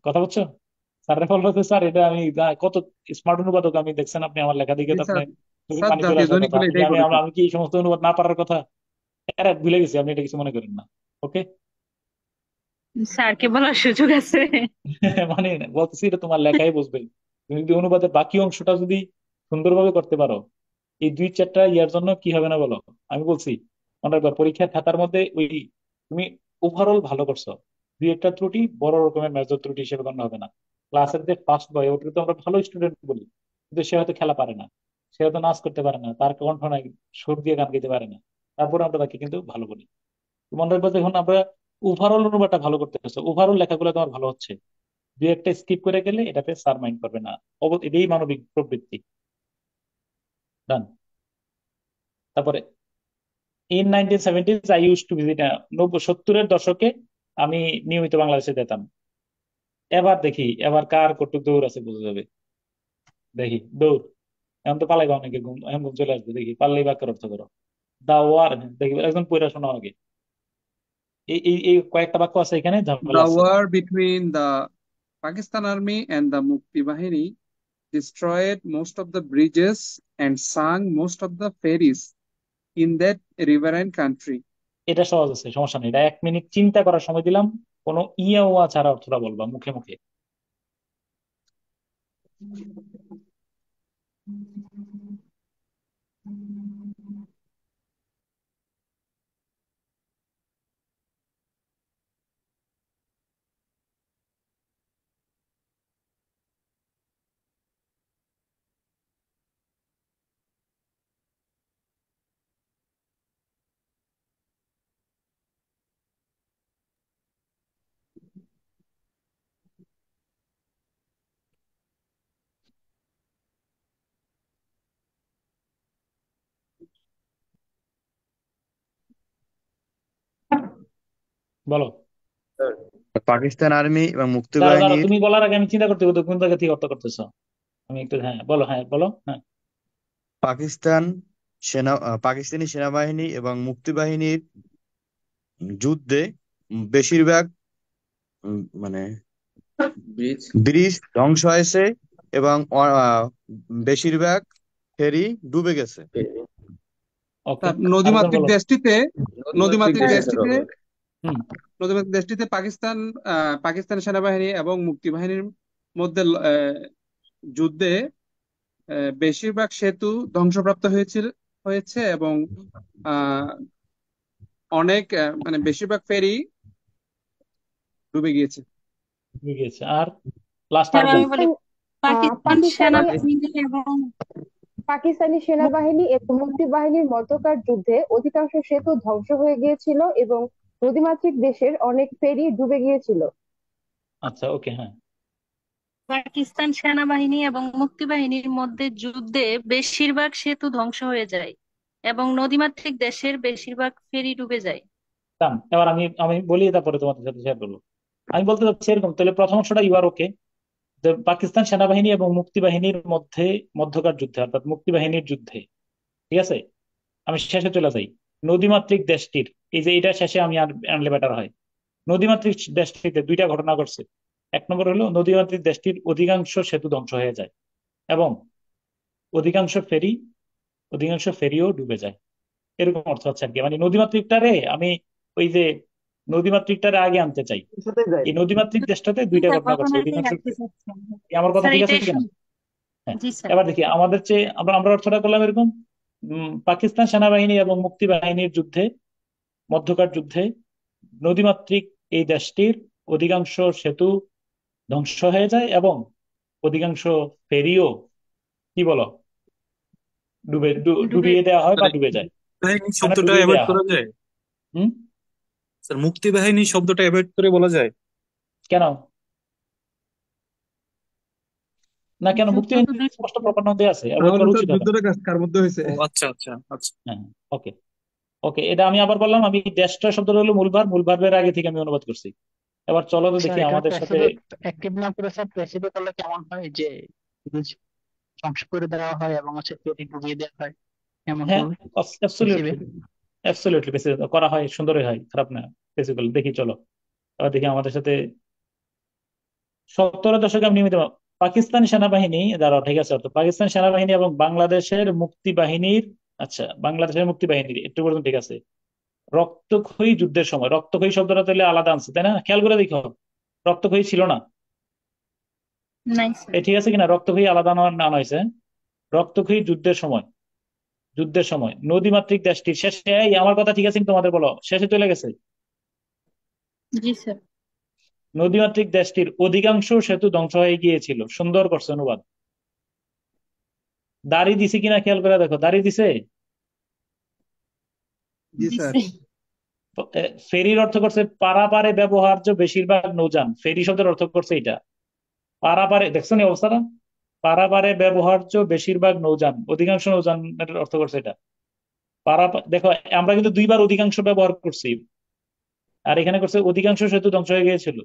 Speaker 14: কথা বুঝছো? স্যারের বলবো যে স্যার এটা আমি কত স্মার্ট অনুবাদক আমি, দেখছেন আপনি আমার লেখা দেখে
Speaker 6: জি
Speaker 14: তো
Speaker 6: স্যার,
Speaker 14: আপনার চোখের
Speaker 6: স্যার
Speaker 14: পানি চলে
Speaker 6: জাতীয়
Speaker 14: আসার কথা,
Speaker 6: দৈনিকগুলো
Speaker 14: আপনি কি
Speaker 6: এটাই
Speaker 14: আমি
Speaker 6: করেছে।
Speaker 14: আমি কি এই সমস্ত অনুবাদ না পারার কথা? এরা ভুলে গেছি, আপনি এটা কিছু মনে করেন না। ওকে?
Speaker 4: স্যারকে বলার সুযোগ আছে?
Speaker 14: মানে বলতেছি এটা তোমার লেখাই বুঝবে। তুমি যদি অনুবাদের বাকি অংশটা যদি সুন্দরভাবে করতে পারো, এই 2-4টা ইয়ার জন্য কি হবে না বলো? আমি বলছি মনে রাখবা, পরীক্ষার খাতার মধ্যে ওই তুমি ওভারঅল ভালো করছো, 2-একটা ত্রুটি বড় রকমের মেজর ত্রুটি হিসেবে গণ্য হবে না। ক্লাসের যে ফার্স্ট বয়, ওটা তো আমরা ভালো স্টুডেন্ট বলি, কিন্তু সে হয়তো খেলা পারে না, সে হয়তো নাচ করতে পারে না, তার কণ্ঠ নাই, সুর দিয়ে গান গাইতে পারে না, তারপরে আমরা তাকে কিন্তু ভালো বলি। মনে রাখবো যখন আমরা ওভারঅল অনুবাদটা ভালো করতে পারছো, ওভারঅল লেখাগুলো তোমার ভালো হচ্ছে, 2-একটা স্কিপ করে গেলে এটাতে স্যার মাইন্ড করবে না। এটাই মানবিক প্রবৃত্তি। ডান। তারপরে in 1970s I use to visit, 70-এর দশকে আমি নিয়মিত বাংলাদেশে যেতাম। এবার দেখি, এবার কার কটুক দৌড় আছে বোঝা যাবে। দেখি দৌড়, এখন তো পালাইবা অনেকে, ঘুম এখন ঘুম চলে আসবে, দেখি পারলেই বাক্যের অর্থ করো। দা ওয়ার, দেখি একজন পড়া শোনা আগে। এই এই এই কয়েকটা বাক্য আছে এখানে, ঝামেলা
Speaker 6: The
Speaker 14: আছে।
Speaker 6: war between the Pakistan army and the Mukti Bahini destroyed most of the bridges and sank most of the ferries in that riverine country.
Speaker 14: এটা সহজ আছে, সমস্যা নেই। এটা 1 মিনিট চিন্তা করার সময় দিলাম, কোনো ইয়া ওয়া ছাড়া অর্থটা বলবা মুখে মুখে। বলো।
Speaker 19: পাকিস্তান আর্মি এবং মুক্তি
Speaker 14: দাঁড়াও দাঁড়াও,
Speaker 19: বাহিনীর
Speaker 14: তুমি বলার আগে আমি চিন্তা করতে হবে তো কোন জায়গা থেকে অর্থ করতেছো। আমি একটু, হ্যাঁ বলো, হ্যাঁ বলো, হ্যাঁ।
Speaker 19: পাকিস্তান পাকিস্তানি সেনাবাহিনী এবং মুক্তি বাহিনীর যুদ্ধে বেশিরভাগ মানে
Speaker 13: ব্রিজ।
Speaker 19: ব্রিজ ধ্বংস হয়েছে এবং বেশিরভাগ ফেরি ডুবে গেছে।
Speaker 14: ওকে,
Speaker 6: তার
Speaker 14: আরেকজন
Speaker 6: নদীমাতৃক
Speaker 14: বলো।
Speaker 6: দেশটিতে নদীমাতৃক
Speaker 19: স্যার,
Speaker 6: দেশটিতে
Speaker 14: হুম,
Speaker 6: নদীমাতৃক দেশটিতে পাকিস্তান সেনাবাহিনী এবং মুক্তি বাহিনীর মধ্যে যুদ্ধে বেশিরভাগ সেতু ধ্বংসপ্রাপ্ত হয়েছে এবং আহ, অনেক মানে বেশিরভাগ ফেরি ডুবে গিয়েছে।
Speaker 14: ঠিক আছে। আর লাস্ট
Speaker 4: স্যার
Speaker 14: আরেকজন।
Speaker 4: আমি বলি, পাকিস্তান
Speaker 9: পাকিস্তানি
Speaker 4: সেনাবাহিনী এবং
Speaker 9: পাকিস্তানি সেনাবাহিনী এবং মুক্তি বাহিনীর মধ্যকার যুদ্ধে অধিকাংশ সেতু ধ্বংস হয়ে গিয়েছিল এবং নদীমাতৃক দেশের অনেক ফেরি ডুবে গিয়েছিল।
Speaker 14: আচ্ছা, ওকে, হ্যাঁ।
Speaker 4: পাকিস্তান সেনাবাহিনী এবং মুক্তিবাহিনীর মধ্যে যুদ্ধে বেশিরভাগ সেতু ধ্বংস হয়ে যায় এবং নদীমাতৃক দেশের বেশিরভাগ ফেরি ডুবে যায়।
Speaker 14: এবার আমি আমি বলি, তারপরে তোমাদের সাথে শেয়ার করবো। আমি বলতে চাচ্ছি এরকম, তাহলে প্রথম অংশটা ইউ আর ওকে, যে পাকিস্তান সেনাবাহিনী এবং মুক্তি বাহিনীর মধ্যকার যুদ্ধে, অর্থাৎ মুক্তি বাহিনীর যুদ্ধে, ঠিক আছে। আমি শেষে চলে যাই। নদীমাতৃক দেশটির, এই যে এটা শেষে আমি আনলে বেটার হয়। নদীমাতৃক দেশটিতে 2টা ঘটনা ঘটছে। 1 নম্বর হলো নদীমাতৃক দেশটির অধিকাংশ সেতু ধ্বংস হয়ে যায় এবং অধিকাংশ ফেরি অধিকাংশ ফেরিও ডুবে যায়। এরকম অর্থ হচ্ছে আর কি, মানে নদীমাতৃকটারে আমি ওই যে নদীমাতৃকটারে আগে আনতে চাই। এই নদীমাতৃক দেশটাতে 2টা
Speaker 4: স্যার
Speaker 14: ঘটনা ঘটছে,
Speaker 4: ঘটনাটাই
Speaker 14: অধিকাংশ।
Speaker 4: রাখতে চাচ্ছেন।
Speaker 14: আমার কথা
Speaker 4: স্যার
Speaker 14: ঠিক আছে
Speaker 4: এটাই
Speaker 14: কিনা? হ্যাঁ।
Speaker 4: জি স্যার।
Speaker 14: এবার দেখি আমাদের চেয়ে আমরা আমরা অর্থটা করলাম এরকম, পাকিস্তান সেনাবাহিনী এবং মুক্তি বাহিনীর যুদ্ধে মধ্যকার যুদ্ধে নদীমাতৃক এই দেশটির অধিকাংশ সেতু ধ্বংস হয়ে যায় এবং অধিকাংশ ফেরিও কি বলো
Speaker 4: ডুবে
Speaker 14: ডুবিয়ে দেওয়া হয়
Speaker 5: স্যার
Speaker 14: বা
Speaker 5: এই
Speaker 14: ডুবে যায়,
Speaker 5: বাহিনী
Speaker 14: মানে
Speaker 5: শব্দটা
Speaker 14: ডুবিয়ে
Speaker 5: অ্যাভয়েড
Speaker 14: দেওয়া হয়।
Speaker 5: করা যায়?
Speaker 14: হুম।
Speaker 5: স্যার মুক্তিবাহিনী শব্দটা অ্যাভয়েড করে বলা যায়?
Speaker 14: কেন না, কেন?
Speaker 2: যুদ্ধ তো
Speaker 14: মুক্তিবাহিনী
Speaker 2: দুই
Speaker 14: স্পষ্ট প্রপার্টি দেওয়া আছে, অ্যাভয়েড
Speaker 2: তাহলে
Speaker 14: করা
Speaker 2: স্যার
Speaker 14: উচিত হবে না।
Speaker 2: যুদ্ধটা কার মধ্যে হয়েছে?
Speaker 5: ও আচ্ছা আচ্ছা আচ্ছা।
Speaker 14: হ্যাঁ, ওকে ওকে, এটা আমি আবার বললাম, আমি দেশটা শব্দটা হলো মূল ভার্ব, মূল ভার্বের আগে থেকে আমি অনুবাদ করছি। এবার চলো তো
Speaker 10: স্যার
Speaker 14: দেখি
Speaker 10: এটা
Speaker 14: আমাদের সাথে।
Speaker 10: প্যাসিভে অ্যাক্টিভ না করে স্যার প্যাসিভে করলে কেমন হয়, যে বীজ ধ্বংস করে দেওয়া হয় এবং ফেরি ডুবিয়ে দেওয়া হয়, এমন
Speaker 14: হ্যাঁ,
Speaker 10: করলে প্যাসিভে।
Speaker 14: অ্যাবসলিউটলি অ্যাবসলিউটলি করা হয়, সুন্দরই হয়, খারাপ না। বেসিক্যালি দেখি চলো, এবার দেখি আমাদের সাথে 70-এর দশকে আমি নিয়মিত পাকিস্তানি সেনাবাহিনী দ্বারা, ঠিক আছে, অর্থ পাকিস্তান সেনাবাহিনী এবং বাংলাদেশের মুক্তিবাহিনীর, আচ্ছা বাংলাদেশের মুক্তিবাহিনীর একটু পর্যন্ত ঠিক আছে, রক্তক্ষয়ী যুদ্ধের সময়, রক্তক্ষয়ী শব্দটা তাহলে আলাদা আনছে তাই না? খেয়াল করে দেখো, রক্তক্ষয়ী ছিল না,
Speaker 4: নাই স্যার।
Speaker 14: ঠিক আছে কিনা? রক্তক্ষয়ী আলাদা আনা হয়েছে। রক্তক্ষয়ী যুদ্ধের সময় নদীমাতৃক দেশটির শেষে, এই আমার কথা ঠিক আছে কিন্তু তোমাদের বলো, শেষে চলে গেছে।
Speaker 4: জি স্যার।
Speaker 14: নদীমাতৃক দেশটির অধিকাংশ সেতু ধ্বংস হয়ে গিয়েছিল। সুন্দর করছে অনুবাদ। দাড়ি দিছে কিনা খেয়াল করে দেখো, দাড়ি দিছে।
Speaker 2: জি স্যার।
Speaker 4: দিছে।
Speaker 14: ফেরির অর্থ করছে পারাপারে ব্যবহার্য বেশিরভাগ নৌযান, ফেরি শব্দের অর্থ করছে এটা। পারাপারে, দেখছো নি অবস্থাটা? পারাপারে ব্যবহার্য বেশিরভাগ নৌযান, অধিকাংশ নৌযানের অর্থ করছে এটা। দেখো, আমরা কিন্তু দুইবার অধিকাংশ ব্যবহার করছি, আর এখানে করছে অধিকাংশ সেতু ধ্বংস হয়ে গিয়েছিল।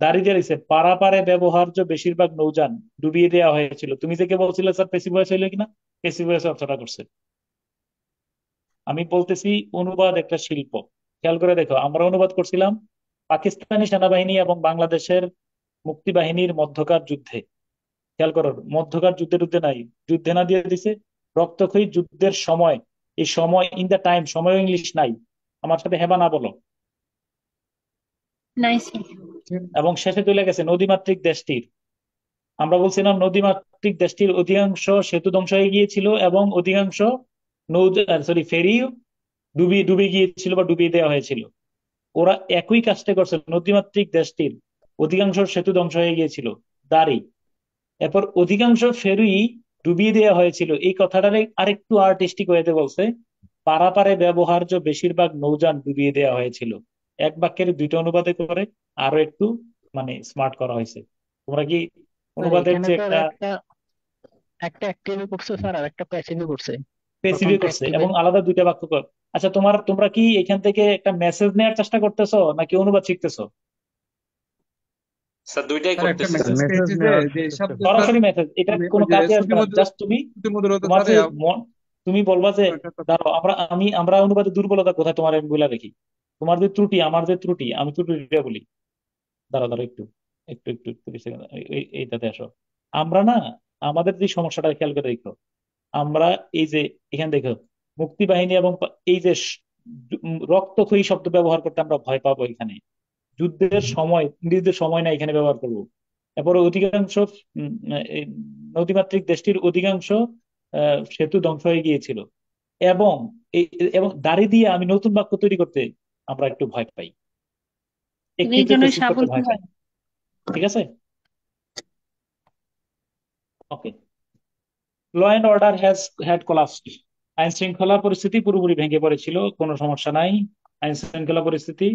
Speaker 14: দাঁড়িয়ে দিয়েছে পারাপারে ব্যবহার্য বেশিরভাগ নৌযান ডুবিয়ে দেওয়া হয়েছিল। তুমি যে কে বলছিলে স্যার পেসিভ ভয়েস হইলো কিনা, পেসিভ ভয়েস অর্থটা করছে। আমি বলতেছি অনুবাদ একটা শিল্প। খেয়াল করে দেখো, আমরা অনুবাদ করছিলাম পাকিস্তানি সেনাবাহিনী এবং বাংলাদেশের মুক্তিবাহিনীর মধ্যকার যুদ্ধে। খেয়াল করো, মধ্যকার যুদ্ধে নাই, যুদ্ধে না দিয়ে দিছে রক্তক্ষয়ী যুদ্ধের সময়। এই সময়, ইন দা টাইম, সময় ইংলিশ নাই। আমার সাথে হেবা না বলো।
Speaker 4: নাই স্যার।
Speaker 14: এবং শেষে চলে গেছে নদীমাতৃক দেশটির। আমরা বলছিলাম নদীমাতৃক দেশটির অধিকাংশ সেতু ধ্বংস হয়ে গিয়েছিল এবং অধিকাংশ নৌ ফেরি ডুবিয়ে ডুবে গিয়েছিল বা ডুবিয়ে দেওয়া হয়েছিল। ওরা একই কাজটা করছে, নদীমাতৃক দেশটির অধিকাংশ সেতু ধ্বংস হয়ে গিয়েছিল, দাঁড়ি। এরপর অধিকাংশ ফেরি ডুবিয়ে দেওয়া হয়েছিল, এই কথাটারে আরেকটু আর্টিস্টিক ওয়েতে বলছে পারাপারে ব্যবহার্য বেশিরভাগ নৌযান ডুবিয়ে দেওয়া হয়েছিল। এক বাক্যের দুইটা অনুবাদে করে আরো একটু মানে স্মার্ট করা হয়েছে। তোমরা কি
Speaker 10: স্যার
Speaker 14: অনুবাদের
Speaker 10: এখানে
Speaker 14: যে
Speaker 10: স্যার
Speaker 14: একটা
Speaker 10: একটা একটা অ্যাক্টিভে করছে স্যার, আর একটা প্যাসিভে করছে।
Speaker 14: পেসিভে
Speaker 10: প্রথমটা
Speaker 14: করছে
Speaker 10: অ্যাক্টিভে।
Speaker 14: এবং আলাদা দুইটা বাক্য কর। আচ্ছা, তোমরা কি এখান থেকে একটা মেসেজ নেওয়ার চেষ্টা করতেছো নাকি অনুবাদ শিখতেছো?
Speaker 16: স্যার দুইটাই
Speaker 6: স্যার একটা
Speaker 16: করতেছি
Speaker 19: স্যার
Speaker 6: মেসেজ
Speaker 16: স্যার।
Speaker 19: মেসেজ
Speaker 6: পেয়েছি যে
Speaker 19: নেওয়ার
Speaker 6: যে
Speaker 19: চেষ্টা
Speaker 6: শব্দটার
Speaker 14: সরাসরি মেসেজ, এটা
Speaker 6: মানে
Speaker 14: কোনো
Speaker 6: ওই যে
Speaker 14: কাজে আসবে না,
Speaker 6: শ্রুতিমধুর
Speaker 14: জাস্ট তুমি
Speaker 6: শ্রুতিমধুরতা
Speaker 14: তোমার
Speaker 6: ছাড়াই
Speaker 14: যে তুমি বলবা যে, দাঁড়াও, আমরা অনুবাদে দুর্বলতা কোথায় তোমার আমি বলে রাখি। তোমার যে ত্রুটি, আমার যে ত্রুটি, আমি ত্রুটিটা বলি। দাঁড়াও দাঁড়াও, একটু একটু একটু একটু second, এইটাতে আসো। আমরা না, আমাদের যে সমস্যাটা খেয়াল করে দেখো, আমরা এই যে এখানে দেখো মুক্তিবাহিনী এবং এই যে রক্তক্ষয়ী শব্দ ব্যবহার করতে আমরা ভয় পাবো এখানে। যুদ্ধের সময়, ইংরেজদের সময় না এখানে ব্যবহার করব। এরপরে অধিকাংশ এই নদীমাতৃক দেশটির অধিকাংশ সেতু ধ্বংস হয়ে গিয়েছিল এবং এবং দাড়ি দিয়ে আমি নতুন বাক্য তৈরি করতে আমরা একটু ভয় পাই, একটু
Speaker 4: এই
Speaker 14: একটু
Speaker 4: জন্য
Speaker 14: প্রেসিস করতে
Speaker 4: সাবধান
Speaker 14: ভয় পাই। ঠিক আছে, okay. Law and order has had collapsed. আইন শৃঙ্খলা পরিস্থিতি পুরোপুরি ভেঙে পড়েছিল, কোনো সমস্যা নাই। আইন শৃঙ্খলা পরিস্থিতি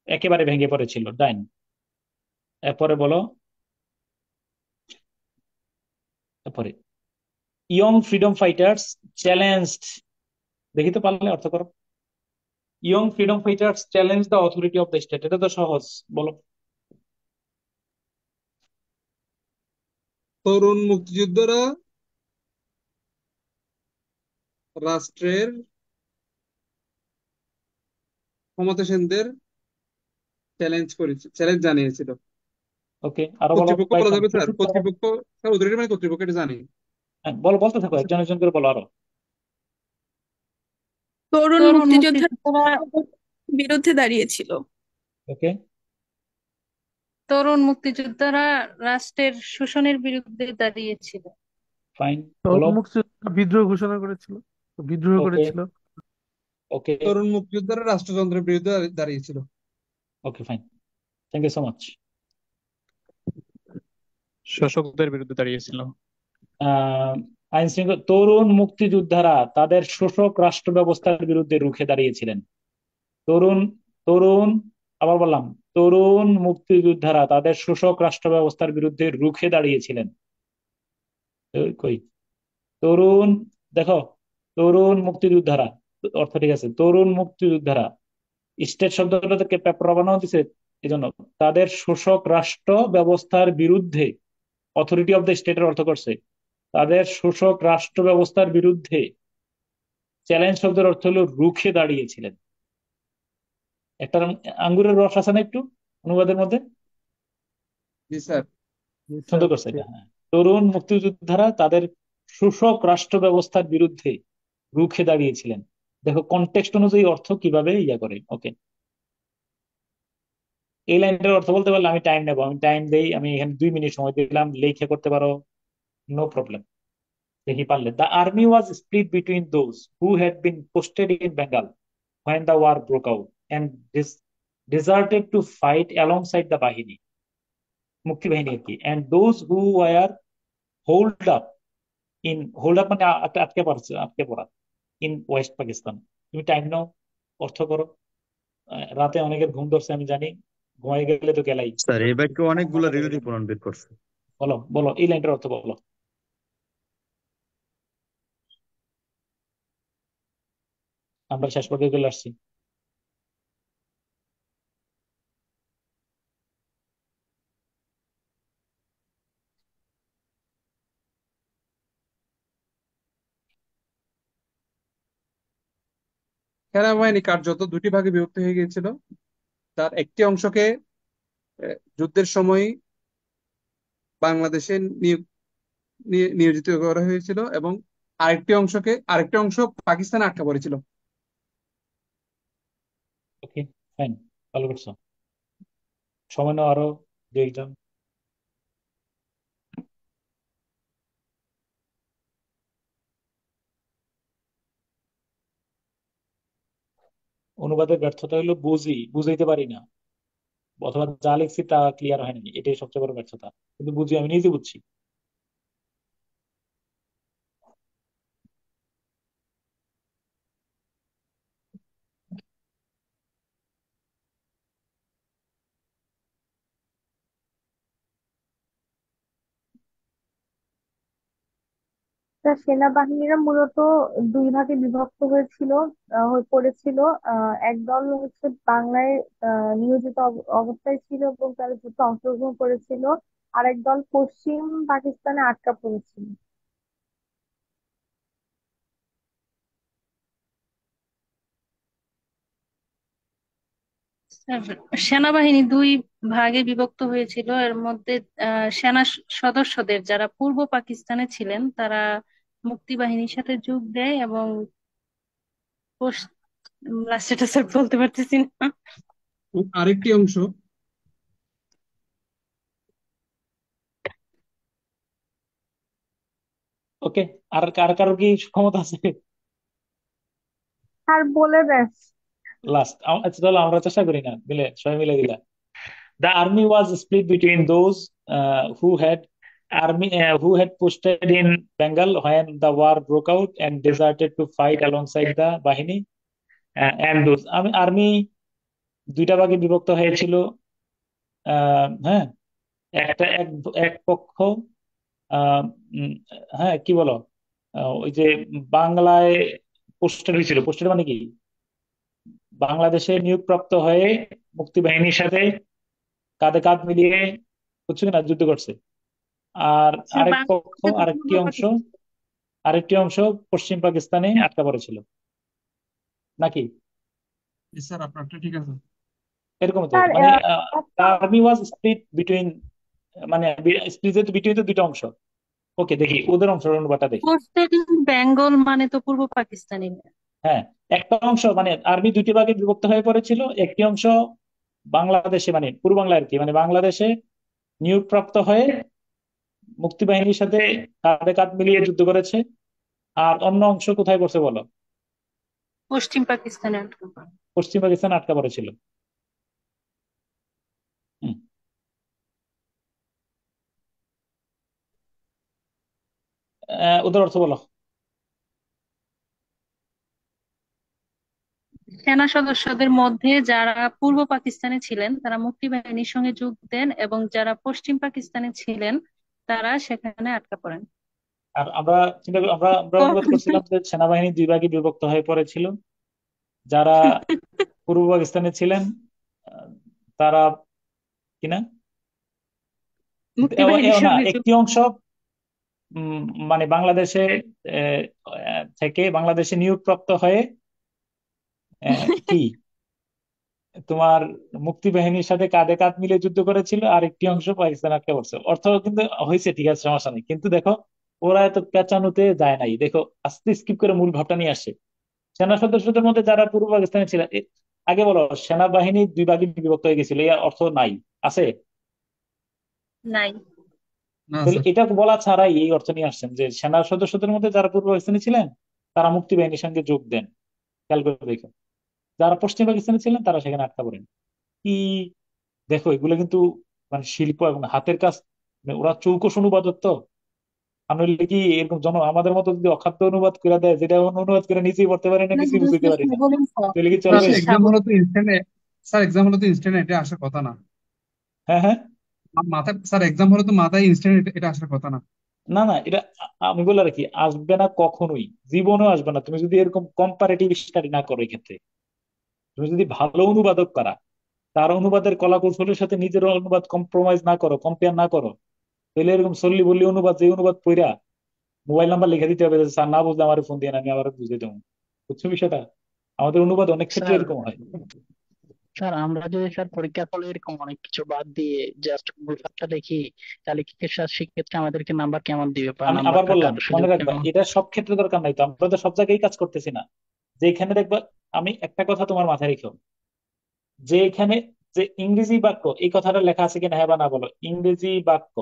Speaker 14: একেবারে ভেঙে পড়েছিল, ডাইন। এরপরে বলো, এরপরে ইয়ং ফ্রিডম ফাইটার্স চ্যালেঞ্জড, দেখি তো পারলে অর্থ করো। Young freedom fighters challenge the authority of the state, এটা তো সহজ, বলো।
Speaker 6: তরুণ মুক্তিযোদ্ধারা রাষ্ট্রের ক্ষমতাসীনদের চ্যালেঞ্জ জানিয়েছিল।
Speaker 14: ওকে, আরো বলো
Speaker 6: কর্তৃপক্ষ বলা
Speaker 14: কয়েকজন
Speaker 6: যাবে স্যার,
Speaker 14: বেসিক।
Speaker 6: কর্তৃপক্ষ স্যার অথরিটি মানে কর্তৃপক্ষ, এটা জানি।
Speaker 14: বলো, বলতে থাকো, একজন একজন করে বলো আরো।
Speaker 12: তরুণ
Speaker 4: তরুণ
Speaker 12: মুক্তিযোদ্ধার
Speaker 4: মুক্তিযোদ্ধারা
Speaker 12: বিরুদ্ধে দাঁড়িয়েছিল।
Speaker 14: ওকে,
Speaker 4: তরুণ মুক্তিযোদ্ধারা রাষ্ট্রের শোষণের বিরুদ্ধে দাঁড়িয়েছিল।
Speaker 14: ফাইন, বলো।
Speaker 2: তরুণ মুক্তিযোদ্ধারা বিদ্রোহ ঘোষণা করেছিল, বিদ্রোহ
Speaker 14: ওকে,
Speaker 2: করেছিল।
Speaker 14: ওকে
Speaker 6: তরুণ মুক্তিযোদ্ধারা রাষ্ট্রযন্ত্রের বিরুদ্ধে দাঁড়িয়েছিল।
Speaker 14: Okay fine, thank you so much.
Speaker 5: শোষকদের বিরুদ্ধে দাঁড়িয়েছিল।
Speaker 14: আইন শৃঙ্খলা তরুণ মুক্তিযোদ্ধারা তাদের শোষক রাষ্ট্র ব্যবস্থার বিরুদ্ধে রুখে দাঁড়িয়েছিলেন। তরুণ তরুণ আবার বললাম, তরুণ মুক্তিযোদ্ধারা তাদের শোষক রাষ্ট্র ব্যবস্থার বিরুদ্ধে রুখে দাঁড়িয়েছিলেন। কই তরুণ, দেখো, তরুণ মুক্তিযোদ্ধারা অর্থ ঠিক আছে, তরুণ মুক্তিযোদ্ধারা স্টেট শব্দটা থেকে পেপার বানানো দিছে, এই জন্য তাদের শোষক রাষ্ট্র ব্যবস্থার বিরুদ্ধে, অথরিটি অফ দ্য স্টেটের অর্থ করছে তাদের শোষক রাষ্ট্র ব্যবস্থার বিরুদ্ধে। চ্যালেঞ্জ শব্দের অর্থ হলো রুখে দাঁড়িয়েছিলেন। একটা আঙ্গুরের রস আছে না একটু অনুবাদের মধ্যে,
Speaker 6: জি স্যার।
Speaker 14: সুন্দর করছে এটা। হ্যাঁ, তরুণ মুক্তিযোদ্ধারা তাদের শোষক রাষ্ট্র ব্যবস্থার বিরুদ্ধে রুখে দাঁড়িয়েছিলেন। দেখো কনটেক্সট অনুযায়ী অর্থ কিভাবে ইয়া করে। ওকে, এই লাইনটার অর্থ বলতে পারলে আমি টাইম নেবো, আমি টাইম দেই, আমি এখানে 2 মিনিট সময় দিলাম, লেখে করতে পারো, নো প্রবলেম। দেখি পারলে। The army was split between those who had been posted in Bengal when the war broke out and deserted to fight alongside the বাহিনী, মুক্তি বাহিনী আর কি, and those who were holed up hold up মানে আটকে পড়ছে, আটকে পড়া, ইন ওয়েস্ট পাকিস্তান। তুমি টাইম নাও, অর্থ করো। রাতে অনেকের ঘুম ধরছে আমি জানি, ঘুমাই গেলে তো গেলাই।
Speaker 19: স্যার এই বাক্যে অনেকগুলো রিলেটিভ প্রমাণ বের করছে।
Speaker 14: বলো বলো, এই লাইনটার অর্থ বলো। আমরা শেষ পর্যায়ে চলে আসছি।
Speaker 6: সেনাবাহিনী কার্যত দুটি ভাগে বিভক্ত হয়ে গিয়েছিল। তার একটি অংশকে যুদ্ধের সময় বাংলাদেশে নিয়োজিত করা হয়েছিল এবং আরেকটি অংশ পাকিস্তানে আটকা পড়েছিল।
Speaker 14: ওকে ফাইন, ভালো করছো। সময় নাও আরো 2 একজন। অনুবাদের ব্যর্থতা হলো বুঝাইতে পারি না, অথবা যা লিখছি তা ক্লিয়ার হয়নি, এটাই সবচেয়ে বড় ব্যর্থতা। কিন্তু বুঝি, আমি নিজে বুঝছি।
Speaker 9: তা সেনাবাহিনীরা মূলত দুই ভাগে বিভক্ত হয়ে পড়েছিল। একদল হচ্ছে বাংলায় নিয়োজিত অবস্থায় ছিল এবং তারা যুদ্ধে অংশগ্রহণ করেছিল। আরেক দল পশ্চিম পাকিস্তানে আটকা পড়েছিল।
Speaker 4: সেনাবাহিনী 2 ভাগে বিভক্ত হয়েছিল। এর মধ্যে সেনা সদস্যদের যারা পূর্ব পাকিস্তানে ছিলেন তারা মুক্তিবাহিনীর সাথে যোগ দেয় এবং লাস্টেটা স্যার বলতে পারতেছি না।
Speaker 6: আরেকটি অংশ
Speaker 14: ওকে, আর কার কারো কি ক্ষমতা আছে?
Speaker 9: আর বলে দেন।
Speaker 14: লাস্ট, আচ্ছা চলো আমরা চেষ্টা করি না, দিলে সবাই মিলে দিলা। The army was split between those who had posted in Bengal when the war broke out and deserted to fight alongside the বাহিনী, and those আর্মি 2টা ভাগে বিভক্ত হয়েছিল। হ্যাঁ, একটা এক এক পক্ষ, আহ, উম, হ্যাঁ কি বলো, ওই যে বাংলায় পোস্টেড হয়েছিল, পোস্টেড মানে কি, বাংলাদেশে নিয়োগপ্রাপ্ত হয়ে মুক্তিবাহিনীর সাথে কাঁধে কাঁধ মিলিয়ে, বুঝছো কিনা, যুদ্ধ করছে। আর আরেক পক্ষ, আরেকটি অংশ পশ্চিম পাকিস্তানে আটকা পড়েছিল, নাকি?
Speaker 6: স্যার আপনারটা ঠিক আছে।
Speaker 14: এরকম তো,
Speaker 9: স্যার
Speaker 14: মানে আর্মি ওয়াজ স্প্লিট বিটুইন, মানে স্প্লিট বিটুইন তো 2টা অংশ। ওকে, দেখি ওদের অংশের অনুবাদটা দেখি।
Speaker 4: পোস্টেড ইন বেঙ্গল মানে তো পূর্ব পাকিস্তানি।
Speaker 14: হ্যাঁ, একটা অংশ মানে আর্মি 2টি ভাগে বিভক্ত হয়ে পড়েছিল। একটি অংশ বাংলাদেশে, মানে পূর্ব বাংলা আর কি, মানে বাংলাদেশে নিয়োগপ্রাপ্ত হয়ে মুক্তিবাহিনীর সাথে কাঁধে কাঁধ মিলিয়ে যুদ্ধ করেছে। আর অন্য অংশ কোথায় করছে বলো?
Speaker 4: পশ্চিম পাকিস্তানে আটকা পড়ে।
Speaker 14: পশ্চিম পাকিস্তান আটকা পড়েছিল। হুম। ওদের অর্থ বলো।
Speaker 4: সেনা সদস্যদের মধ্যে যারা পূর্ব পাকিস্তানে ছিলেন তারা মুক্তিবাহিনীর সঙ্গে যোগ দেন এবং যারা পশ্চিম পাকিস্তানে ছিলেন তারা সেখানে আটকা পড়েন।
Speaker 14: আর আমরা চিন্তা করি, আমরা অনুবাদ করছিলাম যে সেনাবাহিনী দুই ভাগে বিভক্ত হয়ে পড়েছিল। যারা পূর্ব পাকিস্তানে ছিলেন আহ, তারা কিনা
Speaker 4: মুক্তিবাহিনীর
Speaker 14: না
Speaker 4: সঙ্গে যোগ
Speaker 14: একটি অংশ মানে বাংলাদেশে থেকে বাংলাদেশে নিয়োগপ্রাপ্ত হয়ে কি তোমার মুক্তিবাহিনীর সাথে কাঁধে কাঁধ মিলে যুদ্ধ করেছিল, আর একটি অংশ পাকিস্তান আটকে পড়ছে। অর্থ কিন্তু হয়েছে, ঠিক আছে, সমস্যা নেই, কিন্তু দেখো ওরা এত পেঁচানোতে যায় নাই। দেখো আস্তে স্কিপ করে মূল ভাবটা নিয়ে আসে। সেনা সদস্যদের মধ্যে যারা পূর্ব পাকিস্তানে ছিল, আগে বলো সেনাবাহিনী দুই ভাগে বিভক্ত হয়ে গেছিল, এর অর্থ নাই আছে?
Speaker 4: নাই।
Speaker 6: না
Speaker 14: তাহলে
Speaker 6: স্যার।
Speaker 14: এটা বলা ছাড়াই এই অর্থ নিয়ে আসছেন যে সেনা সদস্যদের মধ্যে যারা পূর্ব পাকিস্তানে ছিলেন তারা মুক্তিবাহিনীর সঙ্গে যোগ দেন। খেয়াল করে দেখো, যারা পশ্চিম পাকিস্তানে ছিলেন তারা সেখানে আটকা পড়েন। কি দেখো, এগুলো কিন্তু মানে শিল্প এবং হাতের কাজ। মানে ওরা চৌকস অনুবাদক তো। আর নইলে কি এরকম আমাদের মতো যদি অখাদ্য অনুবাদ করে দেয়, যেটা অনুবাদ করে নিজেই পড়তে পারি না,
Speaker 18: না
Speaker 14: নিজেই বুঝতে পারি না,
Speaker 18: বলুন স্যার।
Speaker 14: তাহলে কি
Speaker 6: স্যার
Speaker 14: চলবে?
Speaker 6: এক্সাম হলো তো ইনস্ট্যান্ট, স্যার এক্সাম হলো তো ইনস্ট্যান্ট, এটা আসার কথা না।
Speaker 14: হ্যাঁ হ্যাঁ।
Speaker 6: মাথায় স্যার এক্সাম হলো তো মাথায় ইনস্ট্যান্ট, এটা আসার কথা না।
Speaker 14: না না, এটা আমি বলে রাখি, আসবে না কখনোই, জীবনেও আসবে না। তুমি যদি এরকম কম্পারেটিভ স্টাডি না করো, এক্ষেত্রে তুমি যদি ভালো অনুবাদক করা, তার অনুবাদের কলা কৌশলের সাথে নিজের অনুবাদ কম্প্রোমাইজ না করো, কম্পেয়ার না করো, তাহলে এরকম সল্লি বললি অনুবাদ, যে অনুবাদ পড়া মোবাইল নাম্বার লিখে দিতে হবে যে স্যার না বুঝলে আমার ফোন দিয়ে, আমি আবার বুঝে দেবো। বুঝছো বিষয়টা? আমাদের অনুবাদ অনেক ক্ষেত্রে
Speaker 10: স্যার
Speaker 14: এরকম হয়।
Speaker 10: স্যার আমরা যদি স্যার পরীক্ষার ফলে এরকম অনেক কিছু বাদ দিয়ে জাস্ট মূল পাঠটা দেখি, তাহলে কি স্যার সেক্ষেত্রে আমাদেরকে নাম্বার কেমন দিবে বা
Speaker 14: আমি
Speaker 10: নাম্বার
Speaker 14: আবার বললাম,
Speaker 10: কাটার
Speaker 14: মনে
Speaker 10: সুযোগ
Speaker 14: রাখবা
Speaker 10: কেমন?
Speaker 14: এটা সব ক্ষেত্রে দরকার নাই তো, আমরা তো সব জায়গায় কাজ করতেছি না। যেখানে দেখবা, আমি একটা কথা তোমার মাথায় রেখো, যে এখানে যে ইংরেজি বাক্য, এই কথাটা লেখা আছে কিনা হ্যাঁ বা না বলো। ইংরেজি বাক্য,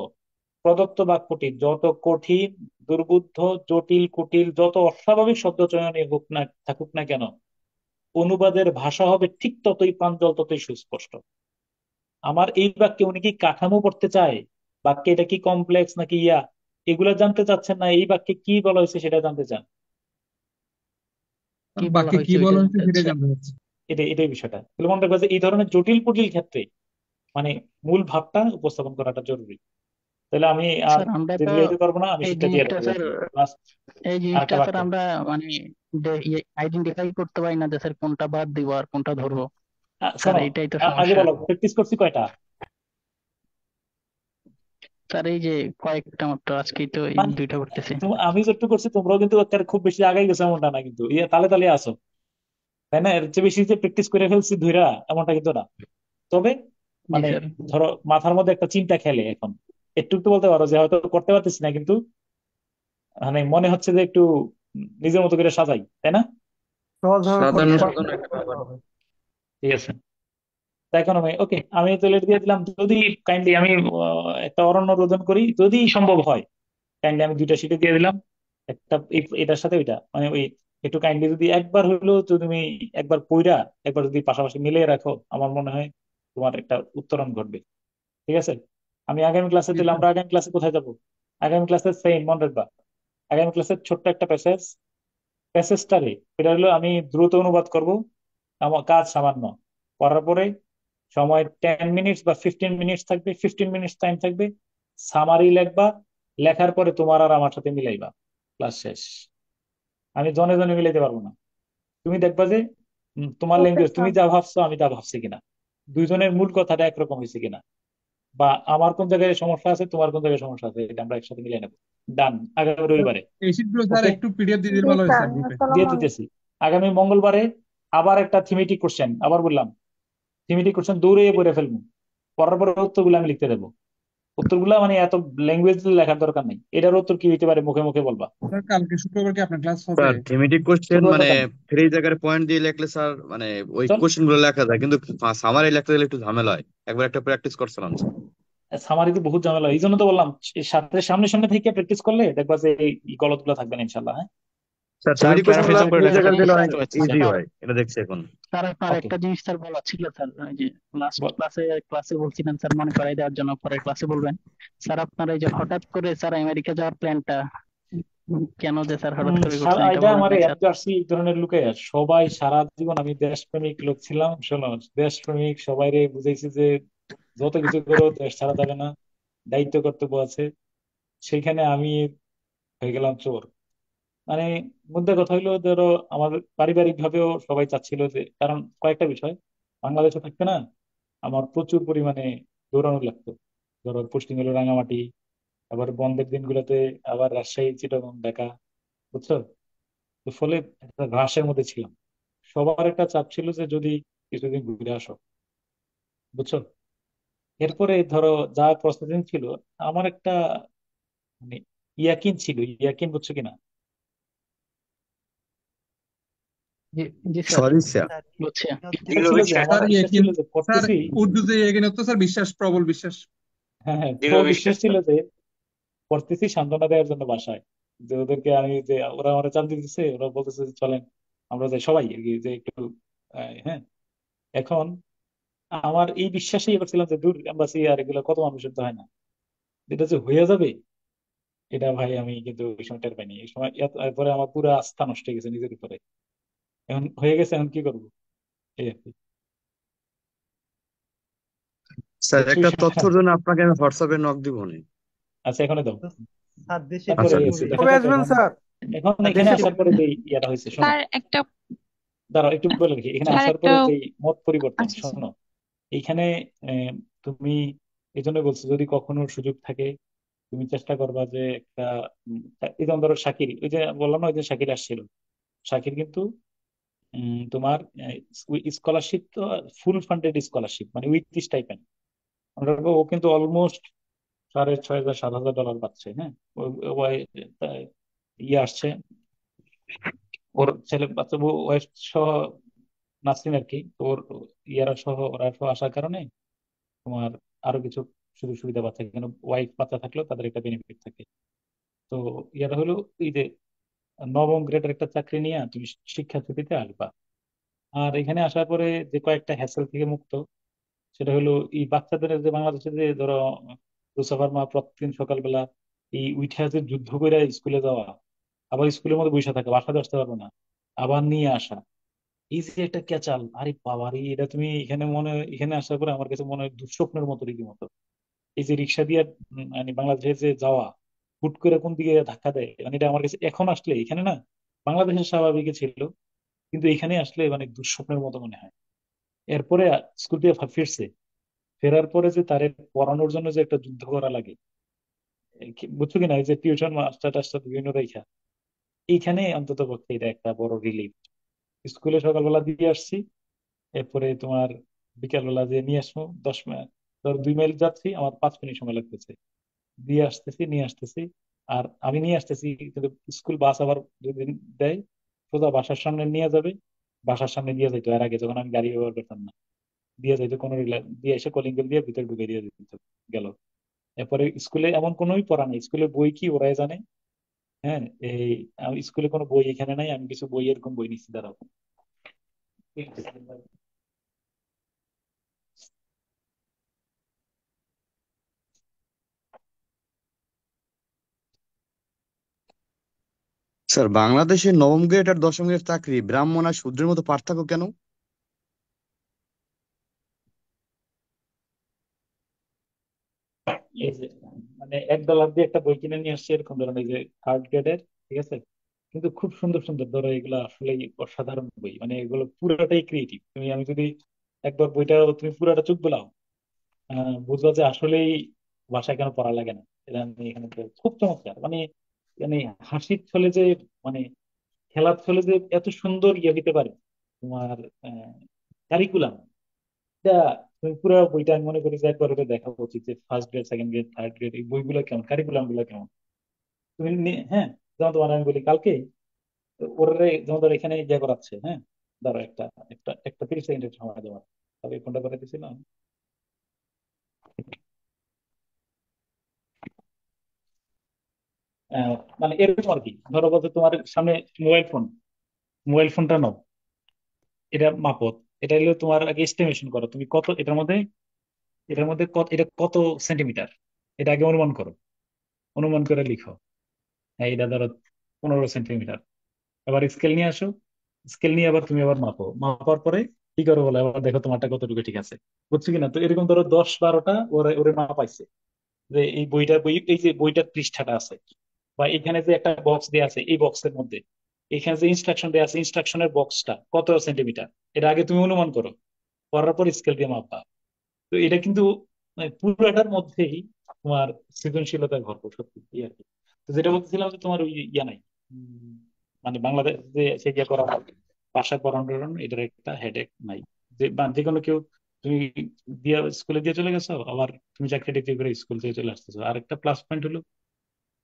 Speaker 14: প্রদত্ত বাক্যটি যত কঠিন, দুর্বোধ্য, জটিল, কুটিল, যত অস্বাভাবিক শব্দ চয়নে হোক না থাকুক না কেন, অনুবাদের ভাষা হবে ঠিক ততই প্রাঞ্জল, ততই সুস্পষ্ট। আমার এই বাক্যে উনি কি কাঠামো পড়তে চায়, বাক্যে এটা কি কমপ্লেক্স নাকি ইয়া, এগুলা জানতে চাচ্ছেন না, এই বাক্যে কি বলা হয়েছে সেটা জানতে চান।
Speaker 10: কি বলা
Speaker 6: বাক্যে কি
Speaker 10: হয়েছে ওইটা
Speaker 6: বলা হয়েছে
Speaker 10: জানতে
Speaker 6: সেটাই
Speaker 10: চাচ্ছি।
Speaker 6: জানতে চাচ্ছি।
Speaker 14: এটাই বিষয়টা। তাহলে মনে রাখবা যে এই ধরনের জটিল কুটিল ক্ষেত্রে মানে মূল ভাবটা উপস্থাপন করাটা জরুরি। তাহলে আমি আর
Speaker 10: স্যার আমরা তো
Speaker 14: দীর্ঘায়িত করবো না, আমি
Speaker 10: এই
Speaker 14: শিক্ষা দিয়ে
Speaker 10: জিনিসটা
Speaker 14: রাখবো আর
Speaker 10: স্যার
Speaker 14: কি। লাস্ট
Speaker 10: এই জিনিসটা
Speaker 14: আরেকটা
Speaker 10: স্যার
Speaker 14: বাক্য।
Speaker 10: আমরা মানে আইডেন্টিফাই করতে পারি না যে স্যার কোনটা বাদ দিব আর কোনটা ধরবো। স্যার
Speaker 14: শোনো,
Speaker 10: এইটাই তো
Speaker 14: আগে
Speaker 10: সমস্যা।
Speaker 14: বলো প্র্যাকটিস করছি কয়টা?
Speaker 10: স্যার এই যে কয়েকটা মাত্র, আজকেই তো এই
Speaker 14: মানে
Speaker 10: দুইটা করতেছি।
Speaker 14: আমি যেটুকু করছি তোমরাও কিন্তু একটা খুব বেশি আগাই গেছো এমনটা না, কিন্তু ইয়ে তালে তালে আসো, তাই না? এর চেয়ে বেশি যে প্র্যাকটিস করে ফেলছি ধইরা, এমনটা কিন্তু না। তবে
Speaker 10: জি
Speaker 14: মানে
Speaker 10: স্যার।
Speaker 14: ধরো মাথার মধ্যে একটা চিন্তা খেলে এখন, একটু একটু বলতে পারো যে হয়তো করতে পারতেছি না, কিন্তু মানে মনে হচ্ছে যে একটু নিজের মতো করে সাজাই, তাই না?
Speaker 2: সহজভাবে
Speaker 13: সাজানো
Speaker 2: করতে
Speaker 13: সাজানো একটা
Speaker 2: করতে
Speaker 13: ব্যাপার।
Speaker 2: হবে।
Speaker 14: ঠিক আছে, তাই এখন আমি ওকে, আমি তো লেট দিয়ে দিলাম। যদি কাইন্ডলি আমি একটা অরণ্য রোদন করি, যদি সম্ভব হয়, কাইন্ডলি আমি দুইটা শিটে দিয়ে দিলাম, একটা এটার সাথে ওইটা, মানে ওই একটু কাইন্ডলি যদি একবার হইলো তো তুমি একবার পইরা একবার যদি পাশাপাশি মিলিয়ে রাখো, আমার মনে হয় তোমার একটা উত্তরণ ঘটবে। ঠিক আছে, আমি আগামী ক্লাসে,
Speaker 6: জি
Speaker 14: তাহলে
Speaker 6: স্যার।
Speaker 14: আমরা আগামী ক্লাসে কোথায় যাবো? আগামী ক্লাসে সেম মনে রাখবা, আগামী ক্লাসে ছোট্ট একটা প্যাসেজটারে, এটা হলো আমি দ্রুত অনুবাদ করব, আমার কাজ সামান্য, করার পরে সময় 10 মিনিটস বা 15 মিনিটস থাকবে, 15 মিনিটস টাইম থাকবে, সামারি লেখবা, লেখার পরে তোমার আর আমার সাথে মিলাইবা, ক্লাস শেষ। আমি জনে জনে মিলাইতে পারবো না। তুমি দেখবা যে তোমার
Speaker 9: ওকে
Speaker 14: ল্যাঙ্গুয়েজ, তুমি
Speaker 9: স্যার।
Speaker 14: যা ভাবছো আমি তা ভাবছি কিনা, দুইজনের মূল কথাটা একরকম হয়েছে কিনা, বা আমার কোন জায়গায় সমস্যা আছে, তোমার কোন জায়গায় সমস্যা আছে, এটা আমরা একসাথে মিলিয়ে নেবো। ডান, আগামী রবিবারে।
Speaker 6: এই শীটগুলো স্যার
Speaker 14: ওকে,
Speaker 6: একটু পিডিএফ দিয়ে দিলে
Speaker 9: জি
Speaker 6: ভালো হয়
Speaker 9: স্যার,
Speaker 6: স্যার গ্রুপে।
Speaker 9: আসসালামু
Speaker 14: দিয়ে
Speaker 9: আলাইকুম।
Speaker 14: দিতেছি। আগামী মঙ্গলবারে আবার একটা থিমেটিক কোশ্চেন, আবার বললাম থিমেটিক কোশ্চেন দৌড়ে পড়ে ফেলবো, পড়ার পরে উত্তরগুলো আমি লিখতে দেবো। উত্তরগুলা মানে এত ল্যাঙ্গুয়েজ লেখার দরকার নেই, এটার উত্তর কি হইতে পারে মুখে মুখে বলবা।
Speaker 6: স্যার কালকে শুক্রবার কি আপনার ক্লাস হবে?
Speaker 19: স্যার থিমেটিক কোশ্চেন
Speaker 14: শুক্রবার
Speaker 19: মানে
Speaker 14: দরকার নেই,
Speaker 19: থ্রি জায়গায় পয়েন্ট দিয়ে লিখলে স্যার মানে ওই
Speaker 14: চল।
Speaker 19: কোশ্চেন গুলো লেখা যায়, কিন্তু সামারি লিখতে গেলে একটু ঝামেলা হয়। একবার একটা প্র্যাকটিস করছিলাম স্যার।
Speaker 14: সামারিতে বহুত ঝামেলা হয়। এই জন্য তো বললাম সামনে সামনে থেকে প্র্যাকটিস করলে দেখবা যে এই গলত গুলো থাকবে না ইনশাল্লাহ। হ্যাঁ।
Speaker 19: স্যার
Speaker 10: স্যার
Speaker 19: তৈরি করে
Speaker 10: আপনার
Speaker 19: ফেলা
Speaker 5: ক্লারিফিকেশন করে
Speaker 19: দুই
Speaker 5: এটা
Speaker 10: একটা
Speaker 5: স্যার।
Speaker 19: জায়গায়
Speaker 10: জিনিস
Speaker 19: দিলে
Speaker 10: স্যার
Speaker 19: অনেক
Speaker 5: বুঝতে পারছি স্যার।
Speaker 19: ইজি
Speaker 10: স্যার
Speaker 19: হয়, এটা দেখছি এখন।
Speaker 10: স্যার আপনার
Speaker 5: ওকে,
Speaker 10: একটা জিনিস স্যার বলা ছিল স্যার, ওই যে লাস্ট
Speaker 14: বল।
Speaker 10: ক্লাসে বলছিলেন স্যার, মনে করাই দেওয়ার জন্য পরের ক্লাসে বলবেন। স্যার আপনার এই যে হঠাৎ করে স্যার আমেরিকা যাওয়ার প্ল্যানটা কেন যে স্যার হঠাৎ করে করছেন এটা
Speaker 14: এটা
Speaker 10: বলেন
Speaker 14: আমার
Speaker 10: নাই স্যার?
Speaker 14: এফডিআরসি এই ধরনের লোকে সবাই সারা জীবন আমি দেশপ্রেমিক লোক ছিলাম, শোনো, দেশপ্রেমিক সবাই বুঝাইছি যে যত কিছু করো দেশ ছাড়া যাবে না, দায়িত্ব কর্তব্য আছে। সেইখানে আমি হয়ে গেলাম চোর। মানে মুদ্রা কথা হইলো, ধরো আমাদের পারিবারিক ভাবেও সবাই চাচ্ছিল যে, কারণ কয়েকটা বিষয়, বাংলাদেশে থাকতে না আমার প্রচুর পরিমাণে দৌড়ানো লাগতো। ধরো পোস্টিং হলো রাঙামাটি, আবার বন্ধের দিনগুলোতে আবার রাজশাহী, চিটাগং, ঢাকা, বুঝছো? তো ফলে একটা ঘাসের মধ্যে ছিলাম। সবার একটা চাপ ছিল যে যদি কিছুদিন ঘুরে আসো, বুঝছো? এরপরে ধরো যা প্রসেসিং ছিল, আমার একটা মানে ইয়াকিন ছিল, ইয়াকিন, বুঝছো কিনা?
Speaker 10: জি জি স্যার,
Speaker 19: সদিচ্ছা।
Speaker 10: বুঝছি।
Speaker 14: এটা ছিল যে আমার
Speaker 6: স্যার
Speaker 14: বিশ্বাস ছিল যে
Speaker 6: স্যার
Speaker 14: পড়তেছি।
Speaker 6: উর্দুতে এগিয়ে তো স্যার বিশ্বাস, প্রবল বিশ্বাস।
Speaker 14: হ্যাঁ হ্যাঁ,
Speaker 16: দৃঢ়
Speaker 14: তো বিশ্বাস
Speaker 16: বিশ্বাস
Speaker 14: ছিল
Speaker 16: স্যার।
Speaker 14: যে পড়তেছি সান্ত্বনা দেওয়ার জন্য বাসায়, যে ওদেরকে আমি যে ওরা আমার চাপ দিতেছে, ওরা বলতেছে যে চলেন আমরা যাই সবাই আর কি, যে একটু হ্যাঁ। এখন আমার এই বিশ্বাসেই করছিলাম যে দূর এম্বাসি আর এগুলো কত মানুষের তো হয় না, এটা যে হয়ে যাবে, এটা ভাই আমি কিন্তু ওই সময় টের পাইনি। এই সময় এরপরে আমার পুরো আস্থা নষ্ট হয়ে গেছে নিজের উপরে। এখন হয়ে গেছে, এখন কি করবো, এই আর কি।
Speaker 19: স্যার
Speaker 14: বুঝছো
Speaker 19: একটা
Speaker 14: বিষয়টা?
Speaker 19: তথ্যের জন্য আপনাকে আমি হোয়াটসঅ্যাপে নক দিব নি।
Speaker 14: আচ্ছা এখানে দাও।
Speaker 11: তো স্যার দেশে
Speaker 14: তারপরে
Speaker 19: আচ্ছা
Speaker 11: কবে
Speaker 19: আচ্ছা।
Speaker 14: দেখা
Speaker 2: কবে
Speaker 14: যাক
Speaker 2: আসবেন
Speaker 14: এখন।
Speaker 2: স্যার?
Speaker 14: এখন
Speaker 11: স্যার
Speaker 14: এখানে
Speaker 11: দেশে
Speaker 14: আসার পরে যে ইয়াটা হয়েছে, শোনো,
Speaker 12: স্যার একটা
Speaker 14: দাঁড়াও একটু বলে রাখি, এখানে
Speaker 12: স্যার
Speaker 14: আসার
Speaker 12: একটা
Speaker 14: পরে যে মত পরিবর্তন,
Speaker 12: আচ্ছা স্যার।
Speaker 14: শোনো, এইখানে তুমি এই জন্য বলছো যদি কখনো সুযোগ থাকে তুমি চেষ্টা করবা যে একটা এই যেমন ধরো শাকির, ওই যে বললাম না ওই যে শাকির আসছিল, শাকির কিন্তু তোমার স্কলারশিপ তো ফুল ফান্ডেড স্কলারশিপ, মানে উইথ স্টাইপেন্ড। আমরা ও কিন্তু অলমোস্ট 6,500 7,000 ডলার পাচ্ছে, হ্যাঁ। ইয়ে আসছে, ওর ছেলে বাচ্চা ওয়াইফ সহ, নাসরিন আর কি, তো ওর ইয়ারা সহ ওরা সহ আসার কারণে তোমার আরো কিছু সুযোগ সুবিধা পাচ্ছে, কেন ওয়াইফ বাচ্চা থাকলেও তাদের একটা বেনিফিট থাকে। তো ইয়াটা হলো এই যে নবম গ্রেডের একটা চাকরি নিয়ে তুমি শিক্ষা ছুটিতে আসবা। আর এখানে আসার পরে যে কয়েকটা হ্যাসেল থেকে মুক্ত, সেটা হলো এই বাচ্চাদের যে বাংলাদেশে যে ধরো মুসাফার মা প্রতিদিন সকালবেলা এই উইঠা যে যুদ্ধ করে স্কুলে যাওয়া, আবার স্কুলের মধ্যে বসে থাকা, বাসাতে আসতে পারবে না, আবার নিয়ে আসা, এই যে একটা ক্যাচাল, আরে বাবারে, এটা তুমি এখানে এখানে আসার পরে আমার কাছে মনে হয় দুঃস্বপ্নের মতো রীতিমতো। এই যে রিক্সা দিয়ে মানে বাংলাদেশে যে যাওয়া, হুট করে কোন দিকে ধাক্কা দেয়, মানে এটা আমার কাছে এখন আসলে এখানে না, বাংলাদেশের স্বাভাবিক ছিল, কিন্তু এখানে আসলে মানে দুঃস্বপ্নের মতো মনে হয়। এরপরে স্কুল থেকে ফিরছে, ফেরার পরে যে তারে পড়ানোর জন্য যে একটা যুদ্ধ করা লাগে, বুঝছো কিনা, এই যে টিউশন মাস্টার টাস্টার বিভিন্ন রেখা, এইখানে অন্তত পক্ষে এটা একটা বড় রিলিফ। স্কুলে সকালবেলা দিয়ে আসছি, এরপরে তোমার বিকালবেলা যে নিয়ে আসবো 10 মিনিট, ধর 2 মাইল যাচ্ছি, আমার 5 মিনিট সময় লাগতেছে, দিয়ে আসতেছি নিয়ে আসতেছি। আর আমি নিয়ে আসতেছি, কিন্তু স্কুল বাস আবার 2 দিন দেয়, সোজা বাসার সামনে নিয়ে যাবে, বাসার সামনে দিয়ে যাইতো এর আগে যখন আমি গাড়ি ব্যবহার করতাম না, দিয়ে যাইতো কোনো দিয়ে এসে কলিং বেল দিয়ে ভিতরে ঢুকে দিয়ে দিত, গেল। এরপরে স্কুলে এমন কোনোই পড়া নেই, স্কুলে বই কি ওরাই জানে। হ্যাঁ, এই আমি স্কুলে কোনো বই এখানে নাই, আমি কিছু বই এরকম বই নিচ্ছি, দাঁড়াও।
Speaker 19: স্যার বাংলাদেশের নবম গ্রেড আর দশম গ্রেড চাকরি ব্রাহ্মণ আর শূদ্রের মতো পার্থক্য কেন?
Speaker 14: এই যে মানে $1 দিয়ে একটা বই কিনে নিয়ে আসছি এরকম ধরনের, এই যে 3rd গ্রেডের, ঠিক আছে, কিন্তু খুব সুন্দর সুন্দর, ধরো এগুলো আসলে অসাধারণ বই, মানে এগুলো পুরোটাই ক্রিয়েটিভ। আমি যদি একবার বইটা তুমি পুরোটা চোখ বোলাও, বুঝবা যে আসলেই ভাষায় কেন পড়া লাগে না। এটা আমি এখানে খুব চমৎকার, মানে মানে হাসির ছলে যে, মানে খেলার ছলে যে এত সুন্দর ইয়ে হইতে পারে তোমার কারিকুলাম, এটা তুমি পুরো বইটা আমি মনে করি যে একবার ওটা দেখা উচিত, যে 1st grade, 2nd grade, 3rd grade এই বইগুলো কেমন, কারিকুলাম গুলো কেমন। তুমি হ্যাঁ, যেমন তোমার আমি বলি কালকে ওরা যেমন ধরো এখানে ইয়ে করাচ্ছে, হ্যাঁ, ধরো একটা একটা একটা 30 সেকেন্ডের সময় দেওয়া, তবে ফোনটা করে দিছিলাম। মানে এরকম আর কি। ধরো বলতে তোমার সামনে মোবাইল ফোন, মোবাইল ফোনটা নাও, এটা মাপো। এটা হলো তোমার আগে এস্টিমেশন করো তুমি কত এটার মধ্যে কত, এটা কত সেন্টিমিটার, এটা আগে অনুমান করো, অনুমান করে লিখো। হ্যাঁ, এটা ধরো 15 সেন্টিমিটার। এবার স্কেল নিয়ে আসো, স্কেল নিয়ে আবার তুমি আবার মাপো, মাপার পরে কি করো বলে আবার দেখো তোমারটা কতটুকু ঠিক আছে, বুঝছো কিনা। তো এরকম ধরো 10-12টা ওরে ওরে মাপাইছে, যে এই এই যে বইটার পৃষ্ঠাটা আছে, বা এখানে যে একটা বক্স দেওয়া আছে এই বক্সের মধ্যে, এখানে যে ইনস্ট্রাকশন দেওয়া আছে ইনস্ট্রাকশনের বক্সটা কত সেন্টিমিটার, এটা আগে তুমি অনুমান করো, করার পর স্কেল দিয়ে মাপবা। তো এটা কিন্তু মানে পুরোটার মধ্যেই তোমার সৃজনশীলতায় ভরপুর, সত্যি এই আর কি। তো যেটা বলতেছিলাম যে তোমার ওই ইয়া নাই, উম, মানে বাংলাদেশ যে সে ইয়ে করা হয়, ভাষা পড়ানোর এটার একটা হেডেক নাই। যে বা যে কোনো কেউ, তুমি দিয়ে স্কুলে দিয়ে চলে গেছো, আবার তুমি চাকরি টাকরি করে স্কুল থেকে চলে আসতেছো। আর একটা প্লাস পয়েন্ট হলো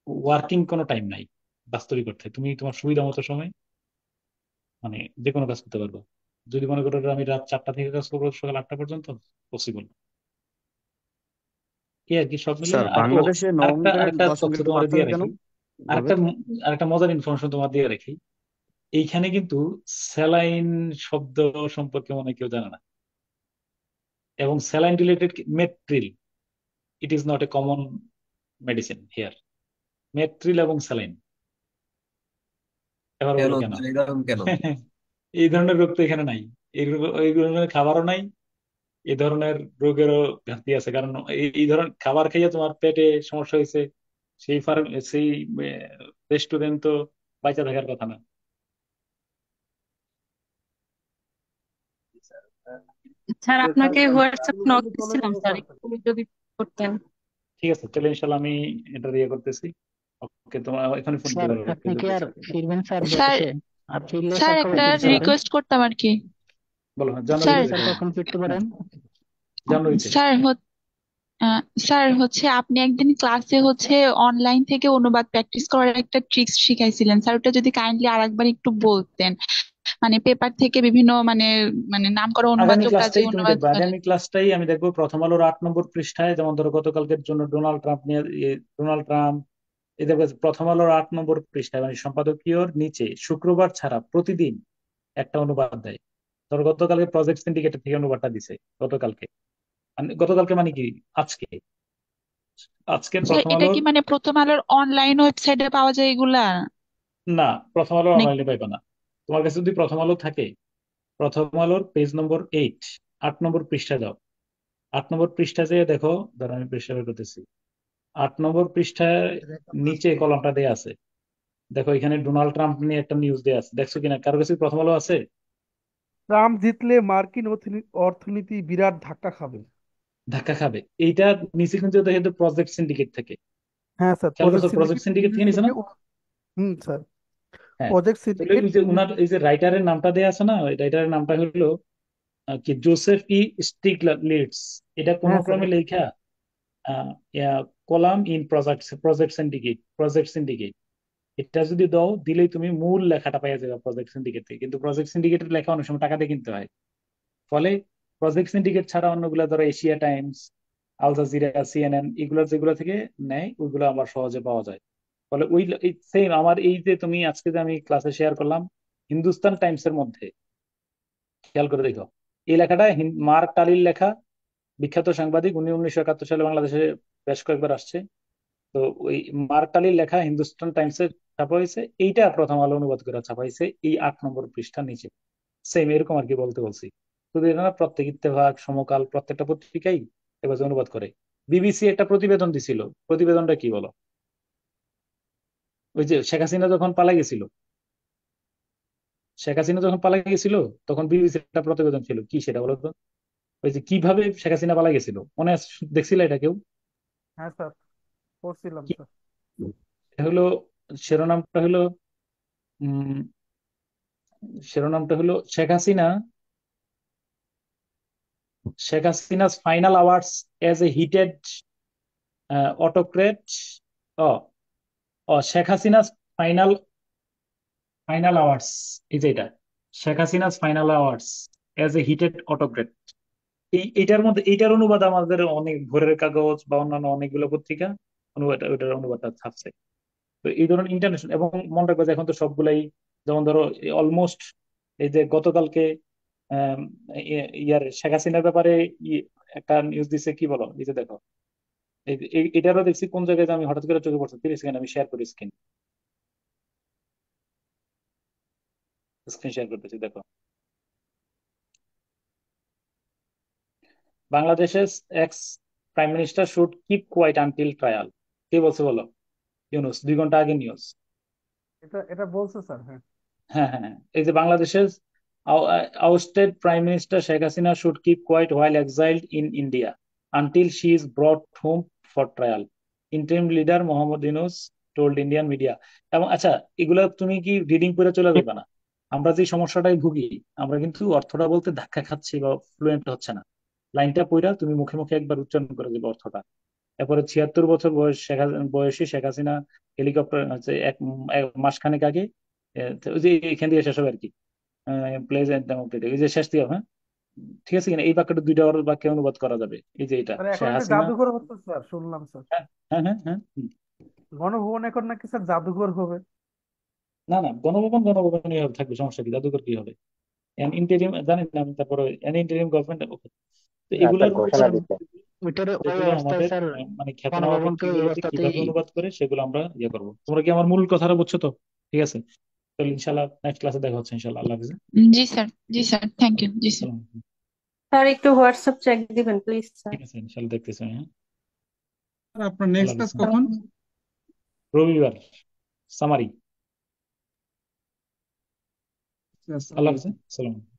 Speaker 14: ওয়ার্কিং কোনো টাইম নাই বাস্তবিক অর্থে, তুমি তোমার সুবিধা মতো সময় মানে যে কোনো কাজ করতে পারবে। যদি মনে করো যে আমি রাত 4টা থেকে কাজ করবো সকাল 8টা পর্যন্ত, পসিবল। এই আর কি সব মিলে।
Speaker 19: স্যার
Speaker 14: আর
Speaker 19: বাংলাদেশে
Speaker 14: আরেকটা
Speaker 19: নবম
Speaker 14: আরেকটা তথ্য
Speaker 19: দশমের একটু
Speaker 14: তোমার দিয়ে
Speaker 19: পার্থক্য কেন
Speaker 14: রাখি,
Speaker 19: বলবে?
Speaker 14: আরেকটা মজার ইনফরমেশন তোমার দিয়ে রাখি। এইখানে কিন্তু স্যালাইন শব্দ সম্পর্কে মনে হয় কেউ জানে না, এবং স্যালাইন রিলেটেড মেট্রিল, it is not a common medicine here. মেট্রিল এবং স্যালাইন, এবার
Speaker 17: কেন
Speaker 14: বলো কেন?
Speaker 17: স্যার, এরকম কেন?
Speaker 14: এই ধরনের রোগ তো এখানে নাই, এই ধরনের খাবারও নাই, এই ধরনের রোগেরও ঘাটতি আছে। কারণ এই ধরনের খাবার খাইয়ে তোমার পেটে সমস্যা হয়েছে, সেই রেস্টুরেন্ট তো বাইচা থাকার কথা না।
Speaker 4: স্যার আপনাকে
Speaker 2: স্যার
Speaker 4: হোয়াটসঅ্যাপ
Speaker 2: চালু
Speaker 4: নক
Speaker 2: করলে চলে
Speaker 4: দিচ্ছিলাম
Speaker 2: যাবো
Speaker 4: স্যার,
Speaker 2: স্যার।
Speaker 4: একটু যদি করতেন।
Speaker 14: ঠিক আছে, তাহলে ইনশাল্লাহ আমি এটা ইয়ে করতেছি। ওকে, তোমার এখানে ফোন দিতে
Speaker 10: স্যার
Speaker 14: পারো
Speaker 10: আপনি কি
Speaker 14: যদি
Speaker 10: আর
Speaker 14: চাও।
Speaker 10: ফিরবেন স্যার
Speaker 20: স্যার
Speaker 10: দেশে? আর ফিরলে
Speaker 20: স্যার
Speaker 10: স্যার কবে
Speaker 20: একটা
Speaker 10: ফিরতে
Speaker 14: হ্যাঁ,
Speaker 10: পারেন?
Speaker 20: রিকোয়েস্ট করতাম আর কি।
Speaker 14: বলো। হ্যাঁ,
Speaker 20: স্যার
Speaker 14: জানুয়ারিতে
Speaker 10: স্যার
Speaker 14: দেখো,
Speaker 10: কখন ফিরতে পারেন?
Speaker 20: স্যার
Speaker 14: জানুয়ারিতে।
Speaker 20: স্যার হচ্ছে আপনি একদিন ক্লাসে হচ্ছে অনলাইন থেকে অনুবাদ প্র্যাকটিস করার একটা ট্রিক্স শিখাইছিলেন স্যার, ওটা যদি কাইন্ডলি আরেকবার একটু বলতেন। মানে পেপার থেকে বিভিন্ন মানে মানে নাম করা
Speaker 14: আগামী
Speaker 20: অনুবাদক কাজে
Speaker 14: ক্লাসটাই তুমি
Speaker 20: অনুবাদ
Speaker 14: দেখবে,
Speaker 20: করে।
Speaker 14: আগামী ক্লাসটাই আমি দেখবো প্রথম আলোর 8 নম্বর পৃষ্ঠায়, যেমন ধরো গতকালকের জন্য ডোনাল্ড ট্রাম্প নিয়ে, ডোনাল্ড ট্রাম্প, এই দেখবে প্রথম আলোর 8 নম্বর পৃষ্ঠায় মানে সম্পাদকীয়র নিচে শুক্রবার ছাড়া প্রতিদিন একটা অনুবাদ দেয়। ধরো গতকালকে প্রজেক্ট সিন্ডিকেটের থেকে অনুবাদটা দিছে, গতকালকে গতকালকে মানে কি, আজকে, আজকের
Speaker 20: স্যার
Speaker 14: প্রথম
Speaker 20: এটা
Speaker 14: আলোর।
Speaker 20: কি মানে প্রথম আলোর অনলাইন ওয়েবসাইটে পাওয়া যায় এগুলা?
Speaker 14: না, প্রথম আলোর
Speaker 20: নাকি
Speaker 14: অনলাইনে পাইবে না। তোমার কাছে যদি প্রথম আলো থাকে, প্রথম আলোর পেজ নম্বর 8, 8 নম্বর পৃষ্ঠা যাও। 8 নম্বর পৃষ্ঠা যেয়ে দেখো, ধরো আমি পৃষ্ঠা বের করতেছি। 8 নম্বর পৃষ্ঠায় নিচে কলামটা দেয়া আছে, দেখো এখানে ডোনাল্ড ট্রাম্প নিয়ে একটা নিউজ দেয়া আছে, দেখছো কিনা? কারো কাছে প্রথম আলো আছে?
Speaker 2: ট্রাম্প জিতলে মার্কিন অর্থনীতি বিরাট ধাক্কা খাবে।
Speaker 14: ধাক্কা খাবে, এইটা নিচে কিন্তু দেখে প্রজেক্ট সিন্ডিকেট থেকে।
Speaker 2: হ্যাঁ স্যার,
Speaker 14: খেয়াল
Speaker 2: প্রজেক্ট
Speaker 14: করছো প্রজেক্ট
Speaker 2: সিন্ডিকেট
Speaker 14: সিন্ডিকেট
Speaker 2: নিউজ
Speaker 14: থেকে নিছে
Speaker 2: থেকে
Speaker 14: না?
Speaker 2: হুম স্যার,
Speaker 14: হ্যাঁ।
Speaker 2: প্রজেক্ট
Speaker 14: তাহলে
Speaker 2: সিন্ডিকেট
Speaker 14: ওই যে
Speaker 2: নিউজ।
Speaker 14: উনার এই যে রাইটারের নামটা দেয়া আছে না, ওই রাইটারের নামটা হলো কি জোসেফ ই স্টিগলিটজ। এটা কোনো
Speaker 2: হ্যাঁ স্যার।
Speaker 14: ক্রমে লেখা কলাম ইন প্রজেক্ট সিন্ডিকেট। এটা যদি দাও, দিলেই তুমি মূল লেখাটা পাইয়া যাবে প্রজেক্ট সিন্ডিকেট থেকে। কিন্তু প্রজেক্ট সিন্ডিকেটের লেখা অনেক সময় টাকা দিয়ে কিনতে হয়, ফলে প্রজেক্ট সিন্ডিকেট ছাড়া অন্যগুলো ধরো Asia Times, Al Jazeera, CNN, এগুলো যেগুলো থেকে নেয় ওইগুলো আবার সহজে পাওয়া যায়। ফলে ওই সেম আমার এই যে তুমি আজকে যে আমি ক্লাসে শেয়ার করলাম হিন্দুস্তান টাইমস এর মধ্যে, খেয়াল করে দেখো এই লেখাটা মার্ক টালির লেখা, বিখ্যাত সাংবাদিক, উনি 1971 সালে বাংলাদেশে বেশ কয়েকবার আসছে। তো ওই মার্ক টালির লেখা হিন্দুস্তান টাইমসে ছাপা হয়েছে, এইটা প্রথম আলো অনুবাদ করে ছাপা হয়েছে এই 8 নম্বর পৃষ্ঠার নিচে। সেম এরকম আর কি বলতে বলছি। শুধু এটা না, প্রত্যেক ইত্তেফাক, সমকাল, প্রত্যেকটা পত্রিকাই এবার অনুবাদ করে। বিবিসি একটা প্রতিবেদন দিছিল, প্রতিবেদনটা কি বলো? ওই যে শেখ হাসিনা যখন পালাই গেছিল, শেখ হাসিনা যখন পালাই গেছিল তখন বিবিসির একটা প্রতিবেদন ছিল, কি সেটা বলো তো? ওই যে কিভাবে শেখ হাসিনা পালাই গেছিল, মনে আছে? দেখছিল এটা কেউ?
Speaker 2: হ্যাঁ স্যার, পড়ছিলাম
Speaker 14: কি
Speaker 2: স্যার।
Speaker 14: এটা হলো, শিরোনামটা হলো উম শিরোনামটা হলো Sheikh Hasina's final hours as a heated autocrat. ও ও Sheikh Hasina's final final hours, এই যে এটা, Sheikh Hasina's final hours as a heated autocrat. এইটার মধ্যে এইটার অনুবাদ আমাদের অনেক ভোরের কাগজ বা অন্যান্য অনেকগুলো পত্রিকা অনুবাদ, ওইটার অনুবাদটা ছাপছে। তো এই ধরনের ইন্টারন্যাশনাল, এবং মনে রাখবে যে এখন তো সবগুলাই, যেমন ধরো অলমোস্ট এই যে গতকালকে আম, ইয়ার শেখ হাসিনার ব্যাপারে একটা নিউজ দিছে, কি বলো, এই যে দেখো, এটারও দেখছি কোন জায়গায়, যে আমি হঠাৎ করে চোখে পড়ছে, 30 সেকেন্ড আমি শেয়ার করি, স্ক্রিন স্ক্রিন শেয়ার করতেছি, দেখো। বাংলাদেশের ex prime minister should keep quiet until trial. কে বলছে বলো? ইউনুস, 2 ঘন্টা আগে নিউজ।
Speaker 2: এটা এটা বলছে স্যার, হ্যাঁ।
Speaker 14: হ্যাঁ হ্যাঁ হ্যাঁ। এই যে বাংলাদেশের ousted Prime Minister Sheikh Hasina should keep quiet while exiled in India until she is brought home for trial. Interim leader Mohammad Yunus told Indian media. এবং আচ্ছা, এগুলা তুমি কি রিডিং করে চলে যাবে না? আমরা যে সমস্যাটাই ভুগি, আমরা কিন্তু অর্থটা বলতে ধাক্কা খাচ্ছি বা ফ্লুয়েন্ট হচ্ছে না। লাইনটা পড়া তুমি মুখে মুখে একবার উচ্চারণ করে দেবে অর্থটা। এরপরে 76 বছর বয়সী শেখ হাসিনা হেলিকপ্টার হচ্ছে এক মাসখানেক আগে, ওই যে এখান দিয়ে শেষ হবে আর কি, প্লেজ এন্ড ডেমোক্রেটিক, এই যে শেষ দিয়ে, হ্যাঁ ঠিক আছে কিনা, এই বাক্যটা 2টা বাক্যে অনুবাদ করা যাবে। এই যে এটা
Speaker 2: স্যার এখন
Speaker 14: শেখ
Speaker 2: একটা
Speaker 14: হাসিনা।
Speaker 2: জাদুঘর হচ্ছে স্যার, শুনলাম স্যার।
Speaker 14: হ্যাঁ হ্যাঁ হ্যাঁ হ্যাঁ,
Speaker 2: গণভবন এখন নাকি স্যার জাদুঘর হবে।
Speaker 14: না না, গণভবনই হবে, থাকবে, সমস্যা কি, জাদুঘর কি হবে? ইন্টারিম জানেন না আমি, তারপরে ইন্টারিম গভর্নমেন্ট। ওকে, তো
Speaker 21: স্যার
Speaker 14: এগুলোর
Speaker 21: ঘোষণা
Speaker 14: উপর
Speaker 21: দিচ্ছে।
Speaker 10: ওইটার ওই
Speaker 14: যেগুলো
Speaker 10: অবস্থায়
Speaker 14: আমাদের
Speaker 10: স্যার
Speaker 14: মানে খ্যাতনামা
Speaker 10: গণভবনকে ওই
Speaker 14: পত্রিকাগুলোতে
Speaker 10: অবস্থাতেই।
Speaker 14: কিভাবে অনুবাদ করে সেগুলো আমরা ইয়ে করবো। তোমরা কি আমার মূল কথাটা বুঝছো তো? ঠিক আছে, তাহলে ইনশাল্লাহ নেক্সট ক্লাসে দেখা হচ্ছে ইনশাল্লাহ। আল্লাহ হাফিজ।
Speaker 20: জি স্যার, জি স্যার, থ্যাংক ইউ, জি স্যার।
Speaker 14: আসসালামু আলাইকুম।
Speaker 4: স্যার একটু হোয়াটসঅ্যাপ চেক দিবেন প্লিজ স্যার।
Speaker 14: ঠিক আছে, ইনশাল্লাহ দেখতেছি আমি, হ্যাঁ।
Speaker 6: স্যার আপনার
Speaker 14: আল্লাহ
Speaker 6: নেক্সট
Speaker 14: হাফিজ।
Speaker 6: ক্লাস কখন?
Speaker 14: রবিবার সামারি।
Speaker 6: Yes,
Speaker 14: আল্লাহ হাফিজ। আসসালামু আলাইকুম।